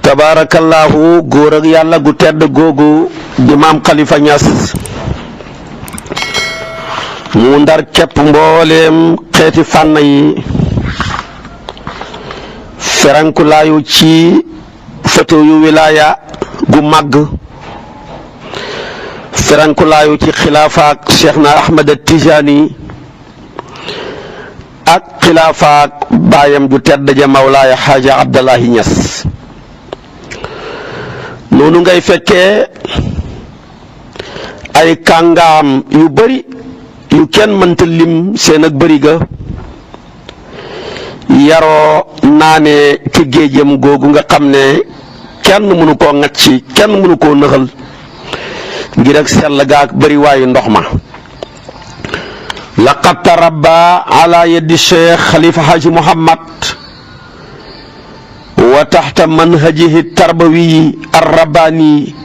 tabaarakallaahu góor ak yàlla gu tedd googu di maam Khalifa Niass mu ndar képp mbooleem xeeti fànn yi ferankulaayu ci foto yu wilaaya gu màgg ferankulaayu ci xilaafaak Cheikhna Ahmad Tijaani ak xilaafaak baayam ju tedd ja Mawlaaya Xaaja Abdallahi Niass noonu ngay fekkee ay kàngaam yu bari yu kenn mënta lim seen ak bëri ga yaroo naane ci géejam googu nga xam ne kenn mënu koo ŋacci kenn mënu koo nëxal ngir ak sell gaak bëri waayu ndox ma. laqad tarabba ala yadi cheikh xalifa haji muhammad wa taxta manhajihi tarbawi arrabani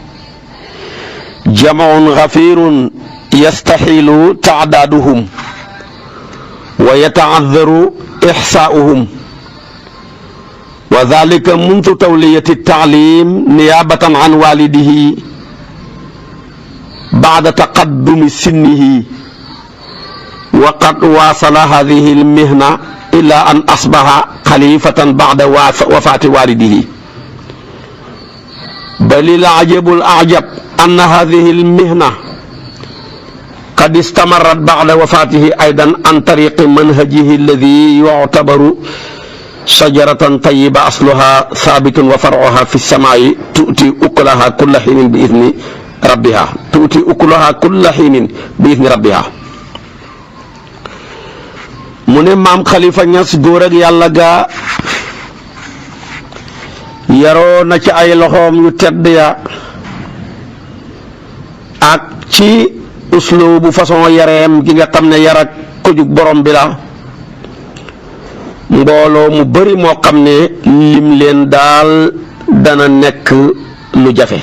jamaun gafirun yastaxilu taadaaduhum wa yataadaru ixsaauhum wa dalika mundu tawliyati taalim niyabatan an walidihi bacda taqaddumi sinnihi wa qad waasala hadihi almihna ila an asbaha xalifatan bacda wafaati walidihi bal alajabu alajab anna hadihi almihna qad istamarat bacda wafaatihi aydan an tariqi manhajihi alladi yuctabaru shajaratan tayiba asluha thabitun wa farcuha fi lsamaa'i tu'ti ukulaha kulla xiinin bi idni rabbiha mu ne maam Khalifa Niass góor ak yàlla ga yaroo na ci ay loxoom yu tedd ya ak ci uslubu façon yareem gi nga xam ne yar ak ko jug borom bi la mbooloo mu bari moo xam ne lim leen daal dana nekk lu jafe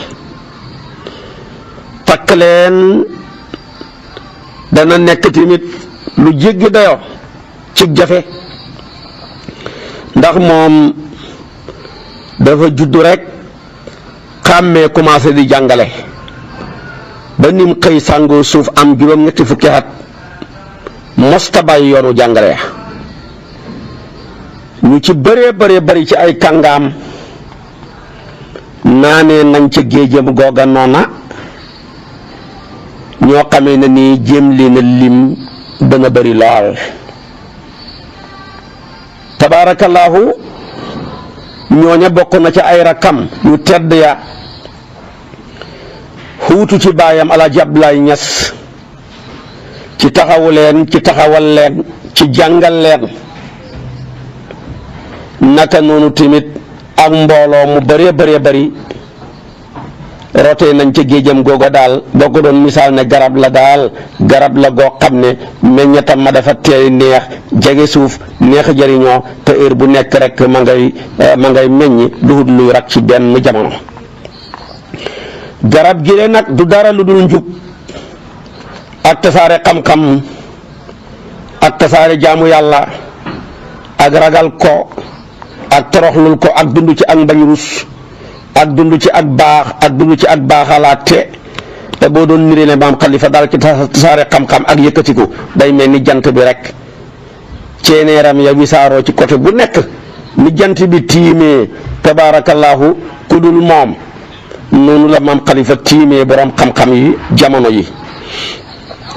takk leen dana nekk tamit lu jéggi dayo ci jafe ndax moom dafa juddu rek xàmmee commencé di jàngale ba nim xëy sàngoo suuf am juróom-ñetti fukki at mosta bàyyi yoonu jàngale ya ñu ci bëree bëri ci ay kàngaam naanee nañ ca géejam googa noona ñoo xamee ne nii jéem leen a lim dana bëri lool tabaarakallaahu ñooña bokk na ca ay rakkam yu tedd ya xuutu ci baayam Alaaji Abdoulaye Niass ci taxawu leen ci taxawal leen ci jàngal leen naka noonu tamit ak mbooloo mu bëree bëri rotee nañ ca géejam googa daal boo ko doon misaal ne garab la daal garab la goo xam ne meññatam ma dafa teey neex jege suuf neex jëriñoo te heure bu nekk rek ma ngay meññ duhut luy rak ci benn jamono. garab gi le nag du dara lu dul njub ak tasaare xam-xam ak tasaare jaamu yàlla ak ragal ko ak toroxlul ko ak dund ci ak mbañ rus ak dund ci ak baax ak dund ci ak baaxalaate te boo doon niree ne maam Khalifa daal ci tasaare xam-xam ak yëkkatiku day mel ni jant bi rek ceeneeram ya wisaaroo ci côté bu nekk ni jant bi tiimee tabaarakallaahu ku dul moom noonu la maam Khalifa tiimee borom xam-xam yi jamono yi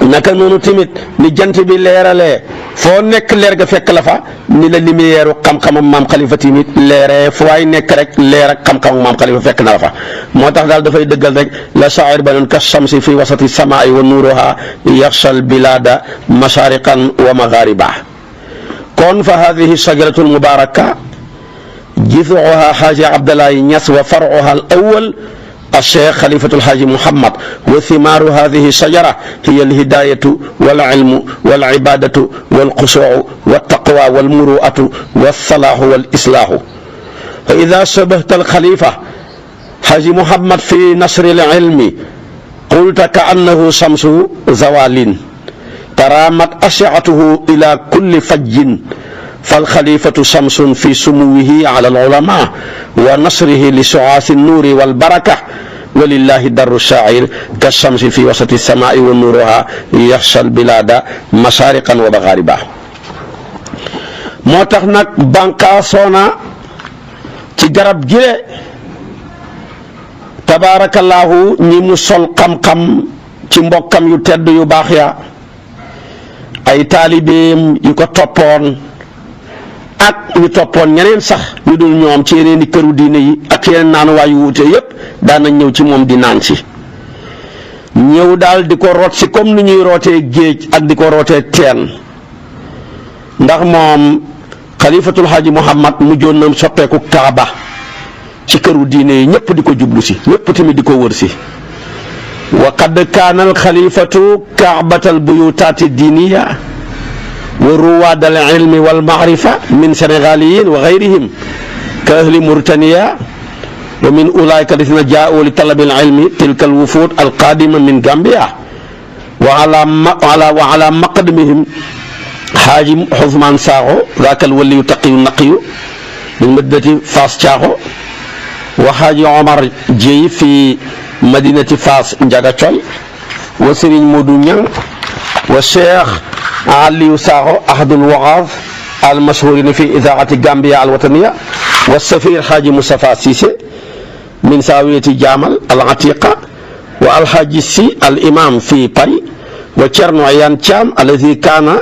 naka noonu tamit ni jant bi leeralee foo nekk leer ga fekk la fa ni la lumière xam-xamam maam Khalifa tamit leeree fu waay nekk rek leer ak xam-xamam maam Khalifa fekk na la fa moo tax daal dafay dëggal rek la shaa'ir ba noon ka shamsi fi wasati samaa'i wa nuuruha yaxshal bilaada mashariqan wa maghariba kon fa hadihi shajaratu almubaraka jid'uha Haaji Abdallahi Niass wa far'uha al awwal الشيخ خليفة الحاج محمد وثمار هذه الشجرة هي الهداية والعلم والعبادة والخشوع والتقوى والمروءة والصلاح والإصلاح فإذا شبهت الخليفة حاج محمد في نشر العلم قلت كأنه شمس زوال ترامت أشعته إلى كل فج fal xalifatu shamsun fi sumuwihi ala al ulama wa nasrihi li suaasi nuuri wal baraka walillahi darru shaa'ir ka shamsi fi wasati samaai wa nuuruha yaxsha albilaada masariqan wa maghariba. moo tax nag bànqaasoona ci garab gile tabaarakallaahu ñi mu sol xam-xam ci mbokkam yu tedd yu baax ya ay taalibeem yu ko toppoon ak ñu toppoon ñeneen sax ñu dul ñoom ci yeneen i këru diine yi ak yeneen naanuwaay yu wuute yépp daan nañ ñëw ci moom di naan si ñëw daal di ko root si comme ni ñuy rootee géej ak di ko rootee teen ndax moom xalifatul xaaji Muhammad mujjoon na soppeeku kaaba ci këru diine yi ñëpp di ko jublu si ñëpp tamit di ko wër si wa qad kaana al xalifatu kaabatal buyutaati diiniya wa ruwaad al ilmi wal maarifa min sénégaliyin wa gayrihim ka ahli Mauritania wa min ulaika alladina jaau li talabi al ilmi tilka al wufud al qadima min Gambia wa ala maqdamihim xaaji Ousmane Sakho zaaka al waliyu taqiyu naqiyu min madinati Fass Thiakho wa xaaji Omar Dieye fi madinati Fass Ndiaga Coy wa Serigne Modou Niang wa Cheikh Aliou Sakho ahadul wa'az al mashhurin fi idaati Gambia al wataniya wa safir xaaji Moustapha Cissé min sawiyati Jamal al Atiqa wa al xaaji Si al imam fi Paris wa Thierno Ayane Thiam alladi kaana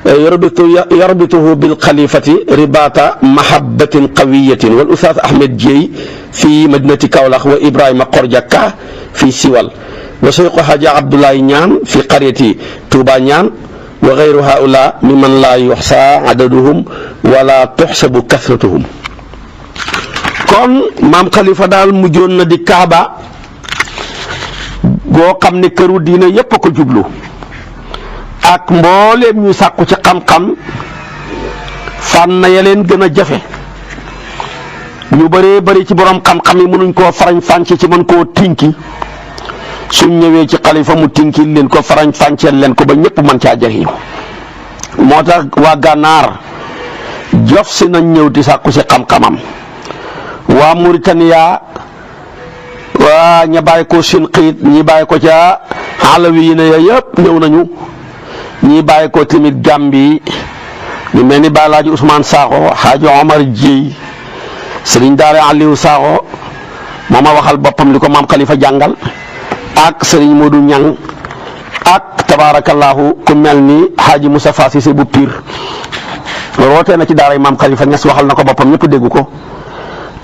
yarbituhu bil xalifati ribata mahabbatin qawiyatin wal ustaaz Ahmed Dieye fi madinati Kaolack wa Ibrahima Korjaka fi Siwal wa Cheikh Hadji Abdoulaye Niane fi qaryati Touba Niane wa gayru haula mimman la yuxsa adaduhum wala tuxsabu kasratuhum. kon maam Khalifa daal mujjoon na di Kaaba goo xam ne këru diine yépp a ko jublu ak mbooleem ñu sàkku ci xam-xam fànn ya leen gën a jafe ñu bëree bëri ci borom xam-xam yi mënuñ koo farañ fànce ci mën koo tinki suñ ñëwee ci xalifa mu tinki leen ko farañ fànceel leen ko ba ñëpp mën caa jëriñu moo tax waa gànnaar jof si nañ ñëw di sàkku ci xam-xamam waa Mauritania waa ña bàyyi ko Sinqiit ñi bàyyi ko ca Alawi yi ne ya yëpp ñëw nañu ñii bàyyi ko tamit Gàmbi ñu mel ni Balaaji Ousmane Sakho Xaaji Omar Dieye Sëriñ Daara Aliou Sakho mooma waxal boppam li ko maam Khalifa jàngal ak Sëriñ Modou Niang ak tabaarakallaahu ku mel ni Xaaji Moustapha Cissé bu Pire rootee na ci daaray maam Khalifa Niass waxal na ko boppam ñëpp dégg ko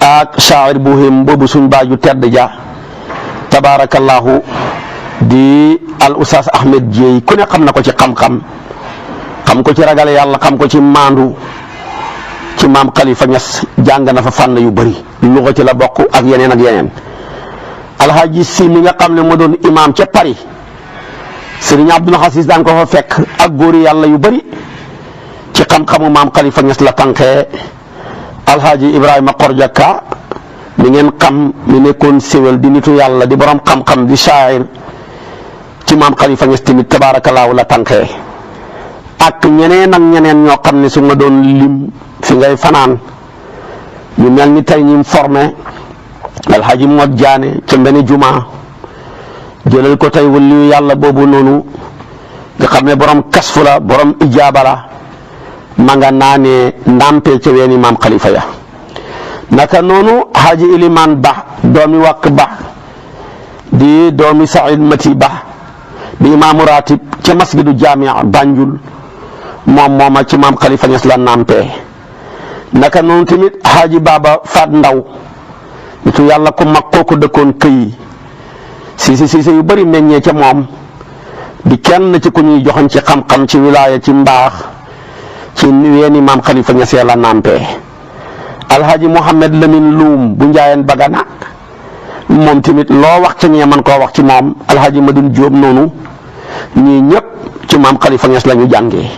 ak shaa'ir bu him boobu suñ baaju tedd ja tabaarakallaahu di al ustaas Ahmed Dieye ku ne xam na ko ci xam-xam xam ko ci ragal yàlla xam ko ci maandu ci maam Khalifa Niass jàng na fa fànn yu bëri luxa ci la bokk ak yeneen ak yeneen alxaaji si mi nga xam ne moo doon imaam ca Paris Serigne Abdoul Aziz daan ko fa fekk ak góori yàlla yu bëri ci xam-xamu maam Khalifa Niass la tànkee alxaaji Ibrahima Korjaka mi ngeen xam mi nekkoon séwél di nitu yàlla di borom xam-xam di shaa'ir ci maam Khalifa Niass tamit tabaarakallaahu la tànkee ak ñeneen ak ñeneen ñoo xam ne su nga doon lim fi ngay fanaan ñu mel ni tey ñi formé alxaaji Mod Jaane ca mbeni juma jëlal ko tey waliyu yàlla boobu noonu nga xam ne borom kasfu la borom ijaaba la ma nga naanee ndàmpee ca weeni maam Khalifa ya naka noonu Haji Iliman Ba doomi Wàkk Ba di doomi Saïd Mati Ba di imaamu ratib ca masjidu Jaamia Banjul mooma ci maam Khalifa Niass la nampee naka noonu tamit Haji Baba Fat Ndaw nitu yàlla ku mag kooku dëkkoon këyi siise yu bëri meññee ca moom di kenn ci ku ñuy joxoñ ci xam-xam ci wilaaya ci mbaax ci weeni maam Khalifa Niass la nampee alhaji Mouhamed Lamine Loum bu Njaayeen Bagana moom tamit loo wax ca ñee man koo wax ci moom alhaji Madun Jóob noonu ñii ñëpp ci maam Khalifa Niass la ñu jàngee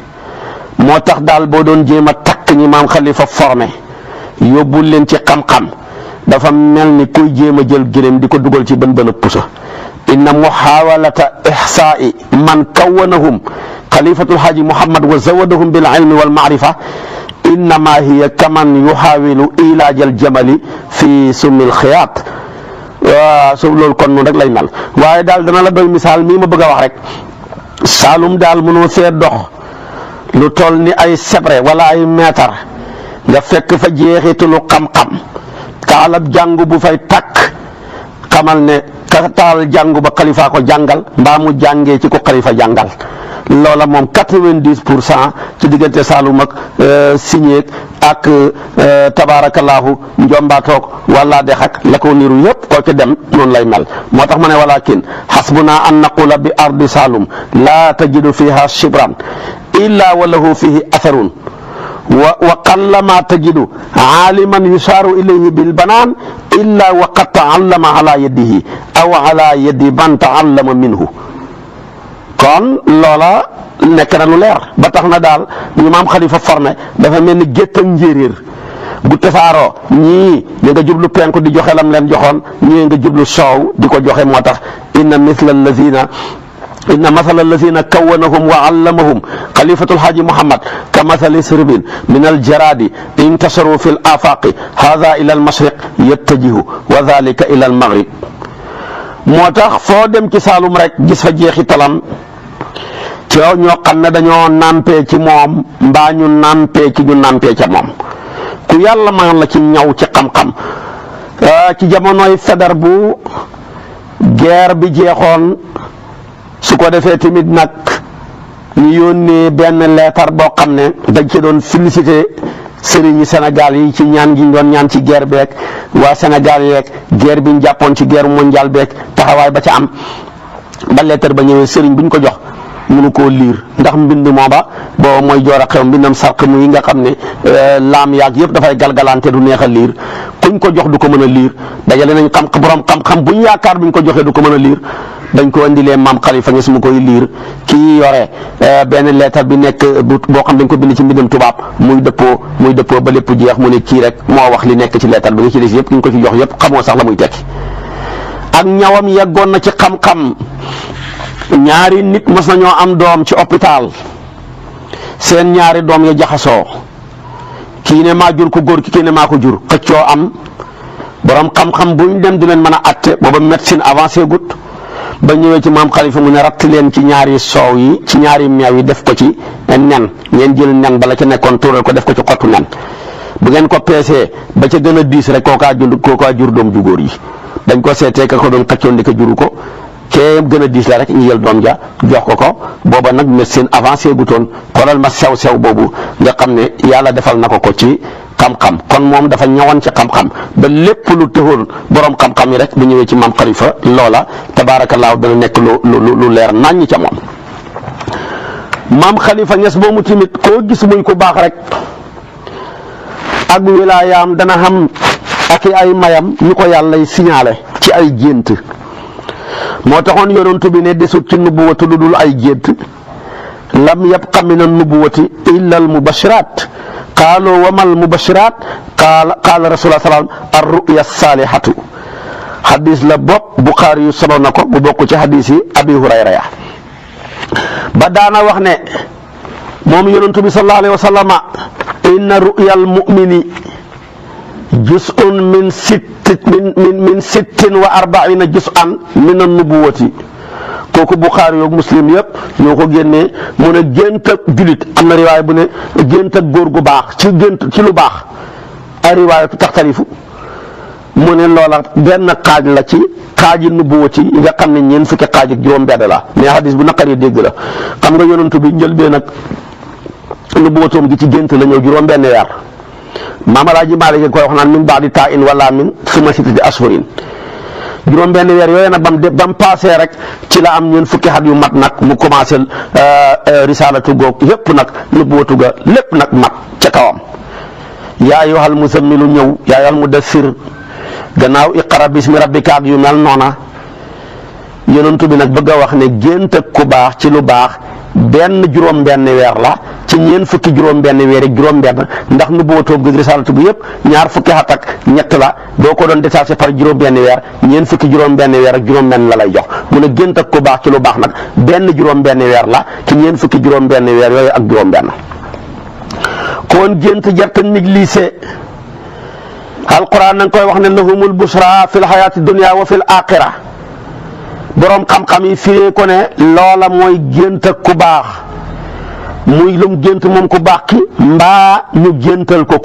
moo tax daal boo doon jéem a takk ñi maam Khalifa formé yóbbul leen ci xam-xam dafa mel ni kuy jéem a jël gëléem di ko dugal ci bën a pusa inna muhawalata ihsaai man kawanahum xalifatul haaji Muhammad wa zawadahum bil ilmi wal maarifa innama hiya kaman yuxaawilu ilaajal jamali fi summil xiyaat. waaw su loolu kon noonu rek lay mel waaye daal dana la doy misaal mii ma bëgg a wax rek Saalum daal mënoo fee dox lu toll ni ay sebre wala ay meetar nga fekk fa jeexitalu xam-xam taalab jàngu bu fay takk xamal ne ka taal jàngu ba xalifa ko jàngal mbaa mu jàngee ci ko xalifa jàngal loola moom 90% ci diggante Saalum ak Siñeeg ak tabaarakallaahu njombaatoog wala dex ak la ko niru yëpp koo ci dem noonu lay mel moo tax ma ne walakin xasbuna an naqula bi ardi Saalum laa tajidu fiha shibran illa wa lahu fihi atharun wa qallama tajidu aaliman yusaaru ilayhi bilbanaan illa wa qad taallama ala yadihi aw ala yadi man taallama minhu. kon loola nekk na lu leer ba tax na daal ñu maam Xalifa formé dafa mel ni gétt ak njéeréer bu tasaaroo ñii ñi nga jublu penku di joxe lam leen joxoon ñii nga jublu soow di ko joxe moo tax inna masala allazina kawanahum wa allamahum xalifatul haaji Muhammad ka masali sirbin min aljaradi intasaru fi l afaqi hada ila almashriq yattajihu wa dalika ila almaghrib. moo tax foo dem ci Saalum rek gis fa jeexi talam ci ñoo xam ne dañoo nampee ci moom mbaa ñu nampee ci ñu nampee ca moom ku yàlla mayoon la ci ñaw ci xam-xam ci jamonoy Faidherbe bu guerre bi jeexoon su ko defee tamit nag ñu yónnee benn leetar boo xam ne dañ ci doon félicité sëriñi Sénégal yi ci ñaan gi ñu doon ñaan ci guerre beeg waa Sénégal yeeg guerre bi ñu jàppoon ci guerre mondiale beeg taxawaay ba ca am ba leetar ba ñëwee sëriñ bu ñu ko jox mënu koo liir ndax mbind mooba boo mooy joor a xew mbindam sarq mu yi nga xam ne laam yaag yëpp dafay galgalante du neex a liir kuñ ko jox du ko mën a liir dajale nañ borom xam-xam bu ñu yaakaar buñ ko joxee du ko mën a liir dañ ko indilee maam Khalifa Niass mu koy liir kii yore benn leetar bi nekk boo xam dañ ko bind ci mbindam tubaab muy dëppoo ba lépp jeex mu ne kii rek moo wax li nekk ci leetar bi nga ci des yëpp ki ñu ko ci jox yëpp xamoo sax la muy tekki ak ñawam yeggoon na ci xam-xam. ñaari nit mos nañoo am doom ci hôpital seen ñaari doom ya jaxasoo kii ne maa jur ko góor ki kii ne maa ko jur xëccoo am borom xam-xam buñ dem du leen mën a atte booba médecine avancé gut ba ñëwee ci maam Khalifa mu ne ratt leen ci ñaari soow yi ci ñaari meew yi def ko ci nen ngeen jël nen bala ca nekkoon tuural ko def ko ci xottu nen bu ngeen ko peesee ba ca gën a diis rek kookaa jur doom ju góor yi dañ ko seetee ka ko doon xëccoon di ko juru ko kee gën a diis la rek ñu jël doom ja jox ko booba nag médecine avancé gutoon xoolal ma sew boobu nga xam ne yàlla defal na ko ci xam-xam kon moom dafa ñëwoon ci xam-xam ba lépp lu tëxoon borom xam-xam yi rek bu ñëwee ci maam Khalifa loola tabaarakallaahu dana nekk lu leer naññ ca moom. maam Khalifa Niass moomu tamit koo gis muy ku baax rek ak wilaayaam dana xam ak ay mayam ñu ko yàllay signalé ci ay gént. moo taxoon yonent bi ne desut ci nubuwatu lu dul ay gént lam yabqa min an-nubuwati illa al-mubashirat qaalu wa mal mubashirat qaala rasulullah salaam ar-ru'ya salihatu xadis la bopp Buxaari yu solo na ko bu bokk ci xadis yi Abi Hurayra ya ba daana wax ne moom yonent bi sallallahu alayhi wa sallama inna ru'ya al-mu'mini juz'un min sittin wa arbaina juz'an min an-nubuwati kooku Buxaari yoog Muslim yëpp ñoo ko génnee mu ne gént ak julit am na riwaay bu ne gént ak góor gu baax ci lu baax ay riwaayatu taxtarifu mu ne loola benn xaaj la ci xaaji nubuwati yi nga xam ne ñeent fukki xaaj ak juróom-benn la mais hadis bu naqaree dégg la xam nga yonantu bi njëlbeen nag nubuwatoom gi ci gént la ñëw juróom-benn weer. Maam Alaaji Maalik koy wax naan min ba'di taa'in wala min summa sittati ashhurin juróom-benn weer yooyu nag ba mu paasee rek ci la am ñeent fukki at yu mat nag mu commencé risaalatu goog yëpp nag nubuwatu ga lépp nag mat ca kawam. yaa ayyuhal muzammilu ñëw yaa ayyuhal mudassir gannaaw iqra bismi rabbika ak yu mel noona yonent bi nag bëgg a wax ne gént ak ku baax ci lu baax benn juróom-benn weer la ci ñeent fukki juróom-benn weer ak juróom-benn ndax nubuwatu gi risaalatu bi yëpp ñaar fukki at ak ñett la doo ko doon détaché par juróom-benn weer ñeent fukki juróom-benn weer ak juróom-benn la lay jox mu ne gént ak ku baax ci lu baax nag benn juróom-benn weer la ci ñeent fukki juróom-benn weer yooyu ak juróom-benn kon gént jarta négligé alquran na nga koy wax ne lahumul busra fil hayati dunya wa fil axira boroom xam-xam yi firee ko ne loola mooy gént ak ku baax muy lum gént moom ku baax ki mbaa ñu géntal ko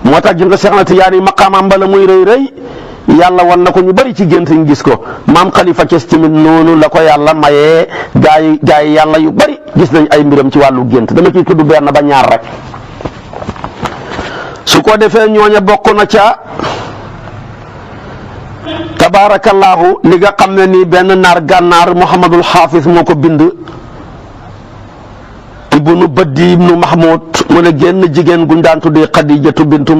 moo tax gis nga Seex na Tijaan yi maqaamam bala muy rëy rëy yàlla wan na ko ñu bari ci gént ñu gis ko maam Khalifa Niass tamit noonu la ko yàlla mayee gaay yàlla yu bari gis nañ ay mbiram ci wàllu gént dama ciy tudd benn ba ñaar rek su ko defee ñooña bokk na ca tabaarakallaahu li nga xam ne nii benn naar gànnaar Muhammadul Hafiz moo ko bind ibnu Baddi ibnu Mahmoud mu ne génn jigéen guñ daan tuddee Xadijatu bintu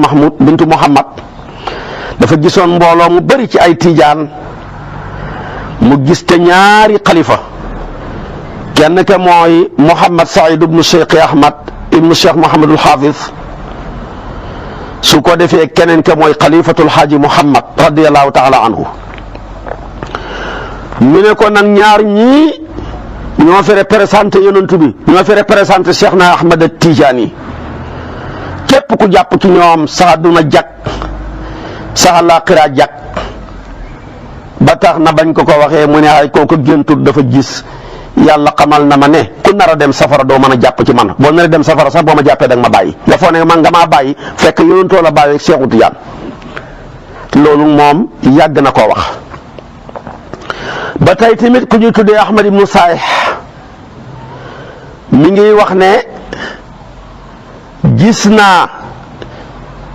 Muhammad dafa gisoon mbooloo mu bari ci ay tiijaan mu gis te ñaari xalifa kenn ke mooy Muhammad Saïd ibnu Cheikh Ahmad ibnu Cheikh Muhammadul Hafiz su ko defee keneen ke mooy xalifatul Haaji Muhammad radiyallahu taala anhu ñu ne ko nag ñaar ñii ñoo fi représenté yonent bi ñoo fi représenté Cheikh na Ahmad Tijaani képp ku jàpp ci ñoom sa àdduna jag sa àllaaxira jag ba tax na bañ ko waxee mu ne ay kooku géntut dafa gis yàlla xamal na ma ne ku nar a dem safara doo mën a jàpp ci man boo nar a dem safara sax boo ma jàppee da nga ma bàyyi nga foog ne man nga maa bàyyi fekk yonentoo la bàyyi Seexu Tijaan loolu moom yàgg na koo wax. ba tey tamit ku ñuy tuddee Ahmad ibnu Saih mi ngi wax ne gis naa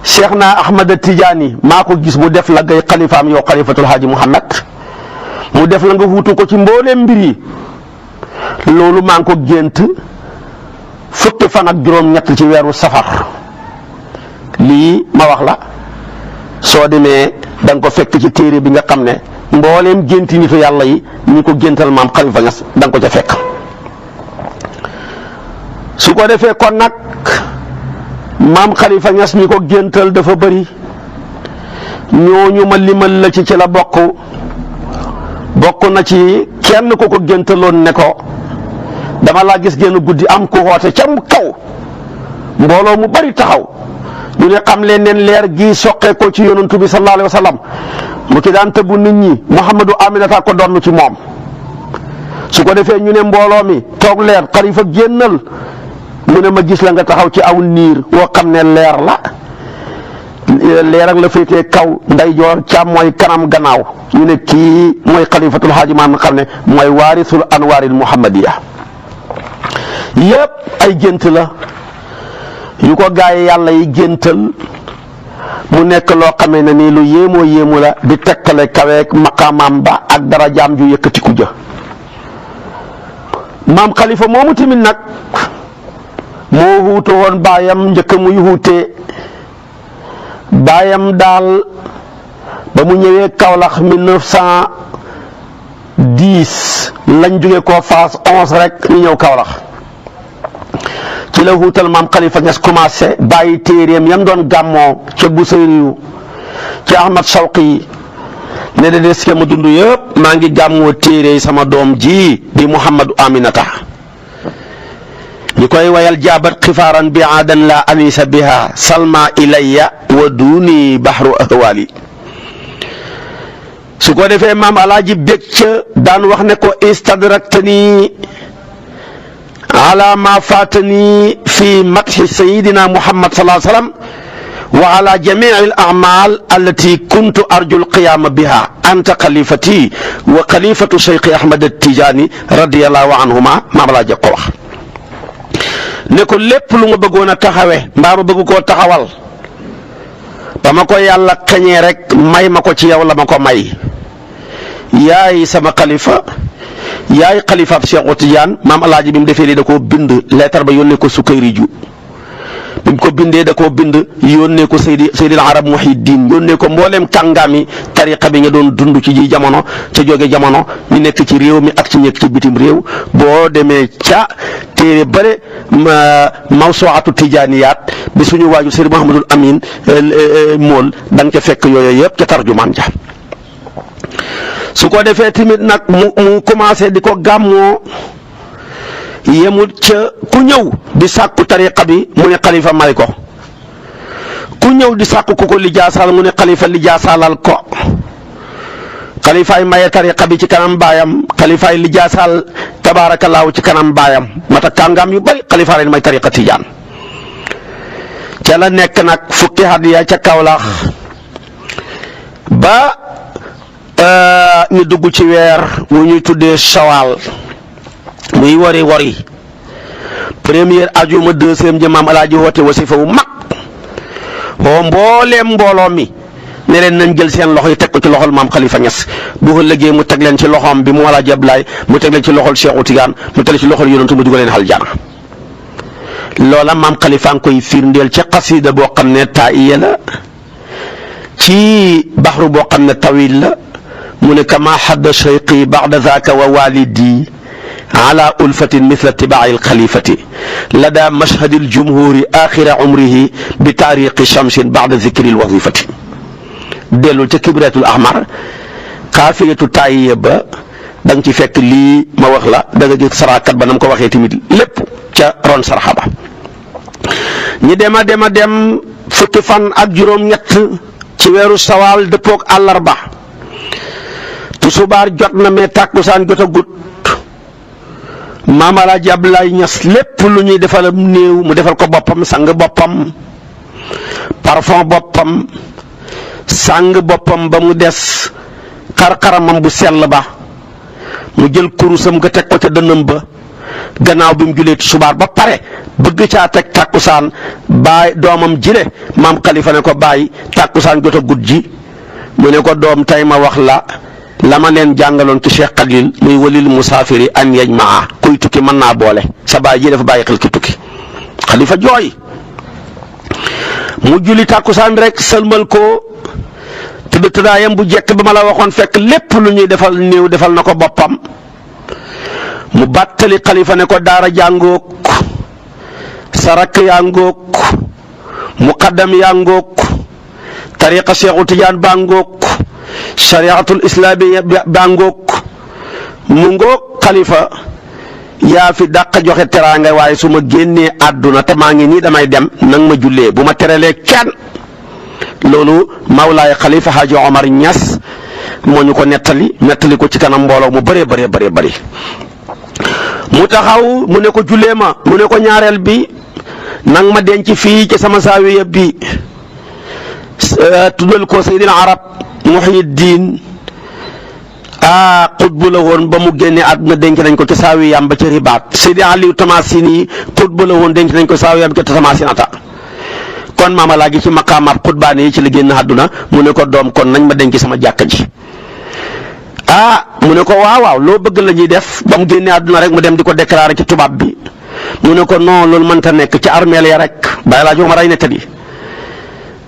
Cheikh na Ahmad Tijaani maa ko gis mu def la ngay xalifaam yow xalifatul Haaji Muhammad mu def la nga wuutu ko ci mbooleem mbir yi loolu maa ngi ko gént fukki fan ak juróom-ñett ci weeru safar lii ma wax la soo demee da nga ko fekk ci téere bi nga xam ne mbooleem génti nitu yàlla yi ñi ko géntal maam Khalifa Niass da nga ko ca fekk su ko defee kon nag maam Khalifa Niass ñi ko géntal dafa bëri ñooñu ma limal la ci la bokk na ci kenn ku ko géntaloon ne ko dama laa gis génn guddi am ku xoote ca kaw mbooloo mu bari taxaw ñu ne xam leen neen leer gi soqee ko ci yonantu bi sallallahu alayhi wa sallam mu ki daan tëbbu nit ñi Muhammadu Aminata ko doon ci moom su ko defee ñu ne mbooloo mi toog leer Xalifa génnal mu ne ma gis la nga taxaw ci aw niir woo xam ne leer ak la féetee kaw ndeyjoor càmmooy kanam gannaaw ñu ne kii mooy xalifatul Haaji Maam xam ne mooy waarisul anwaaril muhammadiya yëpp ay gént la yu ko gaay yàlla yi géntal mu nekk loo xamee ne nii lu yéemoo la di tekkale kaweek maqaamaam ba ak darajaam ju yëkkatiku ja maam Khalifa moomu tamit nag moo wuutu woon baayam njëkk muy wuutee baayam daal ba mu ñëwee Kaolack 1910 lañ jóge koo Fass 11 rek ñu ñëw Kaolack ci la wuutal maam Khalifa Niass commencé bàyyi téeréem yam doon gàmmoo ca Busayriyu ci Ahmad Shawqi ne de des ke ma dund yëpp maa ngi gàmmoo téere sama doom ji di Muhammadu Aminata ñi koy wayal jaabat xifaaran bi aadan la anisa biha salma ilayya wa duni bahru ahwali su ko defee maam alaaji bég ca daan wax ne ko istadraktani ala ma faatani fi madhi sayidina muhammad sallallahu alayhi wa sallam wa ala jamii al a'mal allati kuntu arju al qiyama biha anta xalifati wa xalifatu cheikh ahmad at-tijani radiyallahu anhuma maam alaaji ko wax ne ko lépp lu nga bëggoon a taxawe mbaa ma bëgg koo taxawal ba ma ko yàlla xañee rek may ma ko ci yow la ma ko may yaay sama xalifa yaay xalifaab Seexu Tijaan maam alaaji bi mu defee lii da koo bind leetar ba yónnee ko Sukayriju bi mu ko bindee da koo bind yónnee ko Seydil Arab Muhiddin yónnee ko mbooleem kàngaami tariqa bi nga doon dund ci ji jamono ca jóge jamono ñu nekk ci réew mi ak ci nekk ci bitim réew boo demee ca téere bare mawsuatu tijaaniyaat bi suñu waaju Seydi Mouhamadul Amin mool da nga ca fekk yooyu yëpp ca tarjumaan ja su ko defee tamit nag mu commencé di ko gàmmoo yemut ca ku ñëw di sàkku tariqa bi mu ne xalifa may ko, ku ñëw di sàkku ku ko lijaasaal mu ne xalifa lijaasaalal ko. xalifaay maye tariqa bi ci kanam baayam, xalifaay lijaasaal tabaarakallaahu ci kanam baayam, mata kàngaam yu bari xalifa leen may tariqa tijaan. ca la nekk nag fukki at ya ca Kawlax ba ñu dugg ci weer wu ñuy tuddee Sawaal muy wori première ajuma deuxième ji maam Alaaji woote wasifa wu mag xoo mbooleem mbooloo mi ne leen nañ jël seen loxo yi teg ko ci loxol maam Khalifa Niass bu ko lëggee mu teg leen ci loxoom bi mu Alaaji Ablaay mu teg leen ci loxol Cheikhu Tidiane mu teg leen ci loxol yonantu mu dugal leen aljana. loola maam Khalifa ngi koy firndeel ci xasida boo xam ne taa'iya la ci baxru boo xam ne tawil la mu ne kama xadda cheyqi ba'da zaaka wa walidi ala ulfatin mithla tibaa'i alxalifati lada mashhadi aljumhuri axira umrihi bi taariqi shamsin ba'da zikri alwazifati. dellul ca kibriyatul ahmar xaafiyatu taa'iya ba da nga ci fekk lii ma wax la da nga gis saraakat ba na mu ko waxee tamit lépp ca ron sarxa ba. ñi dem a dem fukki fan ak juróom-ñett ci weeru sawaal dëppook àllarba tusubaar jot na mais tàkkusaan jot a gut maam Alaaji Ablaay Ñas lépp lu ñuy defal néew mu defal ko boppam, sang boppam, parfum boppam, sang boppam ba mu des xar-xaramam bu sell ba mu jël kurusam nga teg ko ca dënnam ba. gannaaw bi mu julee tusubaar ba pare bëgg caa teg tàkkusaan baay doomam jile maam Khalifa ne ko bàyyi tàkkusaan jot a gudd ji mu ne ko doom tey ma wax la ma leen jàngaloon ci Cheikh Khalil muy walil musaafiri an yajmaa kuy tukki mën naa boole sa baay ji dafa bàyyi xel ki tukki. Khalifa jooy mu julli tàkkusaan rek sëlmal ko tëdd tëddaayam bu jekk ba ma la waxoon fekk lépp lu ñuy defal néew defal na ko boppam. mu bàttali Khalifa ne ko daara jàngook sarak yaa ngook muqaddam yaa ngook tariqa Cheikhu Tidiane baa ngook shariatul islamiya baa ngook mu ngook Khalifa yaa fi dàq joxe teraanga waaye su ma génnee àdduna te maa ngi nii damay dem nang ma jullee bu ma terelee kenn. loolu Mawlaay Khalifa Haji Omar Niass moo ñu ko nettali ko ci kanam mbooloo mu bëree bëri mu taxaw mu ne ko jullee ma mu ne ko ñaareel bi nang ma denc fii ci sama saawiya bi tuddal ko Seydina Arab Muhyiddin xutbu la woon ba mu génne àdduna denc nañ ko ci saawiyam ba ci ribaat Seydina Aliou Tamasini xutbu la woon denc nañ ko saawiyam ci Tamasinata kon maama laa gi ci maqaamaat xutbaane yi ci la génn àdduna mu ne ko doom kon nañ ma denc sama jàkka ji. mu ne ko waaw loo bëgg la ñuy def ba mu génnee àdduna rek mu dem di ko déclarer ci tubaab bi mu ne ko non loolu mënta nekk ci armeel ya rek bàyyi laa jox ma ray nettali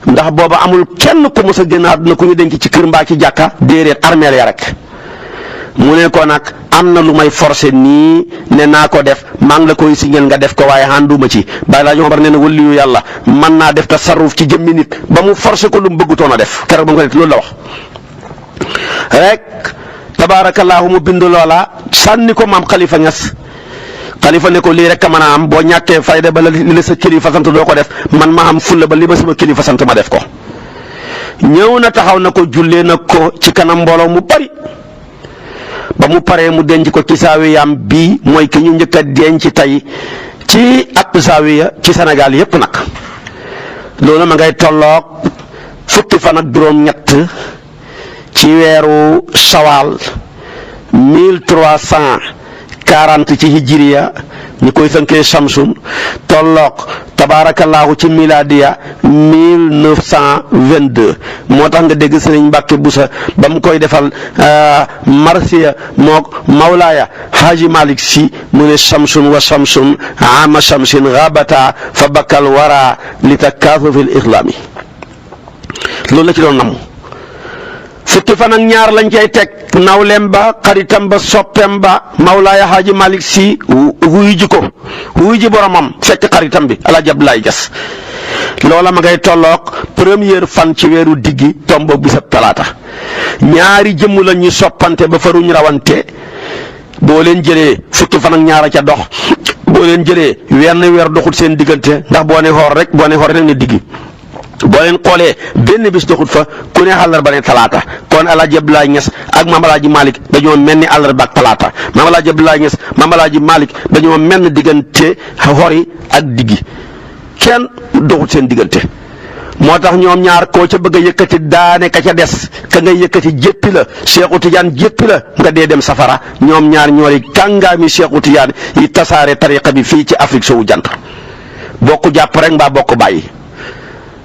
ndax booba amul kenn ku mos a génn àdduna ku ñu denc ci kër mbaa ci jàkka déedéet armeel ya rek mu ne ko nag am na lu may forcer nii ne naa ko def maa ngi la koy signal nga def ko waaye ànduma ci bàyyi laa jox ma nee na waliyu yàlla mën naa def tasarruf ci jëmmi nit ba mu forcer ko lu mu bëggutoon a def keroog ba mu ko def loolu la wax rek. tabaarakallaahu mu bind loola sànni ko maam Khalifa Niass Khalifa ne ko lii rek a mën a am boo ñàkkee fayda ba li la sa kilifa sant doo ko def man ma am fulla ba li ma sama kilifa sant ma def ko. ñëw na taxaw na ko jullee na ko ci kanam mbooloo mu bari ba mu paree mu denc ko ci saawiyam bii mooy ki ñu njëkk a denc tey ci ab saawiya ci Sénégal yépp nag loolu ma ngay tolloog fukki fan ak juróom-ñett. ci weeru sawaal 1340 ci hijriya ñu koy tënkee samsun tolloog tabaarakallaahu ci miladiya 1922 moo tax nga dégg sëriñ Mbàkke Busa ba mu koy defal marsiya mook mawlaaya Haaji Malick Si mu ne samsun wa samsun ama samsin ghabata fa bakkal wara li takaasu fil islaami loolu la ci doon nam fukki fan ak ñaar lañ cay teg nawleem ba xaritam ba soppeem ba Mawlaaya Haaji Malick Si wuyu ji ko wuyu ji boromam fekk xaritam bi Alaaji Abdoulaye Niass loola ma ngay tolloog première fan ci weeru diggi tomboog bisab talaata ñaari jëmm la ñuy soppante ba faruñ rawante boo leen jëlee fukki fan ak ñaara ca dox boo leen jëlee wenn weer doxut seen diggante ndax boo ne xoor rek ne diggi boo leen xoolee benn bis doxut fa ku ne àllarba ne talaata kon El Hadj Abdoulaye Niass ak Maam El Hadj Malick dañoo mel ni àllarba ak talaata Maam El Hadj Abdoulaye Niass Maam El Hadj Malick dañoo mel ni diggante xori ak diggi kenn doxut seen diggante. moo tax ñoom ñaar koo ca bëgg a yëkkati daane ka ca des ka ngay yëkkati jéppi la Cheikhu Tidiane jéppi la nga dee dem safara ñoom ñaar ñoori kàngaami Cheikhu Tidiane yi tasaare tariqa bi fii ci Afrique sowu jant bokk jàpp rek mbaa bokk bàyyi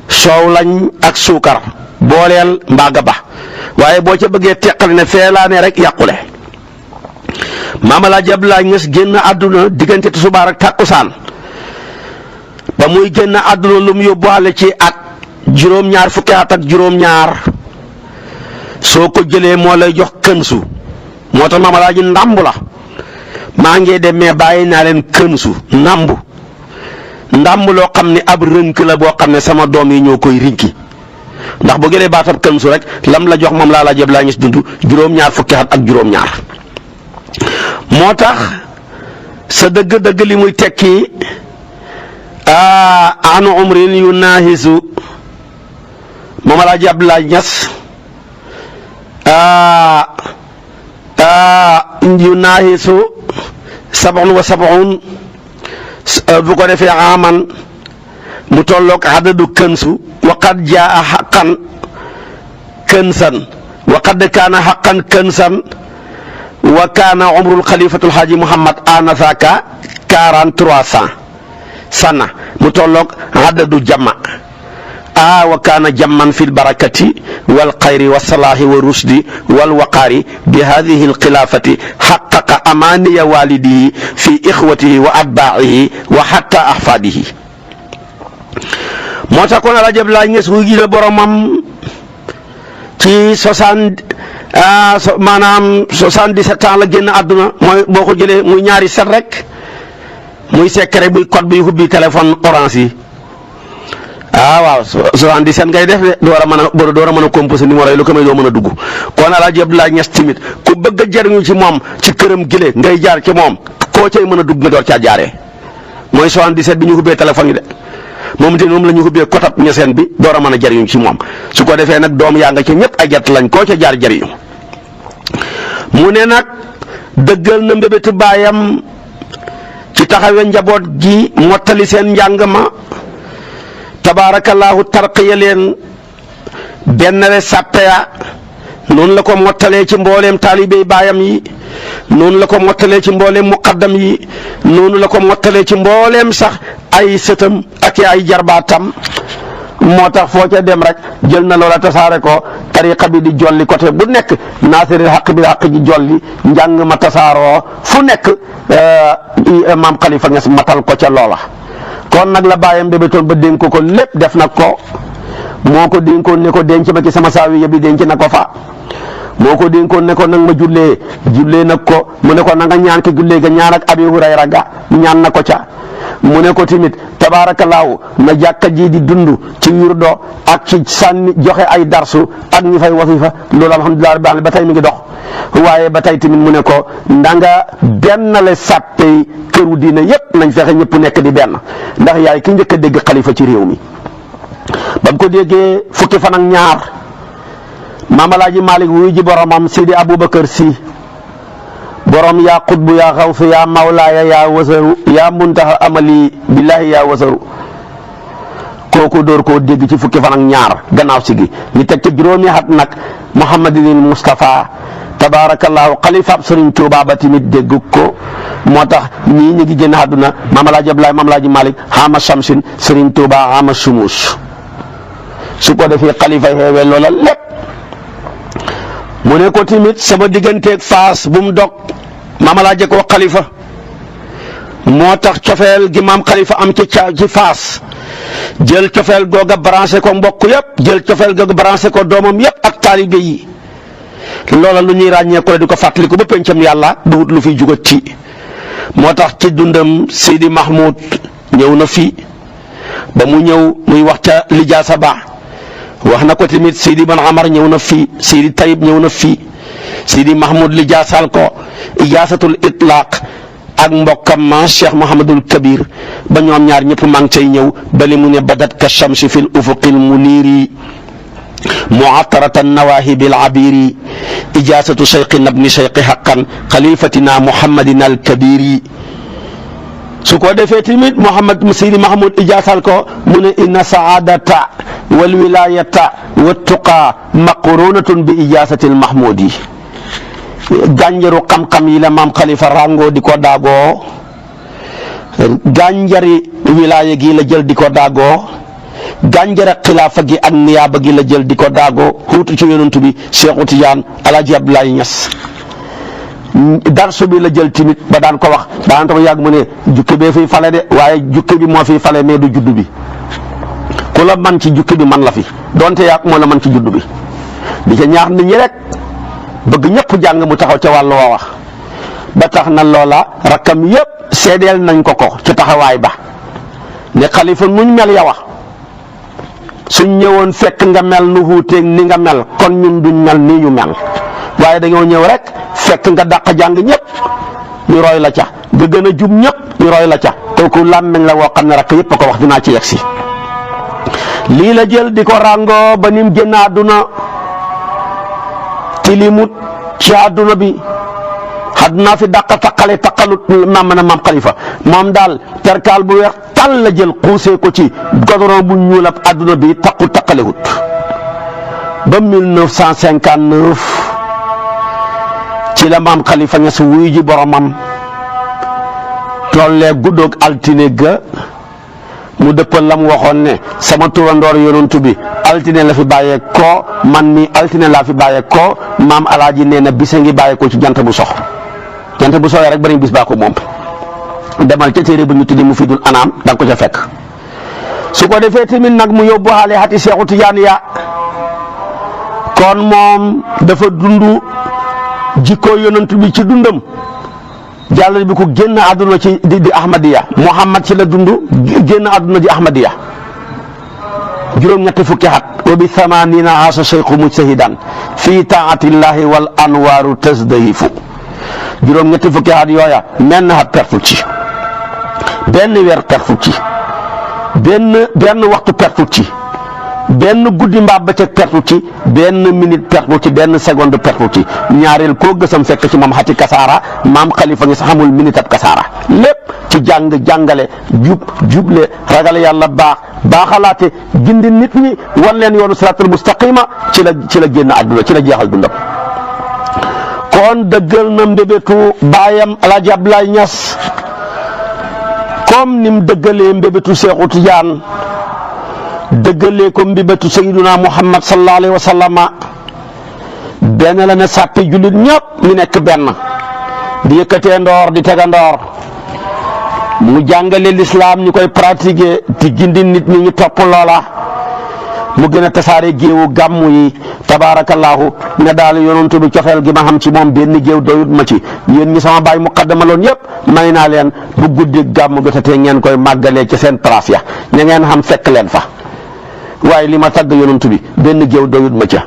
soow lañ ak suukar booleel mbaa ga ba waaye boo ca bëggee teqali ne feelaane rek yàqule. Maam El Hadj Abdoulaye Niass génn àdduna diggante tisbaar ak tàkkusaan ba muy génn àdduna lu mu yóbbuwaale ci at juróom-ñaar fukki at ak juróom-ñaar soo ko jëlee moo lay jox kënsu moo tax Maam El Hadj ndàmb la maa ngi dem mais bàyyi naa leen kënsu ndàmb loo xam ne ab rënk la boo xam ne sama doom yi ñoo koy rinki ndax bu gënee baatab kënsu rek lam la jox moom laa la jëb laa gis dund juróom-ñaar fukki at ak juróom-ñaar moo tax sa dëgg-dëgg li muy tekki anu umrin yu naahisu moom El Hadj Abdoulaye Niass yu naahisu sab'un wa sab'un bu ko defee aman mu tolloog adadu kënsu wa qad jaa xaqan kënsan wa qad kaana xaqan kënsan wa kaana umrul xalifatul xaaji Muhammad anasaka 4300 sana mu tolloog adadu jamma wa kaana jamman fi lbarakati walxayri wasalaahi wa rusdi walwaqaari bi hadihi alxilaafati xaqaqa amaaniya walidihi fi ixwatihi wa atbaa'ihi wa xatta ahfaadihi. moo tax kon El Hadj Abdoulaye Niass wuy gis la boromam ci 77 ans la génn àdduna mooy boo ko jëlee muy ñaari set rek muy secret buy code buy hubbi téléphone orange yi. waaw 77 ngay def de door a mën a composé numéro yi lu ko may doo mën a dugg kon El Hadj Abdoulaye Niass tamit ku bëgg a jariñu ci moom ci këram gile ngay jaar ci moom koo cay mën a dugg nga door caa jaaree mooy 77 bi ñu ubbee téléphone yi de moom itam moom la ñu ubbee kotab ñeseen bi door a mën a jariñu ci moom su ko defee nag doom yaa nga ca ñëpp ay gert lañ koo ca jaar jariñu mu ne nag dëggal na mbébétu baayam ci taxawee njaboot gi mottali seen njàng ma. tabaarakallaahu tarqiya leen bennale sàppeya noonu la ko mottalee ci mbooleem taalibey baayam yi noonu la ko mottalee ci mbooleem muqaddam yi noonu la ko mottalee ci mbooleem sax ay sëtam ak ay jarbaatam moo tax foo ca dem rek jël na loola tasaare ko tariqa bi di jolli côté bu nekk naasiril xaq bi xaq ji jolli njàng ma tasaaroo fu nekk maam Khalifa Niass matal ko ca loola. kon nag la bàyyam bébétoon ba dénk ko lépp def nag ko moo ko dénkoon ne ko denc ma ci sama saawiya bi denc na ko fa moo ko dénkoon ne ko nag ma jullee nag ko mu ne ko na nga ñaan ke jullee ga ñaan ak Abi Hurayra ga ñaan na ko ca mu ne ko tamit tabaarakallaahu na jàkka ji di dund ci wirdo ak ci sànni joxe ay darsu ak ñi fay wasifa loolu alhamdulilah rabbil alamin ba tey mi ngi dox waaye ba tey tamit mu ne ko ndanga bennale sàppey këru diina yépp nañ fexe ñëpp nekk di benn ndax yaay ki njëkk a dégg xalifa ci réew mi ba mu ko déggee fukki fan ak ñaar Maam El Hadj Malick wuyu ji boromam Sidi Aboubacar Sy borom yaa xutbu yaa xawsu yaa mawlaaya yaa wasaru yaa muntaha amali billahi yaa wasaru kooku door koo dégg ci fukki fan ak ñaar gannaaw si gi ñu teg ci juróomi at nag Mouhamadinil Moustapha tabaarakallaahu xalifaab Sëriñ Tuubaa ba tamit dégg ko moo tax ñii ñu ngi génn àdduna Maam El Hadj Abdoulaye Maam El Hadj Malick xaama Shamsin Sëriñ Tuubaa xaama Sumus su ko defee xalifa xeewee loola lépp mu ne ko tamit sama digganteeg Faas bu mu dog Maam El Hadj ko xalifa moo tax cofeel gi maam xalifa am ci Faas jël cofeel googa branché ko mbokk yëpp jël cofeel googa branché ko doomam yëpp ak taalibe yi loola lu ñuy ràññee ko la di ko fàttaliku ba pencam yàlla duhut lu fiy jugat ci moo tax ci dundam Seydi Mahmoud ñëw na fi ba mu ñëw muy wax ca lijaasa ba wax na ko tamit Seydi Ban Amar ñëw na fi Seydi Tayib ñëw na fi Sidi Mahmoud li jaasal ko ijaasatul itlaq ak mbokkam ma Cheikh Mouhamadul Kabir ba ñoom ñaar ñëpp maa ngi cay ñëw ba li mu ne badat ka shamsi fil ufuqil muniri mu'attaratan nawaahibil abiri ijaasatu shayqi nabni shayqi haqqan xalifatina Muhammadin al Kabiri. su ko defee tamit Sidi Mahmoud ijaasal ko mu ne inna saadata wal wilayata wa tuqa maqrunatun bi ijaasatil mahmudi. gànjaru xam-xam yi la maam Khalifa rango di ko daagoo gànjari wilaaya gi la jël di ko daagoo gànjara xilaafa gi ak niyaaba gi la jël di ko daagoo xuutu ci yonent bi Cheikh Tidiane Alaaji Abdoulaye Niass. darsu bi la jël timit ba daan ko wax daan tam yàgg mu ne jukki bee fiy fale de waaye jukki bi moo fiy fale mais du juddu bi ku la man ci jukki bi man la fi donte yàgg moo la man ci juddu bi di ca ñaax nit ñi rek bëgg ñëpp jàng mu taxaw ca wàllu wa wax ba tax na loola rakkam yëpp seedeel nañ ko ci taxawaay ba ne xalifa nuñ mel ya wax suñ ñëwoon fekk nga mel nu wuuteeg ni nga mel kon ñun duñ mel nii ñu mel waaye dañoo ñëw rek fekk nga dàq jàng ñëpp ñu roy la ca nga gën a jub ñëpp ñu roy la ca kooku làmmeñ la woo xam ne rakk yëpp a ko wax dinaa ci yegsi lii la jël di ko ràngoo ba nim génn àdduna tilimut ci àdduna bi àdduna fi dàq taqalut maam Khalifa moom daal terkaal bu weex tal la jël xuusee ko ci goudron bu ñuul ab àdduna bi taqalewut ba 1959 ci la maam Khalifa Niass wuy ji boromam tollee guddoog altine ga mu dëppal la mu waxoon ne sama turandoor yonantu bi altine la fi bàyyee ko man mi altine laa fi bàyyee ko maam alaaji nee na bisa ngi bàyyee ko ci jant bu sox jant bu soxee rek bari bis baa ko moom demal ca téere bu ñu tuddi Mufidul Anaam da nga ko ca fekk su ko defee tamit nag mu yóbbu xaale xati Seexu Tijaan ya kon moom dafa dund jikkoo yonantu bi ci dundam jàllale bi ko génn àdduna ci di Ahmadiya Muhammad ci la dund génn àdduna di Ahmadiya juróom-ñetti fukki at wa bi thamanina aasa cheikhu mujtahidan fi taatillahi wal anwaaru tasdahifu juróom-ñetti fukki at yooya menn at pertut ci benn weer pertut ci benn waxtu pertut ci benn guddi mbaa bëccëg pertut ci benn minute pertut ci benn seconde pertut ci ñaareel koo gësam fekk ci moom xati kasaara maam Khalifa ngi sax xamul minute ab kasaara lépp ci jàngale juble ragal yàlla baaxalaate gindi nit ñi wan leen yoonu siraatal mustaqima ci la génn àdduna ci la jeexal dundam kon dëggal na mbébétu baayam Alaaji Abdoulaye Niass comme nim dëggalee mbébétu Seexu Tijaan dëggalee ko mbébétu Sayyiduna Muhammad sallallahu alayhi wa sallama benn la ne sàppi jullit ñëpp ñu nekk benn di yëkkatee ndoor di tega ndoor mu jàngale lislaam ñu koy pratiquer di gindi nit ñi ñu topp loola mu gën a tasaare géewu gàmmu yi tabaarakallaahu ne daal yonantu bi cofeel gi ma xam ci moom benn géew doyut ma ci yéen ñi sama baay muqaddamaloon yëpp may naa leen bu guddi gàmmu jotatee ngeen koy màggalee ci seen place ya ña ngeen xam fekk leen fa waaye li ma tagg yonantu bi benn géew doyut ma ca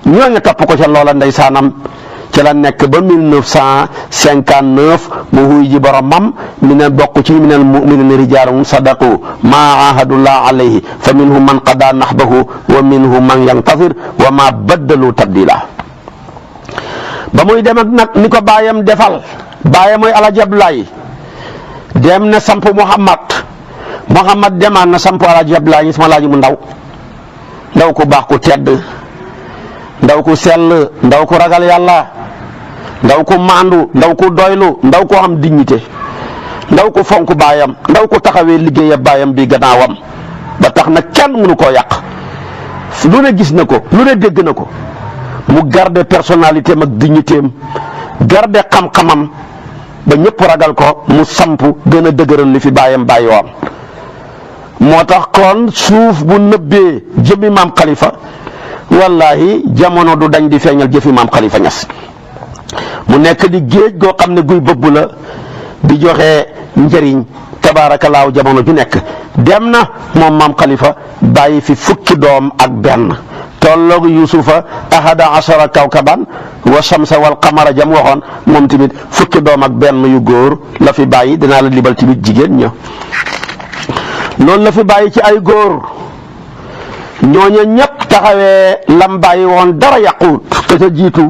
ñooñu topp ko ca loola ndeysaanam ci la nekk ba 1959 mu wuy ji boromam mi ne bokk ci minal mu'minina rijaalun sadaqu maa ahadullah alayhi fa minhum man qada nahbahu wa minhum man yantazir wa ma baddalu tabdila ba muy dem ak nag ni ko baayam defal baayam mooy Alaaji Abdoulaye dem na samp Muhammad demaan na samp Alaaji Abdoulaye ñi sama laaji mu ndaw ku baax ku tedd ndaw ku sell ndaw ku ragal yàlla ndaw ku maandu ndaw ku doylu ndaw ku am dignité ndaw ku fonk baayam ndaw ku taxawee liggéeya baayam bi gannaawam ba tax na kenn mënu koo yàq lu ne gis na ko lu ne dégg na ko mu garder personnalité am ak dignité am garder xam-xamam ba ñëpp ragal ko mu samp gën a dëgëral li fi baayam bàyyi woon moo tax kon suuf bu nëbbee jëmmi maam Khalifa wallahi jamono du dañ di feeñal jëfi maam Khalifa Niass mu nekk di géej goo xam ne guy bëbb la di joxe njëriñ tabaarakallaahu jamono ju nekk dem na moom maam Khalifa bàyyi fi fukki doom ak benn tolloog yusufa ahada ashara kawkaban wa shamsa wal qamara jam waxoon moom tamit fukki doom ak benn yu góor la fi bàyyi dinaa la libal tamit jigéen ña loolu la fi bàyyi ci ay góor ñooña ñëpp taxawee lam bàyyi woon dara yaquut ka ca jiitu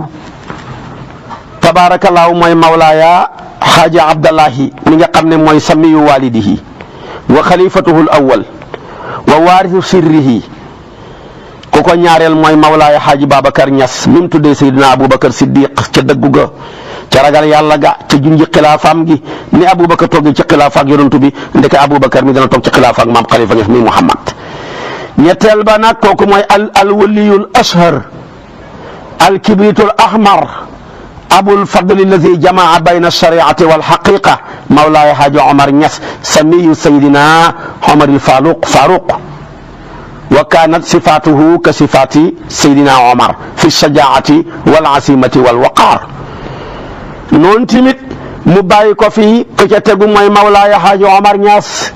tabaarakallaahu mooy mawlaaya xaaja abdallahi mi nga xam ne mooy samiyu walidihi wa xalifatuhu l awal wa waarisu sirrihi ku ko ñaareel mooy mawlaaya xaaji babacar ñas mi mu tuddee seydina aboubacar siddiq ca dëggu ga ca ragal yàlla ga ca junji xilaafaam gi ni aboubacar toog ci xilaafaak yonantu bi ndeke aboubacar mi dana toog ci xilaafaak maam xalifa ñas mi muhammad ñetteel ba nag kooku mooy al waliyul ashhar al kibritul ahmar abul fadli alladi jamaa bayna alshariati walxaqiqa mawlaaya xaaji omar ñas samiyu sayidina omar il faruq wa kaanat sifaatuhu ka sifaati sayidina omar fi shajaati wal asimati wal waqaar noonu tamit mu bàyyi ko fii ku ca tegu mooy mawlaaya xaaji omar ñas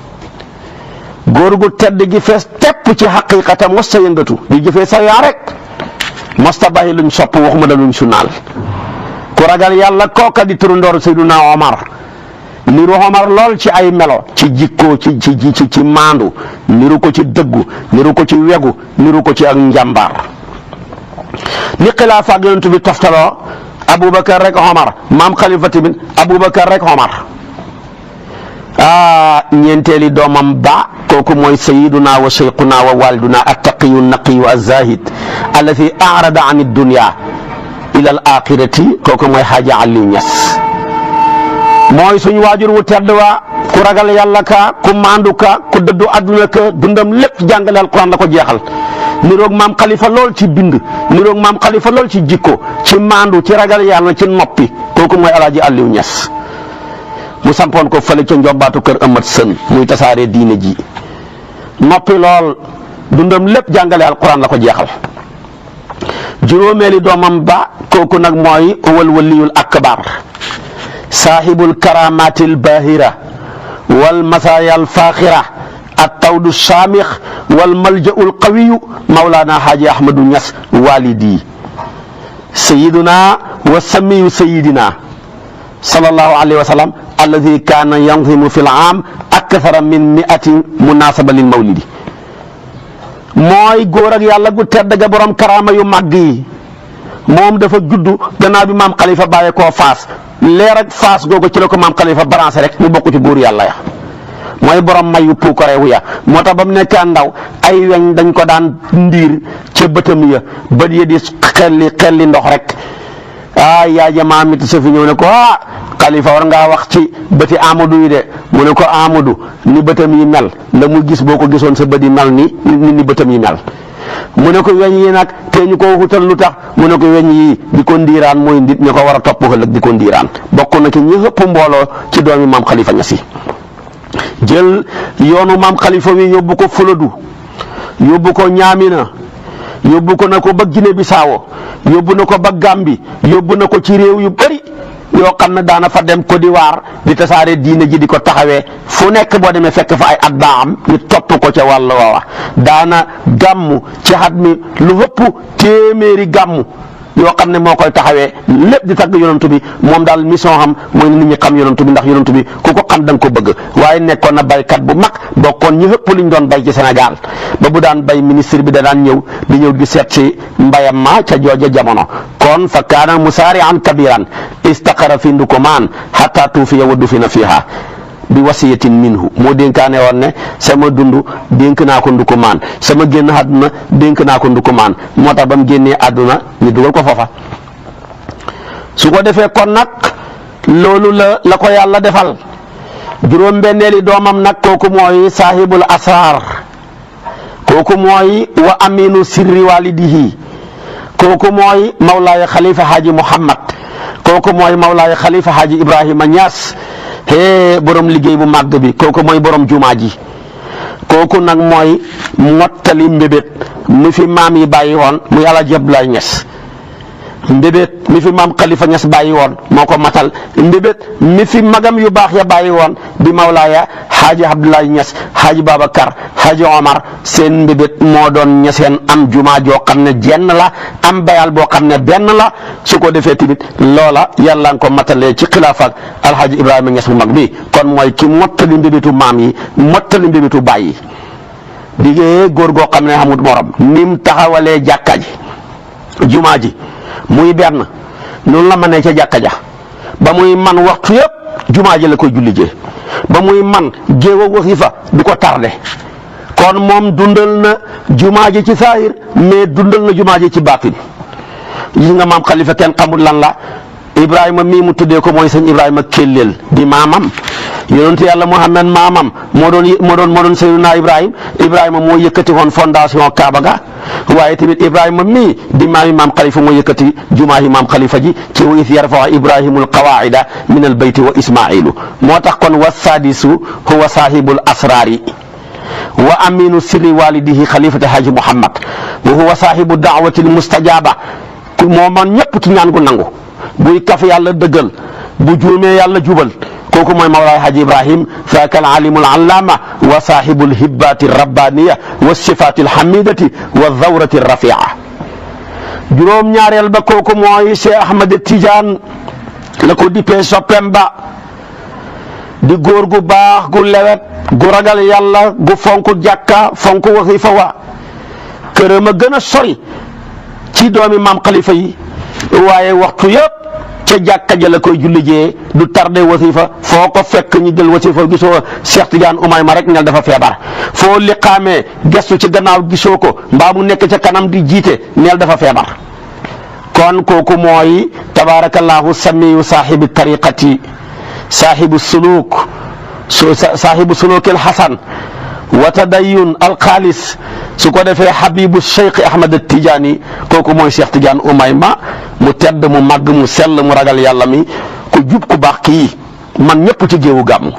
góor gu tedd gi fees tepp ci xaqiqatam mos ta yëngatu di jëfee sa yaa rek mos ta bàyyi luñ sopp waxuma la luñ sunnaal ku ragal yàlla kooka di turundoor Seydina Omar niru Omar lool ci ay melo ci jikko ci maandu niru ko ci dëggu niru ko ci wegu niru ko ci ak njàmbaar ni xilaafa ak yonent bi toftaloo Aboubacar rek Omar maam Khalifa tamit Aboubacar rek Omar ñeenteeli doomam ba kooku mooy sayiduna wa cheikhuna wa waliduna attaqiyu naqiyu azahid alladi arada an dunya ila al axirati kooku mooy xaaja Aliou Niass mooy suñu waajur wu tedd wa ku ragal yàlla ka ku maandu ka ku dëddu adduna ka dundam lépp jàngale alquran la ko jeexal niroog maam Khalifa lool ci bind niroog maam Khalifa lool ci jikko ci maandu ci ragal yàlla ci noppi kooku mooy alaaji Aliou Niass mu sampoon ko fële ca njobbaatu kër ëmmat sën muy tasaare diine ji noppi lool dundam lépp jàngale alquran la ko jeexal juróomeeli doomam ba kooku nag mooy wal waliyul akbar saahibul karamatil bahira wal masaayal faaxira at tawdu saamix wal maljaul qawiyu mawlaana xaaji ahmadu ñas walidi sayiduna wa samiyu sayidina sallallahu alayhi wa sallam alladi kaana yanzimu fi l aam akthara min 100 munasaba lil mawlidi mooy góor ak yàlla gu tedd ga borom karaama yu màgg yi moom dafa juddu gannaaw bi maam Khalifa bàyyee koo faas leer ak faas googu ci la ko maam Khalifa branché rek mu bokk ci góor yàlla ya mooy borom mayu puukarewu ya moo tax ba mu nekkee ndaw ay weñ dañ ko daan ndiir ca bëtam ya bët ya di xelli ndox rek yaa jamaa mit sa fi ñëw ne ko Khalifa war ngaa wax ci bëti Amadou yi de mu ne ko Amadou ni bëtam yi mel la mu gis boo ko gisoon sa bët yi mel ni bëtam yi mel mu ne ko weñ yi nag te ñu ko wutal lu tax mu ne ko weñ yi di ko ndiiraan mooy nit ñi ko war a topp ëllëg di ko ndiiraan bokk na ci ñi ëpp mbooloo ci doomi maam Khalifa Niass yi jël yoonu maam Khalifa wi yóbbu ko Fuladu yóbbu ko Ñaamina yóbbu ko na ko ba Guinée Bissau yóbbu na ko ba Gambie yóbbu na ko ci réew yu bari yoo xam ne daana fa dem Côte d'Ivoire di tasaare diine ji di ko taxawee fu nekk boo demee fekk fa ay at daa am ñu topp ko ca wàll woowa daana gàmmu ci xat mi lu ëpp téeméeri gàmmu yoo xam ne moo koy taxawee lépp di tagg yonantu bi moom daal mission xam mooy nit ñi xam yonantu bi ndax yonantu bi ku ko xam da nga ko bëgg waaye nekkoon na baykat bu mag bokkoon ñi ëpp liñ doon bay ci Sénégal ba bu daan bay ministre bi da daan ñëw di seet si mbayam ma ca jooja jamono kon fa kaana musaari'an kabiran istaqara fi ndukumaan hatta tuufiya wa dufina fiha bi wasiyatin minhu moo dénkaane woon ne sama dund dénk naa ko ndukumaan sama génn àdduna dénk naa ko ndukumaan moo tax ba mu génnee àdduna ñu dugal ko foofa su ko defee kon nag loolu la ko yàlla defal juróom-benneeli doomam nag kooku mooy saahibul asrar kooku mooy wa aminu sirri walidihi kooku mooy mawlaaya xalifa haaji Muhammad kooku mooy mawlaaya xalifa haaji Ibrahima Niass borom liggéey bu màgg bi kooku mooy borom jumaa ji kooku nag mooy mottali mbébét mi fi maam yi bàyyi woon muy Alaaji Abdoulaye Niass mbébét mi fi maam Khalifa Niass bàyyi woon moo ko matal mbébét mi fi magam yu baax ya bàyyi woon di Mawlaaya Xaaji Abdoulaye Niass Xaaji Babacar Xaaji Omar seen mbébét moo doon ñeseen am jumaa joo xam ne jenn la am bayal boo xam ne benn la su ko defee tamit loola yàlla nga ko matalee ci xilaafa ak Alxaaji Ibrahima Niass bu mag bi kon mooy ki mottali mbébétu maam yi mottali mbébétu baay yi digee góor goo xam ne xamut morom nim taxawalee jàkka ji jumaa ji muy benn noonu la mënee ca jàkka ja ba muy man waxtu yëpp jumaa ji la koy julli jee ba muy man géew a wasifa du ko tardé kon moom dundal na jumaa ji ci saahir mais dundal na jumaa ji ci baatin gis nga maam Khalifa kenn xamul lan la Ibrahima mii mu tuddee ko mooy sëñ Ibrahima Kellel di maamam yonent yàlla Muhammad maamam moo doon Seydina Ibrahima moo yëkkati woon fondation Kaaba ga waaye tamit Ibrahima mii di maam Khalifa moo yëkkati jumaa yi maam Khalifa ji ci wa iz yarfa'u Ibrahimul qawaa'ida min al bayti wa Ismaa'ilu moo tax kon wa saadisu huwa saahibul asraari wa aminu sirri walidihi xalifati Haji Muhammad wa huwa saahibu da'watil mustajaaba moo man ñëpp ci ñaan gu nangu buy kaf yàlla dëggal bu juumee yàlla jubal kooku mooy Mawlaay Haji Ibrahim faaka al alimul allaama wa saahibul hibbaati rabbaniya wa sifaati alhamidati wa zawrati rafia juróom-ñaareel ba kooku mooy Cheikh Ahmed Tidiane la ko dippee soppem ba di góor gu baax gu lewet gu ragal yàlla gu fonk jàkka fonk wasifa wa këram a gën a sori ci doomi maam Khalifa yi waaye waxtu yëpp ca jàkka ja la koy julli jee du tardé wasifa foo ko fekk ñu jël wasifa gisoo Cheikh Tidiane Umayma rek ñal dafa feebar foo liqaamee gestu ci gannaaw gisoo ko mbaa mu nekk ca kanam di jiite neel dafa feebar kon kooku mooy tabarakallahu samiyu saahibi tariqati saahibu suluk saahibu sulukil hasan wa tadayyun alxaalis su ko defee Habibu Cheikh Ahmed Tidiane kooku mooy Cheikh Tidiane Umayma mu tedd mu màgg mu sell mu ragal yàlla mi ku jub ku baax kii man ñëpp ci géewu gàmm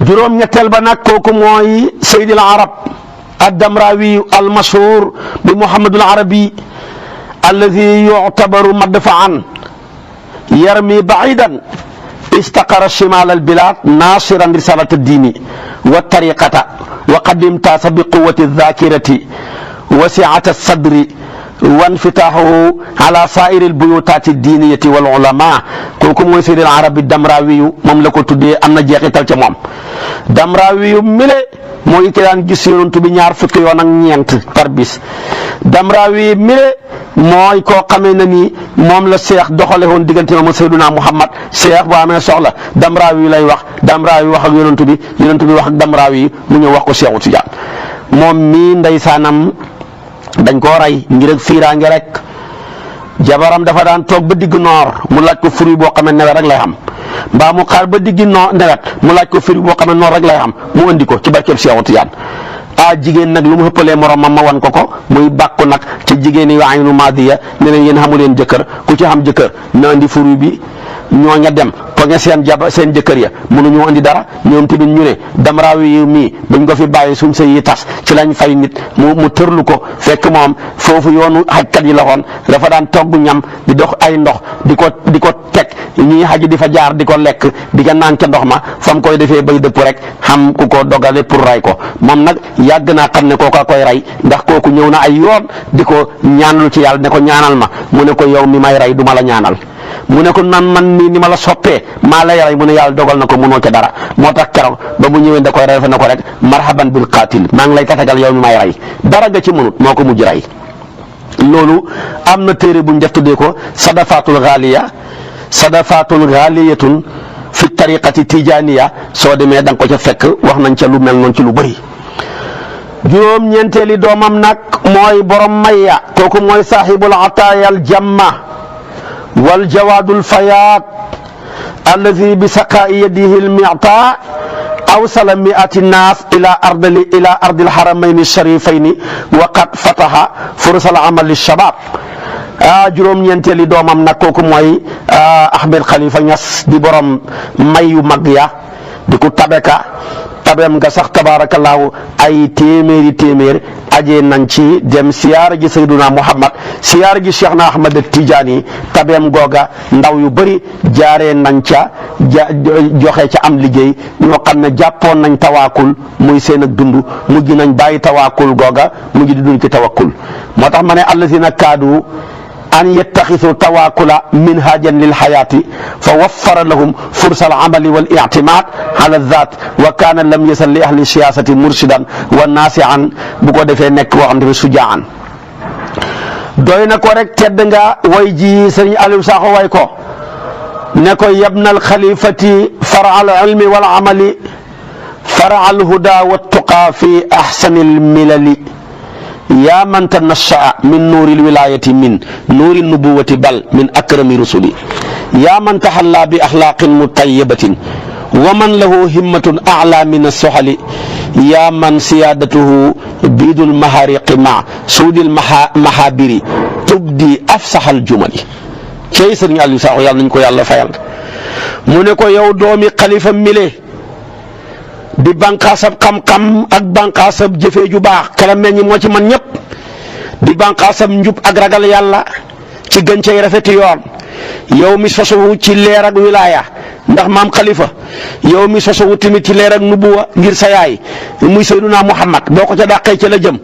juróom-ñetteel ba nag kooku mooy Seydil Arab ad-Damrawi al-mashhur bi Muhammadul Arabi alladi yuctabaru madfaan yarmi baidan istaqara shimal albilad nasiran risalat addini wa tariqata wa qad imtaasa bi quwati aldhakirati wa siati alsadri wa infitaaxuhu ala sairi albuyutaati addiniyati wal ulama kooku mooy Seydil Arabi Damrawiyu moom la ko tuddee am na jeexital ca moom Damrawiyu mile mooy ki daan gis yonent bi ñaar fukki yoon ak ñeent par bis Damrawi mile mooy koo xamee ne ni moom la Cheikh doxale woon diggante moom Seydina Muhammad Cheikh boo amee soxla Damrawi lay wax Damrawi wax ak yonent bi wax ak Damrawi mu ñëw wax ko Cheikhu Tijaan moom mii ndeysaanam dañ koo rey ngir ak fiiraange rek jabaram dafa daan toog ba digg noor mu laaj ko fruit boo xam ne nawet rek lay xam mbaa mu xaar ba digg nawet mu laaj ko fruit boo xam ne noor rek lay xam mu andi ko ci barkeb Cheikhu Tijaan jigéen nag lu mu xëppalee moromam ma wan ko muy bàkku nag ci jigéen yi aynu maadiya ne leen yéen xamu leen jëkkër ku ci xam jëkkër na andi fruit bi ñooña dem poñe seen jëkkër ya mënuñoo andi dara ñoom tamit ñu ne Damrawi yi mii buñ ko fi bàyyi suñ sëy yi tas ci lañ fay nit mu tërlu ko fekk moom foofu yoonu xajkat yi la woon dafa daan togg ñam di dox ay ndox di ko teg ñii xaj di fa jaar di ko lekk di ko naan ca ndox ma fam koy defee bay dëpp rek xam ku ko dogale pour ray ko moom nag yàgg naa xam ne kooka koy rey ndax kooku ñëw na ay yoon di ko ñaanal ci yàlla ne ko ñaanal ma mu ne ko yow mi may rey du ma la ñaanal mu ne ko nan man nii ni ma la soppee maa lay rey mu ne yàlla dogal na ko munoo ca dara moo tax keroog ba mu ñëwee da koy rey fa ne ko rek marhaban bil qatil maa ngi lay tatagal yow mi may rey dara nga ci mënut moo ko mujj rey loolu am na téere bu ñu def tuddee ko sadafatul ghaliyatun fi tariqati tijaniya soo demee da nga ko ca fekk wax nañ ca lu mel noonu ci lu bëri juróom-ñeenteeli doomam nag mooy borom mayya kooku mooy sahibul ataaya al jamma wal jawaadul fayaat alladi bi saqaa'i yadihi al mi'taa awsala mi'ati naas ila ardil haramayni sharifayni wa qad fataha fursal amal li shabab juróom-ñeenteeli doomam nag kooku mooy Ahmed Khalifa Niass di borom may yu mag ya di ko tabeka tabeem nga sax tabaarakallaahu ay téeméer ajee nañ ci dem siyaara ji sayduna Muhammad siyaara ji Cheikh na Ahmad Tijaani tabeem googa ndaw yu bëri jaaree nañ ca joxe ca am liggéey ñoo xam ne jàppoon nañ tawaakul muy seen ak dund mujj nañ bàyyi tawaakul googa mujj di dund ci tawakkul moo tax ma ne allazina kaadu an yattaxisu tawaakula minhajan lil xayaati fa waffara lahum fursa al amali wal ictimaad ala zaat wa kaana lam yasal li ahli siyaasati mursidan wa naasian bu ko defee nekk boo xam ne sujaan doy na ko rek tedd nga way ji sëriñ Aliou Sakho way ko ne ko yabna al xalifati fara al ilmi wal amali fara al huda wa tuqa fi ahsani al milali yaa man tanashaa min nuuri lwilaayati min nuuri nubuwati bal min akrami rusuli yaa man taxallaa bi axlaaqin mutayyibatin wa man lahu himmatun a'laa min as-suhali yaa man siyaadatuhu biidul mahariqi ma suudil mahabiri tubdi afsaxal jumali cey sëriñ Aliou Sakho yàlla nañ ko yàlla fayal mu ne ko yow doomi xalifa mile di bànqaasab xam-xam ak bànqaasab jëfee ju baax kala meññi moo ci man ñëpp di bànqaasab njub ak ragal yàlla ci gën cay rafeti yoon yow mi sosowu ci leer ak wilaaya ndax maam xalifa yow mi sosowu tamit ci leer ak nubuwa ngir sa yaay muy Seydunaa Muhammad boo ko ca dàqee ca la jëm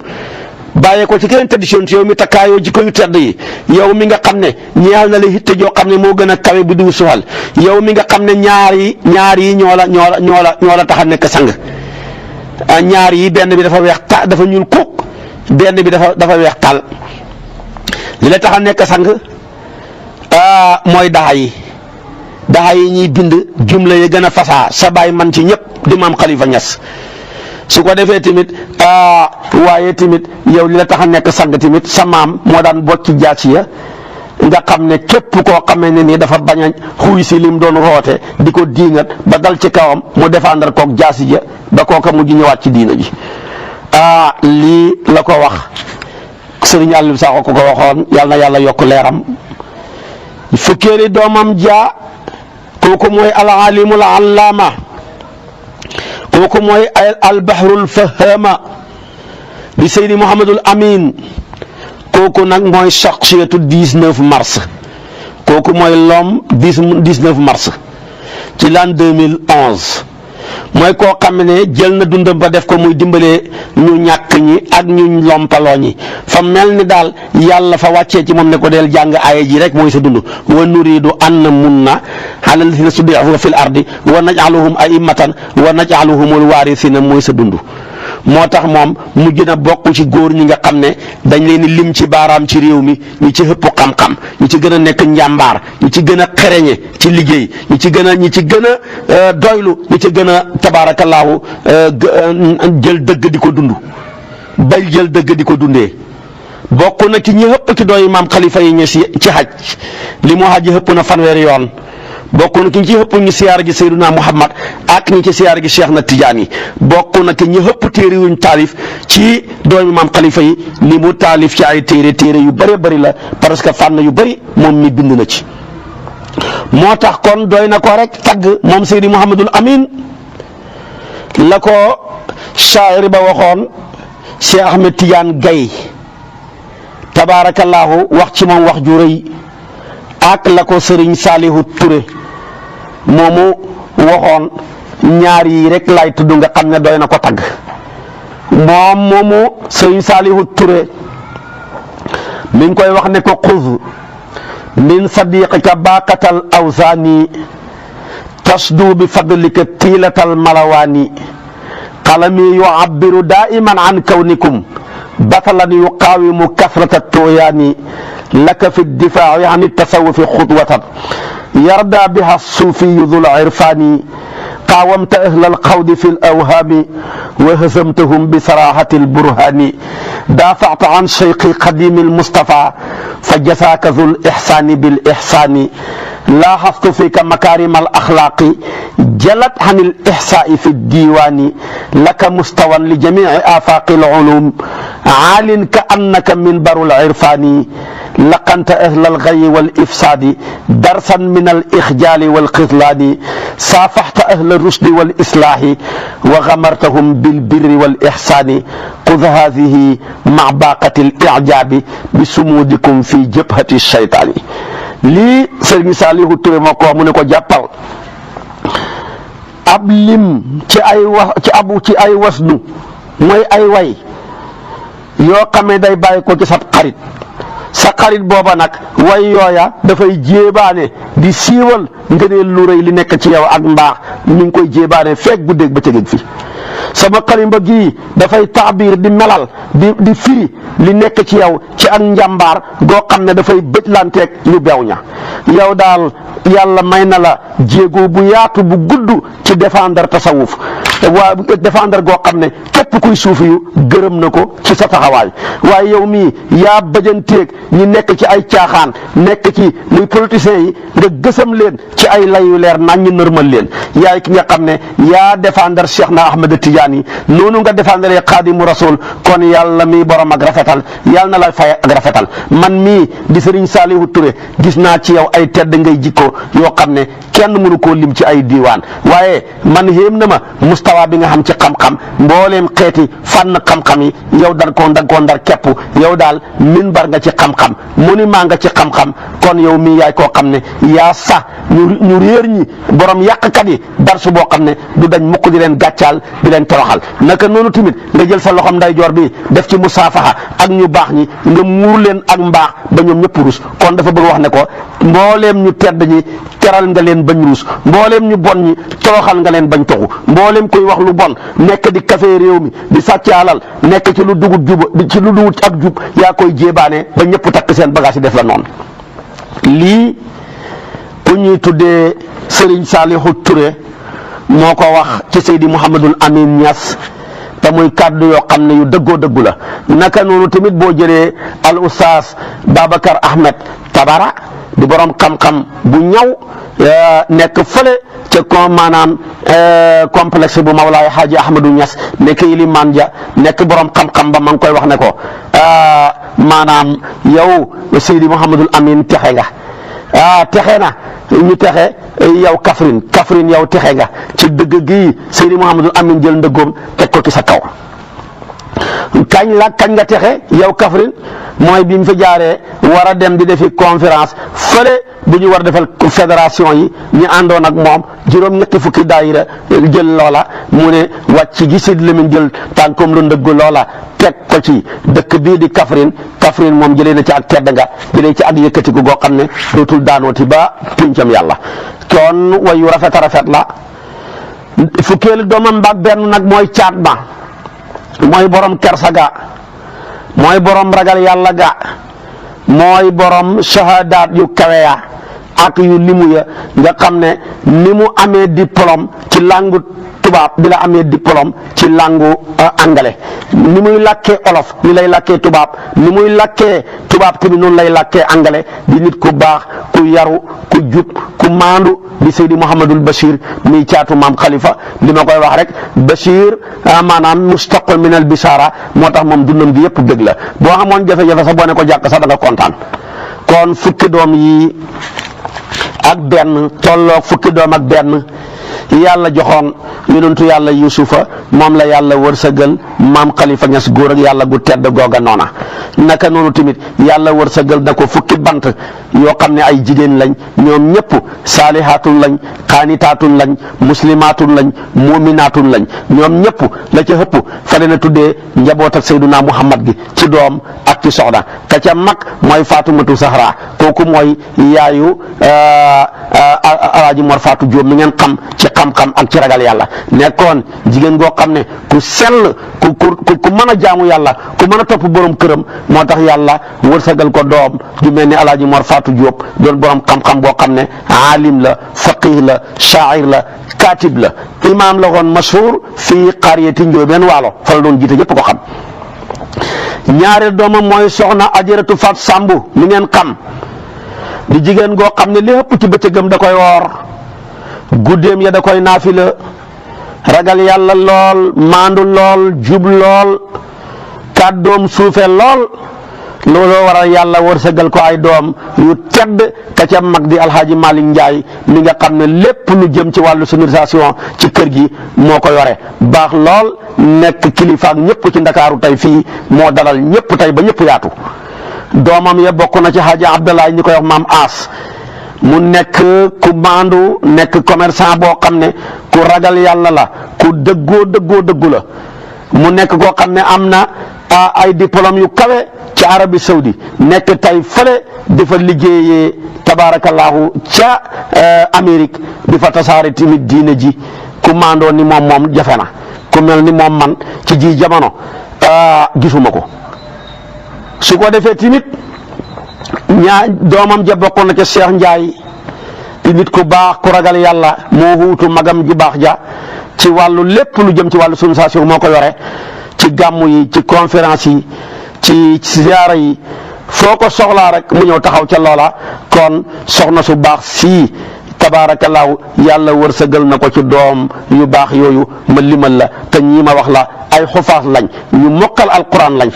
bàyyee ko ci keneen tradition yow mi takkaayoo jikko yu tedd yi yow mi nga xam ne ñeexal na la hitte joo xam ne moo gën a kawe bu diw suwal yow mi nga xam ne ñaar yi ñoo la tax a nekk sang ñaar yi benn bi dafa weex ta dafa ñuul kuk benn bi dafa weex tal li la tax a nekk sang mooy daxa yi ñuy bind jumla yi gën a fasaa sa baay man ci ñëpp di maam Khalifa Niass su ko defee tamit waaye tamit yow li la tax a nekk sang tamit sa maam moo daan bocci jaasi ya nga xam ne képp koo xamee ne nii dafa bañ a xuy si lim doon roote di ko diingat ba dal ci kawam mu défendre koog jaasi ja ba kooka mujj ñëwaat ci diina ji lii la ko wax sëriñ Aliou Sakho ko waxoon yàlla na yàlla yokk leeram fukkeeli doomam ja kooku mooy al-alimul allaama kooku mooy albahrul fahama di Seydi Mouhamadul Amin kooku nag mooy shakhsiyatu 19 mars kooku mooy l'homme 19 mars ci l'an 2011 mooy koo xam ne jël na dundam ba def ko muy dimbalee ñu ñàkk ñi ak ñu lompaloo ñi fa mel ni daal yàlla fa wàccee ci moom ne ko del jàng aaya ji rek mooy sa dund wa nuridu an namunna ala alladhina stud'ifu fil ardi wa naj'aluhum a'immatan wa naj'aluhumul waarithina mooy sa dund moo tax moom mujj na bokk ci góor ñi nga xam ne dañ leen lim ci baaraam ci réew mi ñi ci ëpp xam-xam ñi ci gën a nekk njàmbaar ñi ci gën a xereñe ci liggéey ñi ci gën a doylu ñi ci gën a tabaarakallaahu jël dëgg di ko dund bay jël dëgg di ko dundee bokk na ci ñi ëpp ci dooy maam Khalifa yi ñu ci xaj li mu xaj ëpp na fanweeri yoon bokk na ki ñi ci ëpp ñu siyaar gi Seydunaa Muhammad ak ñi ci siyaar gi Cheikh na Tijaani bokk na ki ñi ëpp téere yuñ taalif ci doomi maam Khalifa yi li mu taalif ci ay téere yu bëri bëri la parce que fànn yu bëri moom mi bind na ci moo tax kon doy na ko rek tagg moom Seydi Mouhamadul Amin la ko shaa'ir ba waxoon Cheikh Ahmed Tidiane Gaye tabaarakallaahu wax ci moom wax ju rëy ak la ko Serigne Salihu Touré moomu waxoon ñaar yi rek lay tudd nga xam ne doy na ko tagg moom moomu Serigne Salihu Touré mi ngi koy wax ne ko xuz min sadiqika baqatal awsaani tasdu bi fadlika tiilatal malawaani qalami yu'abbiru daa'iman an kawnikum batalan yuqaawimu kasrata tooyaani laka fi ddifaa'i an tasawufi xutwatan yarda biha suufiyu dul irfaani qaawamta ahla alqawdi fi alawhaami wa hazamtahum bi saraahati alburhaani daafacta an sheyqi qadiimi almustafa fa jasaaka dul ixsaani bil ixsaani laaxastu fiika makaarima alaxlaaqi jalat an alixsaa'i fi ddiiwaani laka mustawan li jamiici aafaaqi alculuum caalin ka annaka minbaru alcirfaani laqanta ahlal ghayyi wal ifsaadi darsan min al ixjaali wal xizlaani saafaxta ahla rusdi wal islaahi wa gamartahum bil birri wal ixsaani xud haadihi maa baaqati l ijaabi bi sumuudikum fi jabhati shaytaani. lii Sëriñ Saalihu Ture moo ko wax mu ne ko jàppal ab lim ci ay wasnu mooy ay way yoo xamee day bàyyi ko ci sa xarit sa xarit booba nag way yooya dafay jéebaane di siiwal ngëneel lu rëy li nekk ci yow ak mbaax mi ngi koy jéebaane feeg guddeeg bëccëg fi sama xalimba gii dafay taabiir di melal di firi li nekk ci yow ci ak njàmbaar goo xam ne dafay bëjlanteeg ñu beew ña yow daal yàlla may na la jéego bu yaatu bu gudd ci défendre tasawuf waa défendre goo xam ne képp kuy suufi yu gërëm na ko ci sa taxawaay waaye yow mii yaa bajanteeg ñi nekk ci ay caaxaan nekk ci muy politiciens yi nga gësam leen ci ay layu leer nañ ñu nërmal leen yaay ki nga xam ne yaa défendre Cheikh na Ahmed Tidiane yi noonu nga défendre Xaadimu Rasul kon yàlla mii borom ak rafetal yàlla na la fay ak rafetal man mii di Sëriñ Saalihu Ture gis naa ci yow ay tedd ngay jikko yoo xam ne kenn mënu koo lim ci ay diiwaan waaye man yéem na ma mustawa bi nga xam ci xam-xam mbooleem xeeti fànn xam-xam yi yow dar koo ndar képp yow daal minbar nga ci xam-xam monument nga ci xam-xam kon yow mii yaay koo xam ne yaa sax ñu réer ñi borom yàqkat yi darsu boo xam ne du dañ mukk di leen gàccaal di leen toroxal naka noonu tamit nga jël sa loxom ndeyjoor bi def ci musaafaxa ak ñu baax ñi nga muur leen ak mbaax ba ñoom ñëpp rus kon dafa bëgg wax ne ko mbooleem ñu tedd ñi teral nga leen bañ ruus mbooleem ñu bon ñi toroxal nga leen bañ toxu mbooleem koy wax lu bon nekk di kafe réew mi di sàcc alal nekk ci lu dugut ak jub yaa koy jéebaane ba ñëpp takk seen bagage yi def la noonu. lii ku ñuy tuddee Serigne Saalihu Ture moo ko wax ci Seydi Mouhamadul Amin Niass te muy kàddu yoo xam ne yu dëggoo dëggu la naka noonu tamit boo jëlee al oustaz Babacar Ahmed Tabara di borom xam-xam bu ñaw nekk fële ca maanaam complexe bu Mawlaay Haaji Ahmadou Niass nekk ilimaan ja nekk borom xam-xam ba ma ngi koy wax ne ko maanaam yow Seydi Mouhamadul Amin texe nga texe na ñu texe yow Kaffrine yow texe nga ci dëgg gii Seydi Mouhamadul Amin jël ndëggoom teg ko ci sa kaw kañ nga texe yow Kaffrine mooy bi mu fi jaaree war a dem di defi conférence fële bu ñu war a defal fédération yi ñu àndoon ak moom juróom-ñetti fukki daayira jël loola mu ne wàcc gi Sidi Lamine jël tànkoom lu ndëgg loola teg ko ci dëkk bii di Kaffrine moom jëlee na ci ak tedd nga jëlee ci ak yëkkatiku goo xam ne dootul daanooti ba pincam yàlla kon wayu rafet a rafet la fukkeelu doomam ba benn nag mooy caat ba mooy borom kersa ga mooy borom ragal yàlla ga mooy borom shahadaat yu kawe ya ak yu limu ya nga xam ne ni mu amee diplôme ci langue tubaab bi la amee diplôme ci langue anglais ni muy làkkee olof ni lay làkkee tubaab ni muy làkkee tubaab tamit noonu lay làkkee anglais di nit ku baax ku yaru ku jub ku maandu di Seydi Mouhamadul Bachir mi caatu maam Khalifa li ma koy wax rek Bachir maanaam mustaqul min al bisara moo tax moom dundam gi yëpp dëgg la boo xamoon jafe-jafe sax boo ne ko jàkk sax da nga kontaan kon fukki doom yi ak benn tolloog fukki doom ak benn yàlla joxoon yonentu yàlla Yuusufa moom la yàlla wërsëgal maam Khalifa Niass góor ak yàlla gu tedd googa noona naka noonu tamit yàlla wërsëgal na ko fukki bant yoo xam ne ay jigéen lañ ñoom ñëpp saalihaatun lañ xaanitaatun lañ muslimaatun lañ muminaatun lañ ñoom ñëpp la ca ëpp fa leen a tuddee njaboot ak Seyduna Muhammad gi ci doom ak ci soxna ka ca mag mooy Faatumatu Zahra kooku mooy yaayu Alaaji Mor Faatu Jóob mi ngeen xam ci xam-xam ak ci ragal yàlla nekkoon jigéen goo xam ne ku sell ku mën a jaamu yàlla ku mën a topp borom këram moo tax yàlla wërsëgal ko doom ju mel ni Alaaji Mor Faatu Jóob doon borom xam-xam boo xam ne aalim la faqih la shaa'ir la katib la imaam la woon mashhur fii qaryati Njoobeen Waalo fa la doon jiite ñëpp ko xam ñaareel doomam mooy soxna Ajaratu Faat Sambu mi ngeen xam di jigéen goo xam ne lépp ci bëccëgam da koy woor guddeem ya da koy naafila ragal yàlla lool maandu lool jub lool kàddoom suufe lool looloo waral yàlla wërsëgal ko ay doom yu tedd ka ca mag di alxaaji Malick Ndiaye mi nga xam ne lépp lu jëm ci wàllu sonorisation ci kër gi moo ko yore baax lool nekk kilifa ak ñëpp ci ndakaaru tey fii moo dalal ñëpp tey ba ñëpp yaatu doomam ya bokk na ci xaaji Abdoulaye ñi koy wax maam As mu nekk ku maandu nekk commerçant boo xam ne ku ragal yàlla la ku dëggu la mu nekk koo xam ne am na ay diplôme yu kawe ci Arabie Saoudi nekk tey fële di fa liggéeyee tabaarakallaahu ca Amérique di fa tasaare tamit diine ji ku maandoo ni moom jafe na ku mel ni moom man ci ji jamono gisuma ko su ko defee tamit doomam ja bokkoon na ca Cheikh Ndiaye di nit ku baax ku ragal yàlla moo wuutu magam ju baax ja ci wàllu lépp lu jëm ci wàllu sonorisation moo ko yore ci gàmmu yi ci conférence yi ci ziyaara yi foo ko soxlaa rek mu ñëw taxaw ca loola kon soxna su baax sii tabaarakallaahu yàlla wërsëgal na ko ci doom yu baax yooyu ma limal la te ñii ma wax la ay xufaas lañ ñu mokkal alquran lañ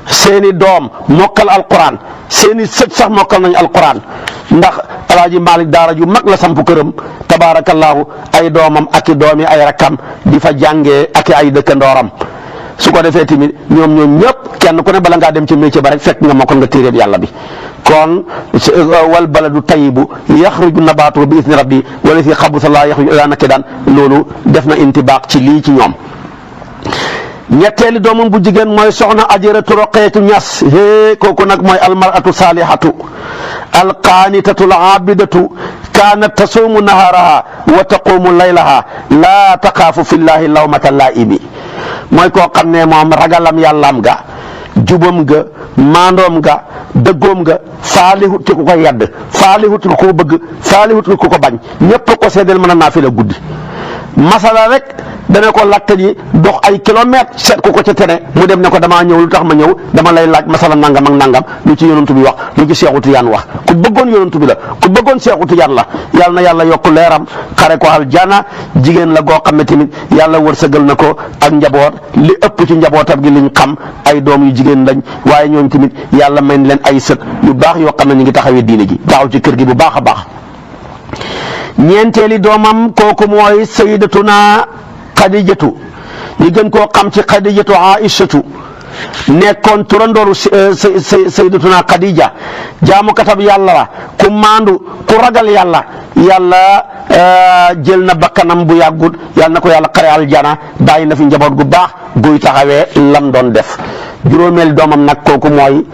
seeni doom mokkal alquran seeni sët sax mokkal nañ alquran ndax alaaji Malick daara ju mag la samp këram tabaarakallaahu ay doomam ak i doomi ay rakkam di fa jàngee ak ay dëkkandooram su ko defee tamit ñoom ñëpp kenn ku ne bala ngaa dem ci métier ba rek fekk nga mokkal nga téeréeb yàlla bi kon wal baladu tayyibu yaxruju nabaatuhu bi idni rabbi wala fi xabusa laa yaxruju illaa nakidan loolu def na intibaax ci lii ci ñoom. ñetteeli doomam bu jigéen mooy soxna Ajaratu Roqeetu Ñas kooku nag mooy almaratu saalihatu alqaanitatu alaabidatu kaanat tasuumu nahaaraha wa taquumu laylaha laa taxaafu fillaahi lawmata laa'ibi mooy koo xam ne moom ragalam yàllaam ga jubam ga maandoom ga dëggoom ga faalihut ci ku ko yedd faalihut ku ko bëgg faalihut ku ko bañ ñëpp ko seedeel mën a naafila guddi masala rek dana ko laajte ji dox ay kilomètres seet ku ko ca tere mu dem ne ko damaa ñëw lu tax ma ñëw dama lay laaj masala nangam ak nangam lu ci yonantu bi wax lu ci Seexu Tijaan wax ku bëggoon yonantu bi la ku bëggoon Seexu Tijaan la yàlla na yàlla yokk leeram xare ko aljana jigéen la goo xam ne tamit yàlla wërsëgal na ko ak njaboot li ëpp ci njabootam gi liñ xam ay doom yu jigéen lañ waaye ñooñu tamit yàlla may leen ay sët yu baax yoo xam ne ñu ngi taxawee diine ji taxaw ci kër gi bu baax a baax. ñeenteeli doomam kooku mooy sayyidatuna Xadijatu ñu gën koo xam ci Xadijatu Aïchatu nekkoon turandooru sayyidatuna Xadija jaamukatab yàlla la ku maandu ku ragal yàlla jël na bakkanam bu yàggut yàlla na ko yàlla xare aljana bàyyi na fi njaboot gu baax guy taxawee lam doon def juróomeel doomam nag kooku mooy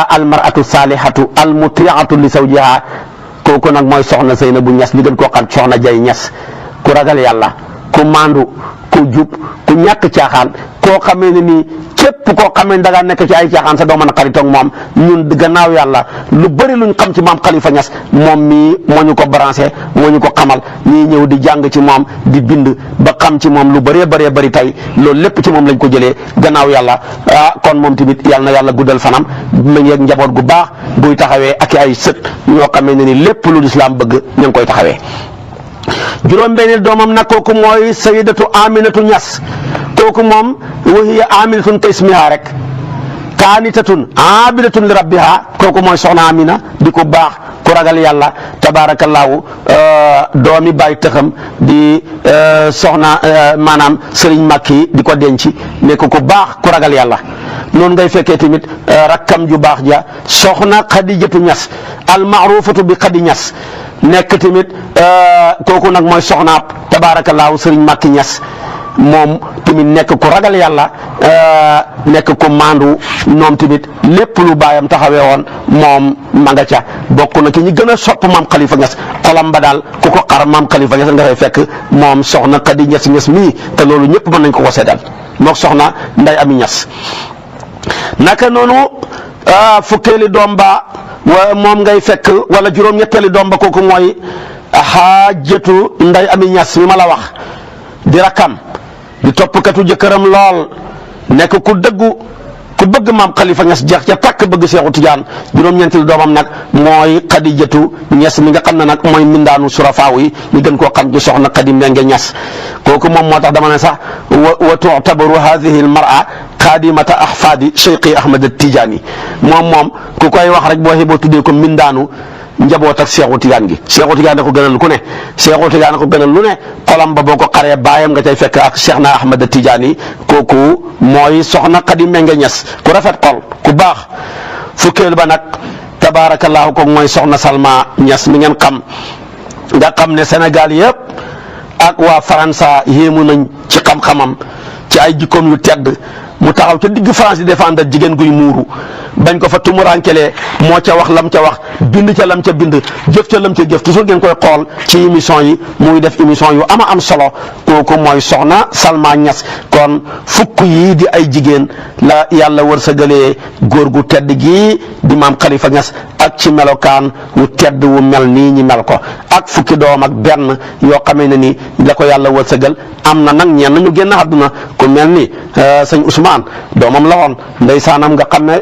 almaratu salihatu almutiatu li zawjiha kooku nag mooy soxna Seynabu Ñas ñu gën koo xam soxna Jay Ñas ku ragal yàlla ku maandu ku jub ku ñàkk caaxaan koo xamee ne nii képp koo xamee ne da ngaa nekk ci ay caaxaan sa doo mën a xaritoog moom ñun gannaaw yàlla lu bëri luñ xam ci maam Khalifa Niass moom mii moo ñu ko branché moo ñu ko xamal ñii ñëw di jàng ci moom di bind ba xam ci moom lu bëree bëri tey loolu lépp ci moom lañ ko jëlee gannaaw yàlla kon moom tamit yàlla na yàlla guddal fanam ma ngeeg njaboot gu baax buy taxawee ak ay sët ñoo xamee ne ni lépp lu lislaam bëgg ñu ngi koy taxawee. juróom-benn doomam nag kooku mooy sayidatu Aminatu Ñas kooku moom wa hiya aminatun ka ismiha rek kaanitatun abidatun li rabbiha kooku mooy soxna Amina di ko baax ku ragal yàlla tabaarakallaahu doomi bàyyi tëxam di soxna maanaam Sëriñ Makki di ko denc nekk ku baax ku ragal yàlla noonu ngay fekkee tamit rakkam ju baax ja soxna Xadijatu Ñas almaarufatu bi Xadi Ñas nekk tamit kooku nag mooy soxnaab tabaarakallaahu Sëriñ Makki Ñas moom tamit nekk ku ragal yàlla nekk ku maandu ñoom tamit lépp lu baayam taxawee woon moom ma nga ca bokk na ki ñi gën a sopp maam Khalifa Niass xolam ba daal ku ko xar maam Khalifa Niass nga fay fekk moom soxna Khady Niass mii te loolu ñëpp mën nañ ko ko seddal mook soxna Nday Ami Niass naka noonu fukkeeli doom ba moom ngay fekk wala juróom-ñetteeli doom ba kooku mooy Xaajatu Nday Ami Niass mi ma la wax di rakkam di toppkatu jëkkëram lool nekk ku dëggu ku bëgg maam Khalifa Niass jeex ca tàkk bëgg Seexu Tijaan juróom-ñeenteelu doomam nag mooy Xadijatu Niass mi nga xam ne nag mooy mindaanu surafaaw yi ñu gën koo xam ci soxna Xadi Menge Niass kooku moom moo tax dama ne sax wa tu'tabaru hadhihi al-mar'a xaadimata ahfaadi Cheikhi Ahmad Tijaani moom ku koy wax rek boo xee boo tuddee ko mindaanu njaboot ak Seexu Tijaan gi Seexu Tijaan da ko gënal ku ne Seexu Tijaan da ko gënal lu ne xolam ba boo ko xaree baayam nga cay fekk ak Cheikh na Ahmad Tijaani kooku mooy soxna Xadi Menge Niass ku rafet xol ku baax fukkeel ba nag tabaarakallaahu kooku mooy soxna Salma Niass mi ngeen xam nga xam ne Sénégal yëpp ak waa Faransa yéemu nañ ci xam-xamam ci ay jikkoom yu tedd mu taxaw ca digg France di défendre jigéen guy muuru bañ ko fa tumurankelee moo ca wax lam ca wax bind ca lam ca bind jëf ca lam ca jëf toujours ngeen koy xool ci émission yi muy def émission yu ama am solo kooku mooy soxna Salma Niass kon fukk yi di ay jigéen la yàlla wërsëgalee góor gu tedd gi di maam Khalifa Niass ak ci melokaan wu tedd wu mel nii ñi mel ko ak fukki doom ak benn yoo xamee ne ni la ko yàlla wërsëgal am na nag ñenn ñu génn àdduna ku mel ni sëñ Ousmane doomam la woon ndeysaanam nga xam ne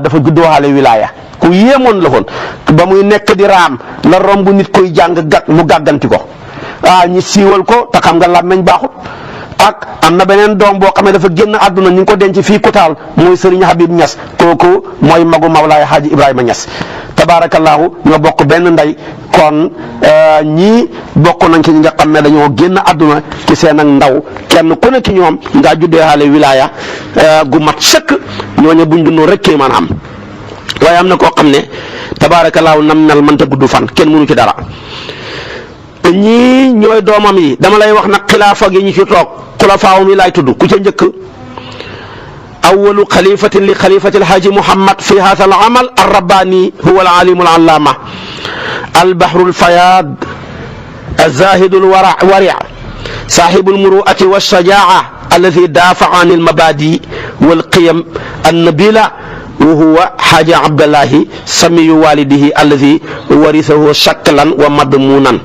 dafa juddoowaale wilaaya ku yéemoon la woon ba muy nekk di raam la romb nit koy jàng mu gàgganti ko ñi siiwal ko te xam nga làmmeñ baaxut ak am na beneen doom boo xam ne dafa génn àdduna ñu ngi ko denc fii Kutaal mooy Serigne Habib Niass kooku mooy magu Mawlaay Haaji Ibrahima Niass tabaarakallaahu ñoo bokk benn ndey kon ñii bokk nañ ci ñi nga xam ne dañoo génn àdduna ci seen ak ndaw kenn ku ne ci ñoom ngaa juddee xaale wilaaya gu mat sëkk ñooñu buñ dundoo rek kii maanaam waaye am na koo xam ne tabaarakallaahu nam mel mënta gudd fan kenn mënu ci dara ñii ñooy doomam yi dama lay wax nag xilaafa gi ñu ci toog xulafaawam yi laay tudd ku ca njëkk awalu xalifatin li xalifati alhaaji Muhammad fi haadha al amal arrabbaani huwa al alimu al allaama albahru alfayaad alzahidu alwari saaxibu almuruati walshajaaca alladi daafaca an almabaadi walqiyam annabila wa huwa xaaji Abdallahi samiyu walidihi alladi warisahu shaklan wa madmunan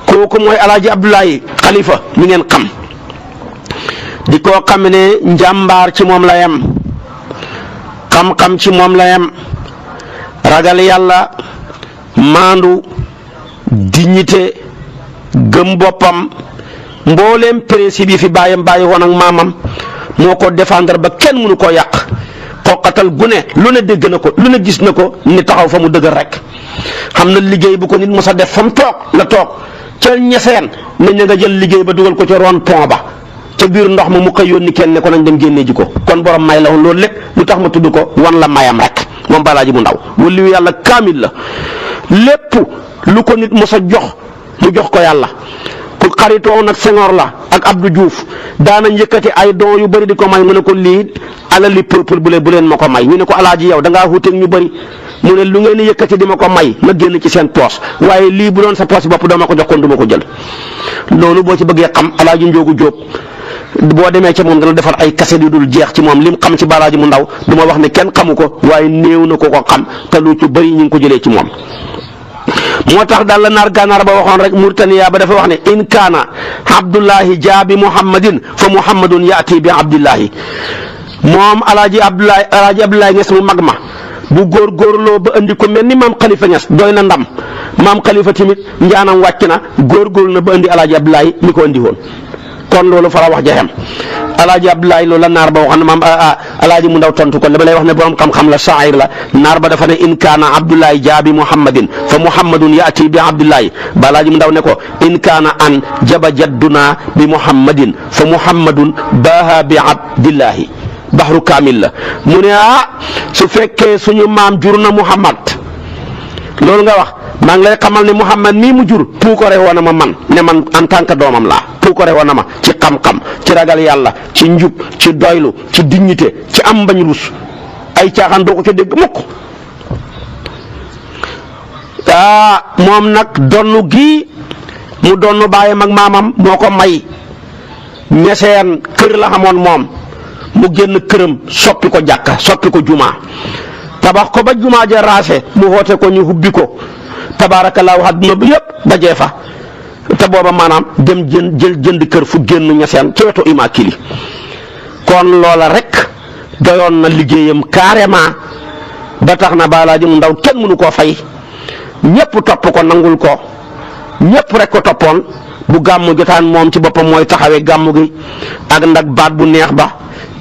kooku mooy alaaji Abdoulaye Khalifa mi ngeen xam di koo xam ne njàmbaar ci moom la yem xam-xam ci moom la yem ragal yàlla maandu dignité gëm boppam mbooleem principe yi fi bàyyam bàyyi woon ak maamam moo ko défendre ba kenn mënu koo yàq xoqatal gune lu ne dégg na ko lu ne gis na ko ni taxaw fa mu dëgër rek xam na liggéey bu ko nit mos a def fa mu toog la toog ca ñeseen nañ nga jël liggéey ba dugal ko ca ron pont ba ca biir ndox ma mu xëy yónni kenn ne ko nañ dem génnee ji ko kon borom may la woon loolu lépp lu tax ma tudd ko wan la mayam rek moom balaaji mu ndaw waliyu yàlla kaamil la lépp lu ko nit mos a jox mu jox ko yàlla ku xaritoo nag Senghor la ak Abdou Diouf daanañ yëkkati ay don yu bëri di ko may mu ne ko lii alali peuple bu leen ma ko may ñu ne ko alaaji yow da ngaa wuuteeg ñu bëri mu ne lu ngeen di yëkkati di ma ko may ma génn ci seen poos waaye lii bu doon sa poos bopp doo ma ko jox kon du ma ko jël loolu boo ci bëggee xam alaaji Njoogu Jóob boo demee ca moom dana defar ay kaset yu dul jeex ci moom lim xam ci balaaji mu ndaw du ma wax ne kenn xamu ko waaye néew na ko xam te lu ci bëri ñu ngi ko jëlee ci moom moo tax daal la naar gànnaar ba waxoon rek Murtaniya ba dafa wax ne in kaana Abdullahi jaabi Muhammadin fa Muhammadun yaati bi Abdillahi moom alaaji Abdoulaye Niass mu mag ma bu góorgóorloo ba andi ko mel ni maam Khalifa Niass doy na ndam maam Khalifa tamit njaanam wàcc na góorgóorlu na ba andi alaaji Abdoulaye mi ko andi woon kon loolu fa la wax jaxem alaaji Abdoulaye loolu la naar ba wax ne maam alaaji mu ndaw tontu ko li ma lay wax ne borom xam-xam la shaa'ir la naar ba dafa ne in kaana Abdoulaye jaabi Muhammadin fa Muhammadun yaati bi Abdillahi ba alaaji mu ndaw ne ko in kaana an jaba jadduna bi Muhammadin fa Muhammadun baaha bi Abdillahi baxru kaamil la mu ne su fekkee suñu maam jur na Muhammad loolu nga wax maa ngi lay xamal ne Muhammad mii mu jur puukare woon na ma man ne man en tant que doomam laa puukare woon na ma ci xam-xam ci ragal yàlla ci njub ci doylu ci dignité ci am mbañ rus ay caaxaan doo ko ca dégg mukk moom nag donnu gii mu donnu baayam ak maamam moo ko may ñeseen kër la xamoon moom mu génn këram soppi ko jàkka soppi ko jumaa tabax ko ba jumaa ja raase mu xoote ko ñu hubbi ko tabaarakallaahu àdduna bi yëpp dajee fa te booba maanaam dem jënd kër fu génn ñeseen ci wetu Imaakkili kon loola rek doyoon na liggéeyam carrément ba tax na Baay Alaaji mu ndaw kenn mënu koo fay ñëpp topp ko nangul ko ñëpp rek ko toppoon bu gàmmu jotaan moom ci boppam mooy taxawee gàmmu gi ak ndag baat bu neex ba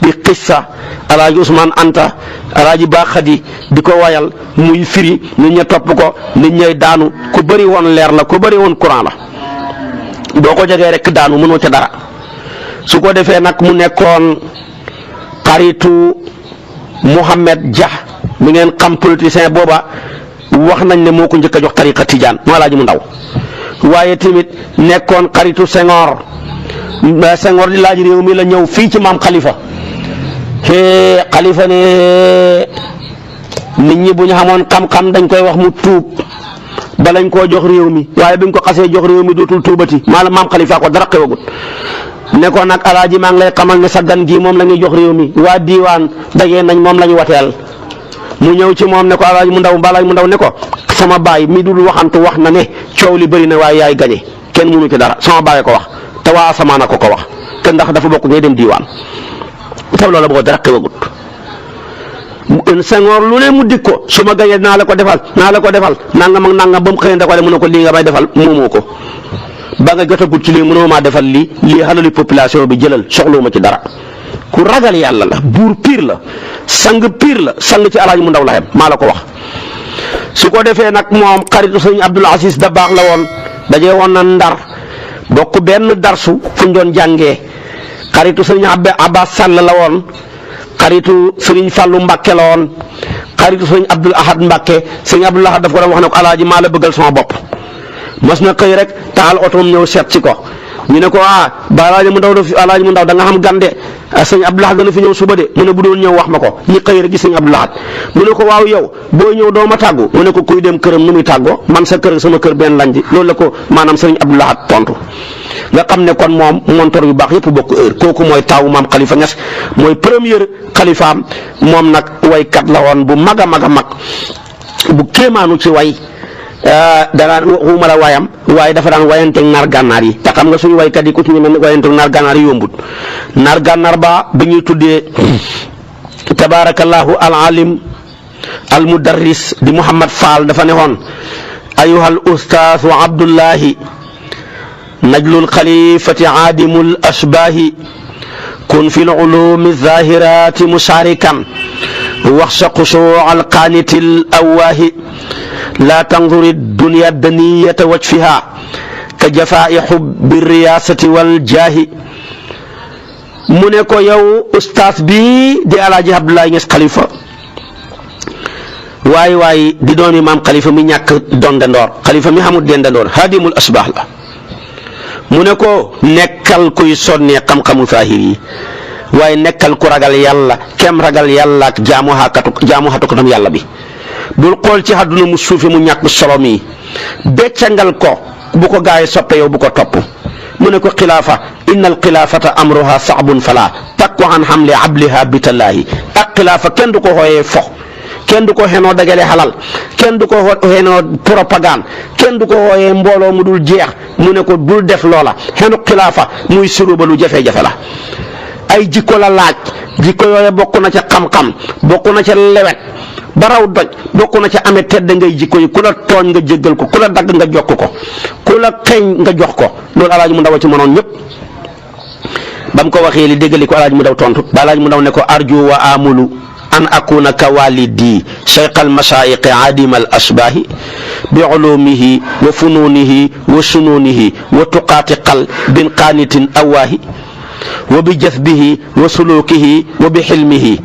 di xissa Alaaji Ousmane Anta Alaaji Ba Xadi di ko wayal muy firi nit ña topp ko nit ñay daanu ku bëri woon leer la ku bëri woon courant la boo ko jegee rek daanu mënoo ca dara su ko defee nag mu nekkoon xaritu Mouhamed Dia mi ngeen xam politicien booba wax nañ ne moo ko njëkk a jox tariqa tijaan moo Alaaji mu ndaw waaye tamit nekkoon xaritu Senghor di laaj réew mi la ñëw fii ci maam Khalifa Khalifa ne nit ñi bu ñu xamoon xam-xam dañ koy wax mu tuub ba lañ koo jox réew mi waaye biñ ko xasee jox réew mi dootul tuubati maam Khalifa ko dara xewagut ne ko nag Alaaji maa ngi lay xamal ne sa gan gi moom la ñuy jox réew mi waa diiwaan dagee nañ moom la ñu wateel mu ñëw ci moom ne ko Alaaji mu ndaw Alaaji mu ndaw ne ko sama baay mi dul waxantu wax na ne coow li bëri na waaye yaay gañe kenn mënu ci dara sama baay ko wax te waa asamaan a ko wax te ndax dafa bokk ngay dem diiwaan te loola boo dara xewagut Senghor lu ne mu dig ko su ma gañee naa la ko defal nangam ak nangam ba mu xëyee da ko mu ne ko lii nga may defal moomoo ko ba nga jotagut ci lii mënoo maa defal lii xalali population bi jëlal soxluma ci dara ku ragal yàlla la buur piir la sang piir la sang ci Alaaji mu ndaw la xem maa la ko wax su ko defee nag moom xaritu sëñ Abdul Aziz Dabaax la woon dajee woon na Ndar bokk benn darsu fu ñu doon jàngee xaritu sëñ Abbas Sall la woon xaritu sëriñ Fàllu Mbàkke la woon xaritu sëñ Abdul Ahad Mbàkke sëñ Abdul Ahad daf ko doon wax ne ko Alaaji maa la bëggal sama bopp mas na xëy rek taxal otoom ñëw seet si ko ñu ne ko ba Alaaji mu ndaw da nga xam gande sëñ Abdul Ahad dana fi ñëw suba de mu ne bu doon ñëw wax ma ko ñi xëy rek gis sëñ Abdul Ahad mu ne ko waaw yow booy ñëw doo ma tàggu mu ne ko kuy dem këram nu muy tàggoo man sa kër sama kër benn lañ di loolu la ko maanaam sëñ Abdul Ahad tontu nga xam ne kon moom montor yu baax yëpp bokk heure kooku mooy taawu maam Khalifa Niass mooy première xalifaam moom nag waykat la woon bu mag a mag a mag bu kéemaanu ci way danaan waxuma la wayam waaye dafa daan wayanteeg naar gànnaar yi te xam nga suñu waykat yi ku ci ñeme wayanteeg naar gànnaar yi yombut naar gànnaar ba bi ñuy tuddee tabarakallahu al alim al mudarris di Muhammad Fall dafa ne woon ayuhal ustaas wa abdullahi najlul xalifati aadimul asbaahi kun fi l ulumi zahirati musharikan waxsha xusuu al qaanitil awaahi laa tanzuri dunya daniyata wajfiha ka jafaa'i xubbi riyaasati wal jaahi mu ne ko yow ustaas bi di Alaaji Abdoulaye Niass Khalifa waay di doomi maam Khalifa mi ñàkk dondandoor Khalifa mi xamul dendandoor haadimul asbaah la mu ne ko nekkal kuy sonnee xam-xamu saahir yi waaye nekkal ku ragal yàlla kem ragal yàlla ak jaamu xatukatam yàlla bi bul xool ci àdduna mu suufi mu ñàkk solo mi beccangal ko bu ko gaay soppe yow bu ko topp mu ne ko xilaafa inna al xilaafata amruha saabun fala takku an xamle abliha bitallaahi ak xilaafa kenn du ko xooyee fo kenn du ko xenoo dagale xalal kenn du ko xenoo propagande kenn du ko xooyee mbooloo mu dul jeex mu ne ko bul def loola xenu xilaafa muy suruba lu jafe-jafe la ay jikko la laaj jikko yooye bokk na ca xam-xam bokk na ca lewet baraw doj bokk na ca amee tedd ngay jikko yi ku la tooñ nga jéggal ko ku la dagg nga jokk ko ku la xeeñ nga jox ko loolu Alaaji mu ndaw ci mënoon ñëpp ba mu ko waxee li déggali ko Alaaji mu ndaw tontu ba Alaaji mu ndaw ne ko arju wa amulu an akuna ka walidi cheikh al mashayiqi adima al asbahi bi ulumihi wa fununihi wa sununihi wa tuqaati qal bin qaanitin awaahi wa bi jazbihi wa sulukihi wa bi xilmihi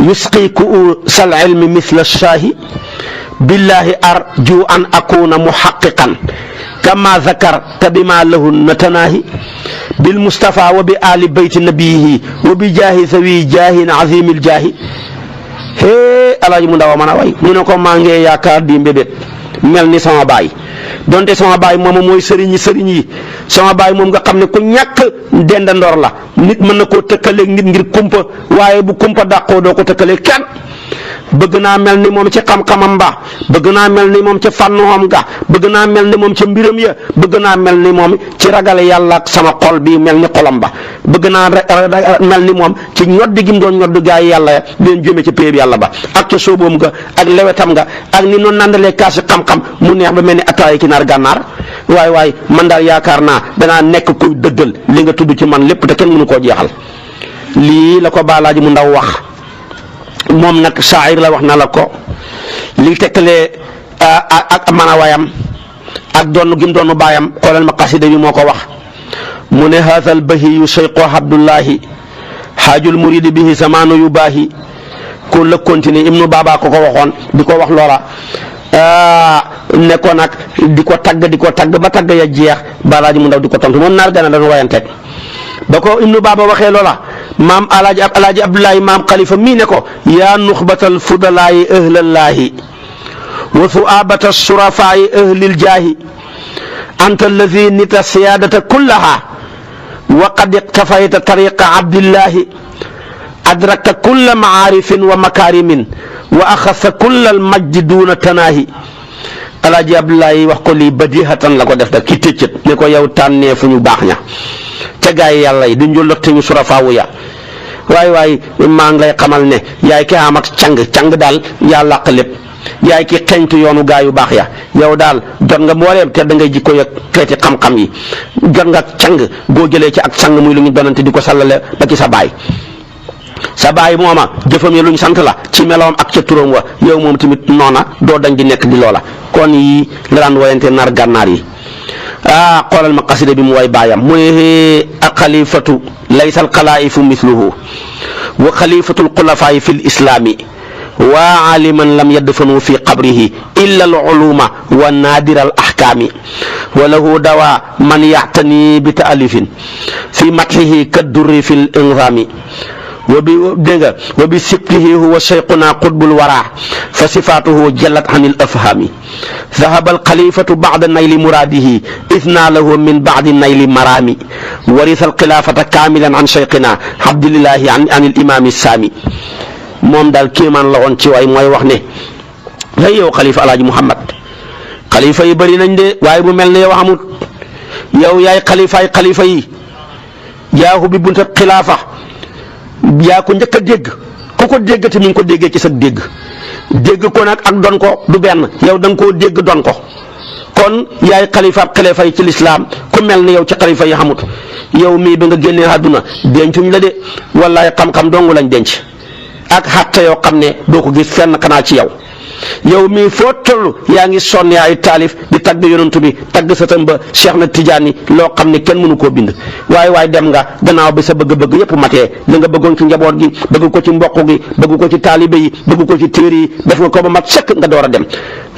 yusqi ku'usal ilmi mithla shaahi billahi arju an akuna muhaqqiqan kama zakarta bima lahu natanaahi bil mustafa wa bi ali bayti nabiyihi wa bi jaahi sawi jaahin azimil jaahi Alaaji mu ndaw a mën a way mu ne ko maa ngi yaakaar di mbébét mel ni sama baay donte sama baay moom mooy sëriñ yi sama baay moom nga xam ne ku ñàkk dendandoor la nit mën na koo tëkkaleeg nit ngir kumpa waaye bu kumpa dàqoo doo ko tëkkaleeg kenn bëgg naa mel ni moom ci xam-xamam ba bëgg naa mel ni moom ci fànnoom ga bëgg naa mel ni moom ci mbiram ya bëgg naa mel ni moom ci ragal yàlla ak sama xol bi mel ni xolam ba bëgg naa mel ni moom ci ñoddi gi mu doon ñoddi gaa yi yàlla ya leen jëme ci péeb yàlla ba ak ca sóoboom ga ak lewetam ga ak ni noonu nandalee kaasi xam-xam mu neex ba mel ni ataaya ki naar gànnaar waay man daal yaakaar naa danaa nekk kuy dëggal li nga tudd ci man lépp te kenn mënu koo jeexal lii la ko Balaaji mu ndaw wax moom nag shaa'ir la wax na la ko li tekkalee ak mën a wayam ak doon gi mu doon baayam xoolal ma xasida bi moo ko wax mu ne haazal bahiyu sayqu Abdullahi xaajul muridi bihi zamaanu yu baahi ko la continuer ibnu Baba ko waxoon di ko wax loola ne ko nag di ko tagg ba tagg ya jeex Balaaji mu ndaw di ko tontu moom naar gana dañu wayanteeg ba ko ibnu Baba waxee loola maam alaaji Abdullahi maam Khalifa mii ne ko yaa nuxbatal fudalaayi ahlallaahi wa suabata surafaayi ahlil jaahi anta allazi nita siyaadata kullaha wa qad iqtafayta tariqa abdillahi adraka kulla maarifin wa makaarimin wa axasa kulla almajdi duuna tanaahi alaaji Abdullahi wax ko lii badihatan la ko def ki tëccët ne ko yow tànnee fu ñu baax ña te gaa yi yàlla yi di njollote ñu surafaawu ya waay maa ngi lay xamal ne yaay ki am ak càng daal yaa làq lépp yaay ki xeñtu yoonu gaa yu baax ya yow daal jot nga mbooleem te da ngay jikko yëg xeeti xam-xam yi jot nga càng boo jëlee ci ak càng muy lu ñu donante di ko sallale ba ci sa baay mooma jëfam yi lu ñu sant la ci meloom ak ca turam wa yow moom tamit noona doo dañ di nekk di loola kon yi la daan woyante nar gànnaar yi xoolal ma xasida bi mu way baayam muy alxalifatu laysa alxalaifu mithluhu wa xalifatu alxulafaayi fi lislaami wa aliman lam yadfanu fi qabrihi illa aluluma wa naadira al ahkaami wa lahu dawa man yaxtani bi taalifin fi matxihi kaddurri fi l inzaami wa bi sibtihi huwa cheikhuna qutbul wara fa sifaatuhu jallat an il afhaami ذهب الخليفة بعد نيل مراده إذ ناله من بعد نيل مرامي ورث الخلافة كاملا عن شيخنا عبد الله عن الإمام السامي moom daal kéemaan la woon ci waay mooy wax ne hey yow xalifa alaaji Muhammad xalifa yi bëri nañ de waaye bu mel ne yow amut yow yaay xalifa yi yaa ubbi bunta xilaafa yaa ko njëkk a dégg ku ko dégg te mi ngi ko déggee ci sa dégg ko nag ak don ko du benn yow da nga koo dégg don ko kon yaay xalifa yi ci lislaam ku mel ne yow ci xalifa yi xamut yow mii ba nga génnee àdduna dencuñ la de wallaay xam-xam dongu lañ denc ak xatta yoo xam ne doo ko gis fenn xanaa ci yow mii foo toll yaa ngi sonne ay taalif di tagg yonantu bi tagg sa tam ba Cheikh na Tijaani loo xam ne kenn mënu koo bind waaye dem nga gannaaw bi sa bëgg-bëgg yëpp matee la nga bëggoon ci njaboot gi bëgg ko ci mbokk gi bëgg ko ci taalibe yi bëgg ko ci téere yi def nga ko ba mat sëkk nga door a dem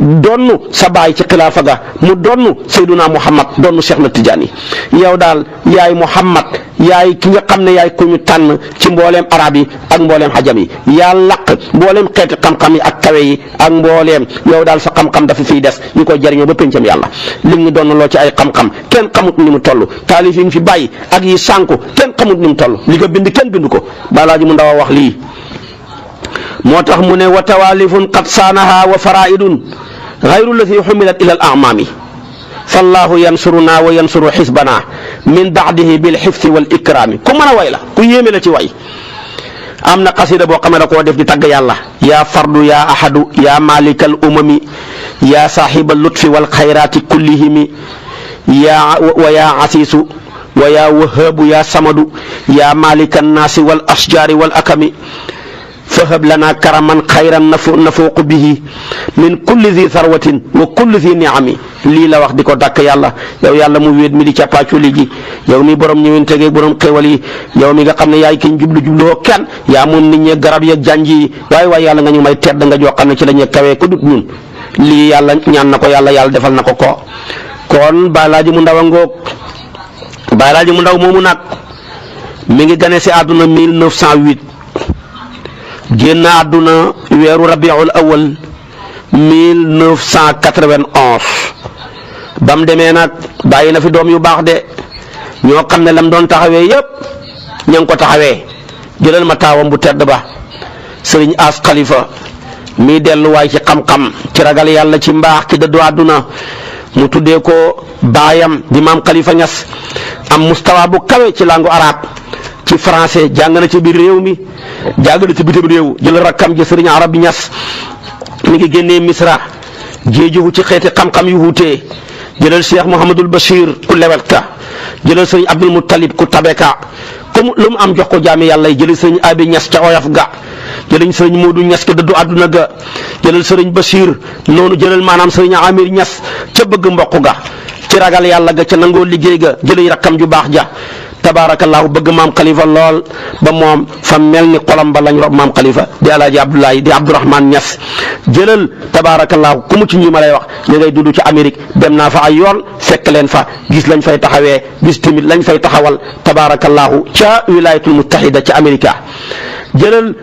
donnu sa baay ci xilaafa ga mu donnu Seyduna Muhammad donnu Cheikh na Tijaani yow daal yaay Muhammad yaay ki nga xam ne yaay ku ñu tànn ci mbooleem arab yi ak mbooleem xajam yi yaa laq mbooleem xeeti xam-xam yi ak kawe yi ak mbooleem yow daal sa xam-xam dafa fiy des ñu koy jariñoo ba péncam yàlla li ñu doon loo ci ay xam-xam kenn xamut ni mu toll taalif yi fi bàyyi ak yi sànku kenn xamut ni mu toll li ko bind kenn bind ko Balaaji mu ndaw a wax lii moo tax mu ne wa tawaalifun qad saanaha wa faraidun gayru lati xumilat ila al amaami fallahu yansuruna wa yansuru xisbana min baadihi bil xifsi wal ikraami ku mën a way la ku yéeme la ci way am na xasida boo xam ne da koo def di tagg yàlla yaa fardu yaa ahadu yaa malikal umami yaa saaxiba lutfi wal xayraati kullihimi wa yaa asiisu wa yaa wahaabu yaa samadu yaa malikan naasi wal asjaari wal akami fahab lana karaman xayran nafuuqu bihi min kulli zi sarwatin wa kulli zi niami lii la wax di ko dàkk yàlla yow yàlla mu wéet mi di cappaaculi gi yow mi borom ñëwen tegeeg borom xéwal yi yow mi nga xam ne yaay kiñ jubluwoo kenn yaa moom nit ñee garab yeeg janj yi waaye yàlla nga ñu may tedd nga joo xam ne ci la ñuy kawee ko dut ñun lii yàlla ñaan na ko yàlla defal na ko kon Balaaji mu ndaw a ngoog Balaaji mu ndaw moomu nag mi ngi gane si àdduna 1908 génn àdduna weeru rabiul awal 1991 ba mu demee nag bàyyi na fi doom yu baax de ñoo xam ne lam doon taxawee yëpp ña ngi ko taxawee jëlal ma taawam bu tedd ba sëriñ As Khalifa mii delluwaay ci xam-xam ci ragal yàlla ci mbaax ci dëddu àdduna mu tuddee ko baayam di maam Khalifa Niass am mustawa bu kawe ci langue arabe ci français jàng na ci biir réew mi jàng na ci bitim réew jël rakkam ji sëriñ Arabi Niass mi ngi génnee Misra géejuwu ci xeeti xam-xam yu wuutee jëlal Cheikh Mouhamadul Bachir ku lewet ka jëlal sëriñ Abdul Muttalib ku tabeka comme lu mu am jox ko jaami yàlla yi jëlal sëriñ Abi Niass ca oyof ga jëlal sëriñ Moodu Niass ka dëddu àdduna ga jëlal sëriñ Bachir noonu jëlal maanaam sëriñ Amir Niass ca bëgg mbokk ga ci ragal yàlla ga ca nangoo liggéey ga jëlay rakkam ju baax ja tabaarakallaahu bëgg maam Khalifa lool ba moom fa mel ni xolam ba lañ rob maam Khalifa di alaaji Abdoulaye di Abdourahmane Niass jëlal tabaarakallaahu ku mu ci ñi ma lay wax ñu ngay dund ci Amérique dem naa fa ay yoon fekk leen fa gis lañ fay taxawee gis tamit lañ fay taxawal tabaarakallaahu ca wilayatul muttahida ca Amérique jëlal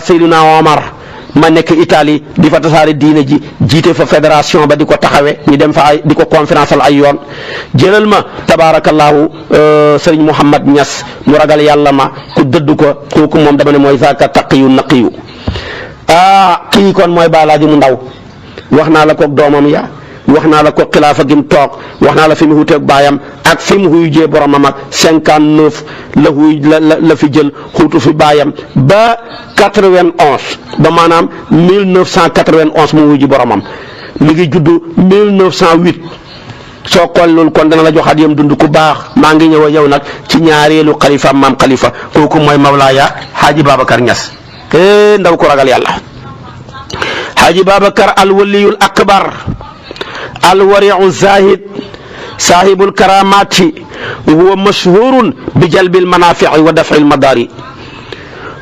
Seydina Omar ma nekk Italie di fa tasaare diine ji jiite fa fédération ba di ko taxawee ñu dem fa ay di ko conférence al ay yoon jëlal ma tabaarakallaahu sëriñ Mouhamad Niass mu ragal yàlla ma ku dëdd ko kooku moom dama ne mooy zaaka taqiyu naqiyu kii kon mooy balaaji mu ndaw wax naa la koog doomam ya wax naa la ko xilaafa gi mu toog wax naa la fi mu wuuteeg baayam ak fi mu wuyu jee boromam ak 59 la wuy la fi jël xuutu fi baayam ba 91 ba maanaam 1991 mu wuyu ji boromam mi ngi judd 1908 soo xool loolu kon dana la joxaat yam dund ku baax maa ngi ñëw a yow nag ci ñaareelu xalifa maam Khalifa kooku mooy Mawlaaya Haaji Babacar Niass ndaw ko ragal yàlla Haaji Babacar al waliyul akbar alwariu zahid sahibul karamati huwa mashhurun bi jalbil manafi'i wa daf'il madari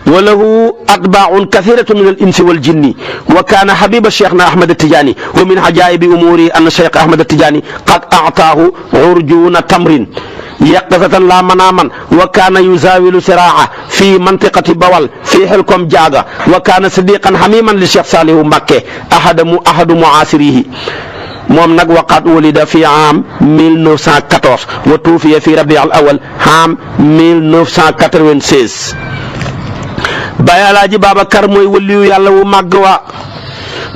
wa lahu atba'un kathiratun min al-insi wal jinni wa kana habiba shaykhna Ahmad at-Tijani wa min ajaibi umuri anna shaykh Ahmad at-Tijani qad a'tahu urjuna tamrin yaqzatan la manaman wa kana yuzawilu sira'a fi mantiqati Bawal fi Hilkom Jaaga wa kana sadiqan hamiman li Shaykh Salihu Mbacké ahadu mu'asirihi moom nag waqat wulida fi am 1914 wa tuufiya fi rabi al awal am 1996 Baay Alaaji Babacar mooy waliyu yàlla wu màgg wa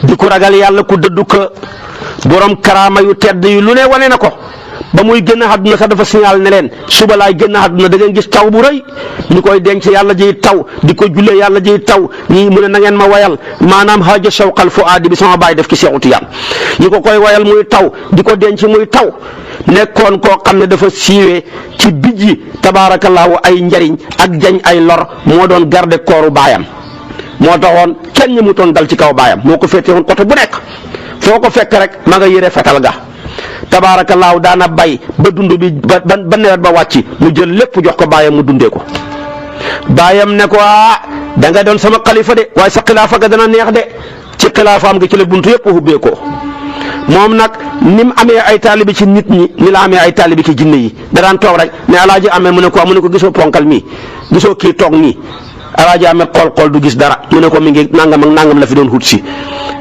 di ko ragal yàlla ku dëddu ko borom karaama yu tedd yu lu ne wane na ko ba muy génn àdduna sax dafa signal ne leen suba laay génn àdduna da ngeen gis taw bu rëy ñu koy denc yàlla jiy taw di ko jullee yàlla jiy taw ñii mu ne na ngeen ma wayal maanaam haaja shawqal fuaadi bi sama baay def ci Seexu Tijaan ñu ko koy wayal muy taw di ko denc muy taw nekkoon koo xam ne dafa siiwee ci bijji tabaarakallaahu ay njariñ ak jañ ay lor moo doon garde kooru baayam moo taxoon kenn ñi mu toon dal ci kaw baayam moo ko féete woon côté bu nekk foo ko fekk rek ma nga yëre fetal ga tabaarakallaahu daana bay ba dund bi ba nawet ba wàcc mu jël lépp jox ko baayam mu dundee ko baayam ne ko da nga doon sama xalifa de waaye sa xilaafa ga dana neex de ci xilaafaam nga ci la buntu yëpp ubbee ko moom nag ni mu amee ay taalibi ci nit ñi ni la amee ay taalibi ci jinne yi da daan toog rek ne alaaji amee mu ne ko gisoo ponkal mii gisoo kii toog nii alaaji amee xool du gis dara mu ne ko mi ngi nangam ak nangam la fi doon xut si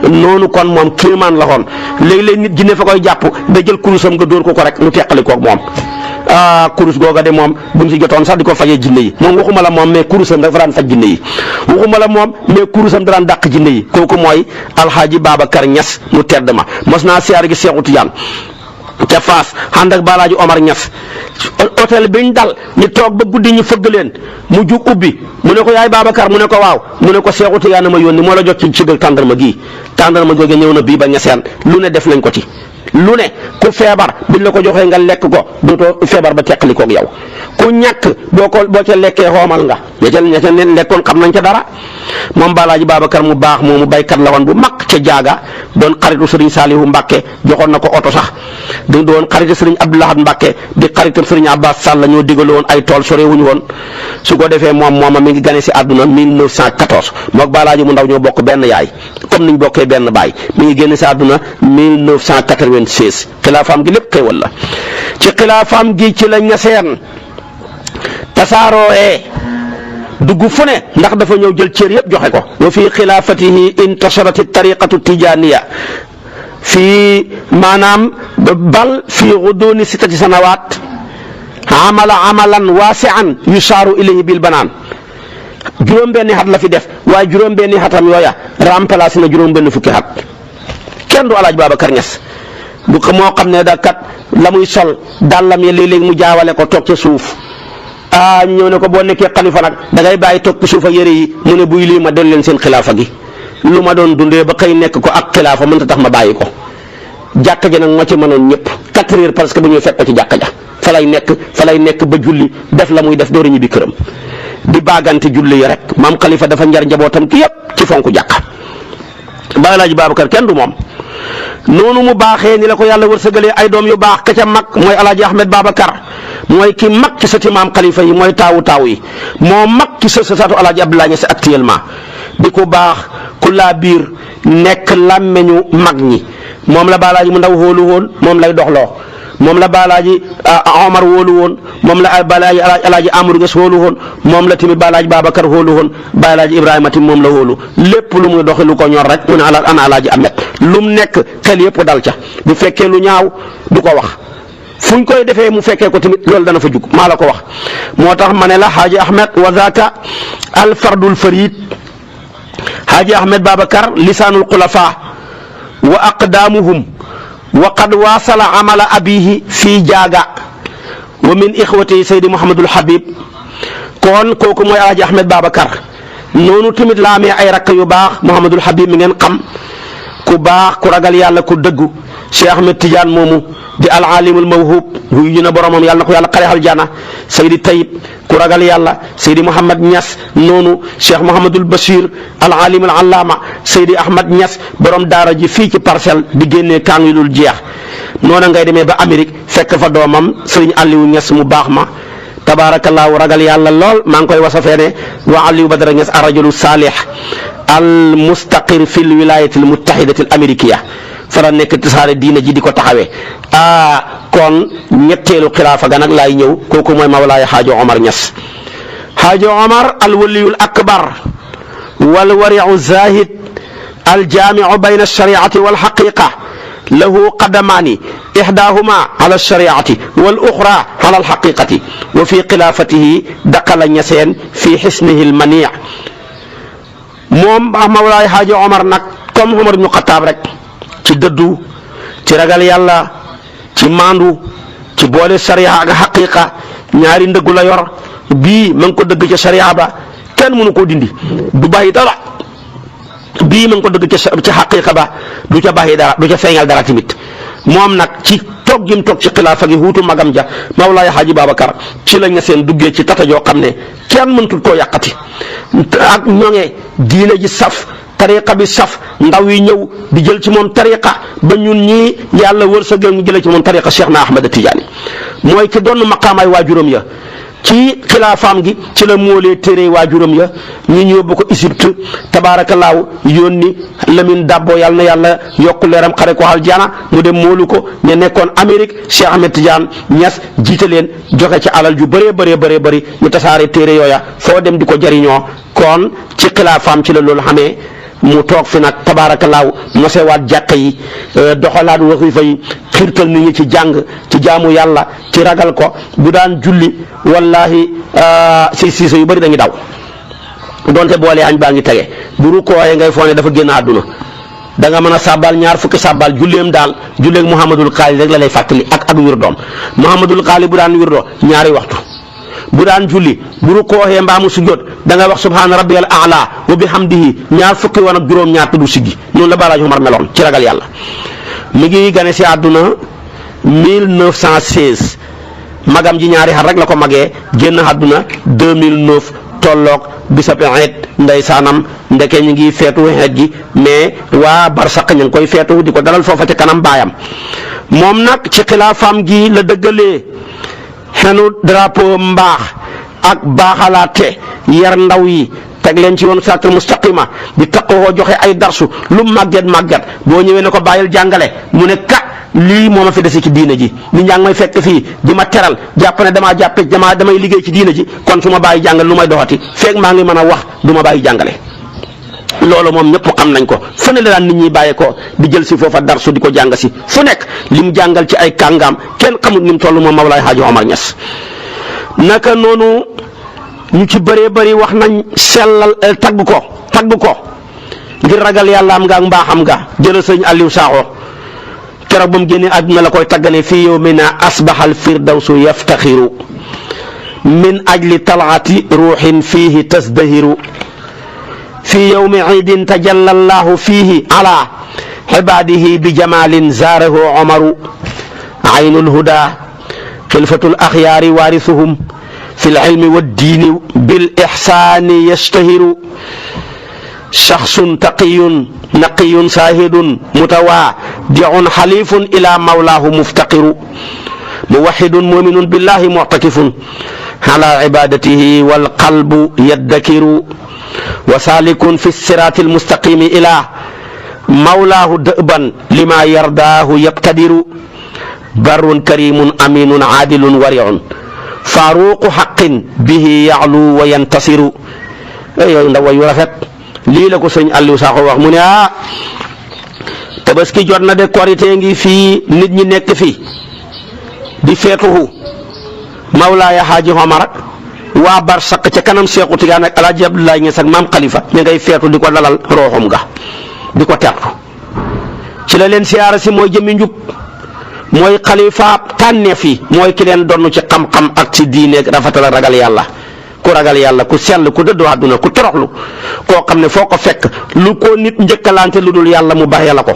noonu kon moom kéemaan la xoon léeg-léeg nit jinne fa koy jàpp da jël kurusam nga dóor ko rek mu teqali koog moom kurus googa de moom buñ si jotoon sax di ko fajee jinne yi moom waxuma la moom mais kurusam dafa daan faj jinne yi waxuma la moom mais kurusam da daan dàq jinne yi kooku mooy alxaaji Babacar Niass mu tedd ma mos naa siyaar gi Seexu Tijaan ca Faas ànd ak Balaaji Omar Niass hôtel biñ dal ñu toog ba guddi ñu fëgg leen mu jug ubbi mu ne ko yaay Babacar mu ne ko waaw mu ne ko Seexu Tijaan ma yónni moo la jot ci bëgg tàndarma googu ñëw na bii ba ñeseen lu ne def nañ ko ci lu ne ku feebar biñ la ko joxee nga lekk ko dootoo feebar ba teqali koog yow ku ñàkk boo ca lekkee xoomal nga ña ca lekkoon xam nañ ca dara moom Balaaji Babacar mu baax moomu baykat la woon bu mag ca Jaaga doon xaritu Sëriñ Saalihu Mbàkke joxoon na ko oto sax di doon xaritu Sëriñ Abdoulahad Mbàkke di xaritu Sëriñ Abbas Sall ñoo digale woon ay tool sore wuñu woon su ko defee mooma mi ngi gane si àdduna 1914 moog Balaaji mu ndaw ñoo bokk benn yaay comme niñ bokkee benn baay mi ngi génn si àdduna 1996 xilaafaam gi lépp xéewal la ci xilaafaam gi ci la ñaseen tasaarooee dugg fu ne ndax dafa ñëw jël cër yëpp joxe ko wa fi xilaafatihi intasharat tariqatu tijaniya fii maanaam bal fii guduni sittati sanawat amala amalan waasian yusaaru ilayhi bil banaan juróom-benni xat la fi def waaye juróom-benni xatam yooya remplacé na juróom-benn fukki xat kenn du Alaaji Babacar Niass bu ko moo xam ne da kat la muy sol dàllam ya léeg-léeg mu jaawale ko toog ca suuf ñu ñëw ne ko boo nekkee xalifa nag da ngay bàyyi toog ci suufa yére yi mu ne buy lii ma del leen seen xilaafa gi lu ma doon dundee ba xëy nekk ko ak xilaafa mënta tax ma bàyyi ko jàkka ji nag moo ci mënoon ñëpp 4 heures parce que bu ñuy fekk ko ci jàkka ja fa lay nekk ba julli def la muy def door a ñibbi këram di baagante julli yi rek maam xalifa dafa njar njabootam ki yëpp ci fonku jàkka ba Alaaji Babacar kenn du moom noonu mu baaxee ni la ko yàlla wërsëgalee ay doom yu baax ka ca mag mooy Alaaji Ahmed Babacar mooy ki mag ci sëti maam xalifa yi mooy taawu yi moo mag ci sëtu Alaaji Abdoulaye Niass actuellement di ko baax ku laa biir nekk làmmeñu mag ñi moom la Balaaji mu ndaw hóolu woon moom lay doxloo moom la Balaaji Omar hóolu woon moom la Balaaji Alaaji Amadou Niass hóolu woon moom la tamit Balaaji Babacar hóolu woon Balaaji Ibrahima tamit moom la hóolu lépp lu muy doxi lu ko ñor rek mu ne ana Alaaji Ahmed lu mu nekk xel yëpp dal ca bu fekkee lu ñaaw du ko wax fuñ koy defee mu fekkee ko tamit loolu dana fa jug maa la ko wax moo tax ma ne la Haaji Ahmed wa zaaka al fardul farid Haaji Ahmed Babacar lisaanul xulafa wa aqdaamuhum wa qad waasala amala abihi fii jaaga wa min ixwati Seydi Mouhamadul Habib kon kooku mooy Alaaji Ahmed Babacar noonu tamit la amee ay rakk yu baax Mouhamadul Habib mi ngeen xam ku baax ku ragal yàlla ku dëggu Cheikh Ahmed Tidiane moomu di al alimul mawhub huyu na boromam yàlla na ko yàlla xare aljana Seydi Tayib ku ragal yàlla Seydi Mouhamad Niass noonu Cheikh Mouhamadul Bachir al alimul allama Seydi Ahmad Niass borom daara ji fii ci Parcelles di génnee kaang yu dul jeex noona ngay demee ba Amérique fekk fa doomam Serigne Aliou Niass mu baax ma tabaarakallaahu ragal yàlla lool maa ngi koy wasafee ne wa Aliou Badara Niass ar rajulu saalih al mustaqir fi l wilayati al muttahidati al amérikiya fa la nekk tasaare diina ji di ko taxawee kon ñetteelu xilaafa ga nag laay ñëw kooku mooy Mawlaaya Xaajo Omar Niass Xaajo Omar al waliyul akbar wal wariu zahid al jaamiu bayna alshariati wal xaqiqa lahu qadamaani ixdaahuma ala alshariati wal uxra ala alxaqiqati wa fi xilaafatihi daqala ñaseen fi xisnihi almani moom Mawlaaya Xaajo Omar nag comme Omar ibnu Xataab rek ci dëddu ci ragal yàlla ci maandu ci boole sariya ak xaqiqa ñaari ndëggu la yor bii ma ngi ko dëgg ca sariya ba kenn mënu koo dindi du bàyyi dara bii ma ngi ko dëgg ca xaqiqa ba du ca bàyyi dara du ca feeñal dara tamit moom nag ci toog jim toog ci xilaafa gi wuutu magam ja Mawlaaya Xaaji Babacar ci la Ñaseen duggee ci tata joo xam ne kenn mëntul koo yàqati ak ñoŋe diine ji saf tariqa bi saf ndaw yi ñëw di jël ci moom tariqa ba ñun ñii yàlla wërsëgal ñu jëlee ci moom tariqa Cheikh na Ahmad Tidiane mooy ki doon maqaamaay waajuram ya ci xilaafaam gi ci la moolee téere waajuram ya ñu yóbbu ko Égypte tabaarakallaahu yónni Lamine Dabbo yàlla na yàlla yokk leeram xare ko aljana mu dem moolu ko ñu nekkoon Amérique Cheikh Ahmed Tidiane Niass jiite leen joxe ci alal ju bëree bëri ñu tasaare téere yooya foo dem di ko jariñoo kon ci xilaafaam ci la loolu xamee mu toog fi nag tabaarakallaahu nosewaat jàkka yi doxalaat waxifa yi xiirtal nit ñi ci jàng ci jaamu yàlla ci ragal ko bu daan julli wallahi siise yu bëri dañuy daw donte boole añ baa ngi tege bu rukkooyee ngay foone dafa génn àdduna da nga mën a sàbbal ñaar fukki sàbbal julleem daal julleeg Muhammadul Xaali rek la lay fàttali ak wirdoom Muhammadul Xaali bu daan wirdo ñaari waxtu bu daan julli bu rukkooxee mbaa mu sujjóot da nga wax subhaana rabbiyal a'la wa bihamdihi ñaar fukki woon ak juróom-ñaar tudd siggi noonu la Balaaji Omar meloon ci ragal yàlla mi ngi gane si àdduna 1916 magam ji ñaari xar rek la ko magee génn àdduna 2009 tolloog bisab eet ndeysaanam ndeke ñu ngi feetu xeet gi mais waa barsaq ñu ngi koy feetu di ko dalal foofa ca kanam baayam moom nag ci xilaafaam gi la dëggalee xenu drapeau mbaax ak baaxalaate yar ndaw yi teg leen ci yoon siraatal mustaqima di taqoo joxe ay darsu lu màgget boo ñëwee ne ko bàyyil jàngale mu ne lii moo ma fi dese ci diina ji nit ñaa ngi may fekk fii di ma teral jàpp ne damay liggéey ci diina ji kon su ma bàyyi jàngale lu may doxati feeg maa ngi mën a wax du ma bàyyi jàngale loolu moom ñëpp xam nañ ko fu ne la daan nit ñi bàyyee ko di jël si foofa darsu di ko jàng si fu nekk li mu jàngal ci ay kàngaam kenn xamul ni mu toll moom Mawlaay Xaaji Omar Niass naka noonu ñu ci bëree bëri wax nañ sellal tagg ko ngir ragal yàlla am nga ak mbaaxam nga. jëla sëñ Aliou Sakho keroog ba mu génnee àdduna la koy taggane fii yawmina asbaxal firdawsu yaftaxiru min ajli talaati ruuxin fiihi tasdahiru fi yawmi iidin tajalla allahu fiihi ala ibaadihi bi jamalin zaarahu omaru aynul huda xilfatul axyaari waarisuhum fi lilmi waddiini bil ixsaani yastahiru shaxsun taqiyun naqiyun saahidun mutawaadiun xalifun ila mawlaahu muftaqiru muwaxidun muminun billahi muctakifun ala ibadatihi walqalbu yaddakiru wa salikun fi siraati almustaqimi ila mawlaahu dëban lima yardaahu yaqtadiru barrun karimun aminun aadilun wariun faaruqu xaqin bihi yaclu wa yantasiru yooyu ndaw yu rafet lii la ko sëñ Aliou Sakho wax mu ne tabaski jot na de korite ngi fii nit ñi nekk fi di feetuhu Mawlaaya Xaaji Omar ak waa Barsaq ca kanam Seexu Tijaan ak Alaaji Abdoulaye Ñas ak Maam Khalifa ñu ngay feetu di ko dalal rooxum nga di ko tertu ci la leen siyaara si mooy jëmmi njub mooy xalifa tànneef yi mooy ki leen donn ci xam-xam ak ci diine rafetal ak ragal yàlla ku ragal yàlla ku sell ku dëddu àdduna ku toroxlu koo xam ne foo ko fekk lu ko nit njëkkalante lu dul yàlla mu baax yàlla ko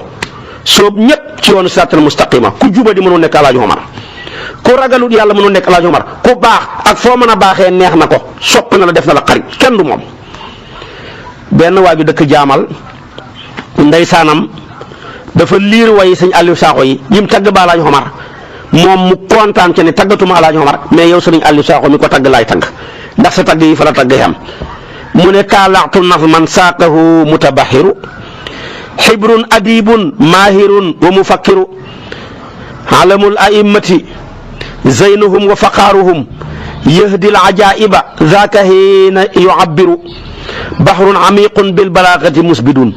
soob ñëpp ci yoonu siraatal mustaqima ku juba di mënul nekk Alaaji Omar ku ragalut yàlla mënul nekk Alaaji Omar ku baax ak foo mën a baaxee neex na ko sopp na la def na la xarit kenn du moom. benn waa ju dëkk jaamal ndeysaanam dafa liir way sëñ Aliou Sakho yi yim tagg ba Alaaji Omar moom mu kontaan ci ne taggatuma Alaaji Omar mais yow sëñ Aliou Sakho mi ko tagg laay tagg ndax sa tagg yi fa la tagg yam mu ne taalaxtu nazman saaqahu mutabaxiru xibrun adibun maahirun wa mufakkiru alamul a'immati zeynuhum wa faqaaruhum yahdi al ajaiba zaaka hiina yu'abbiru bahrun amiqun bil balaagati musbidun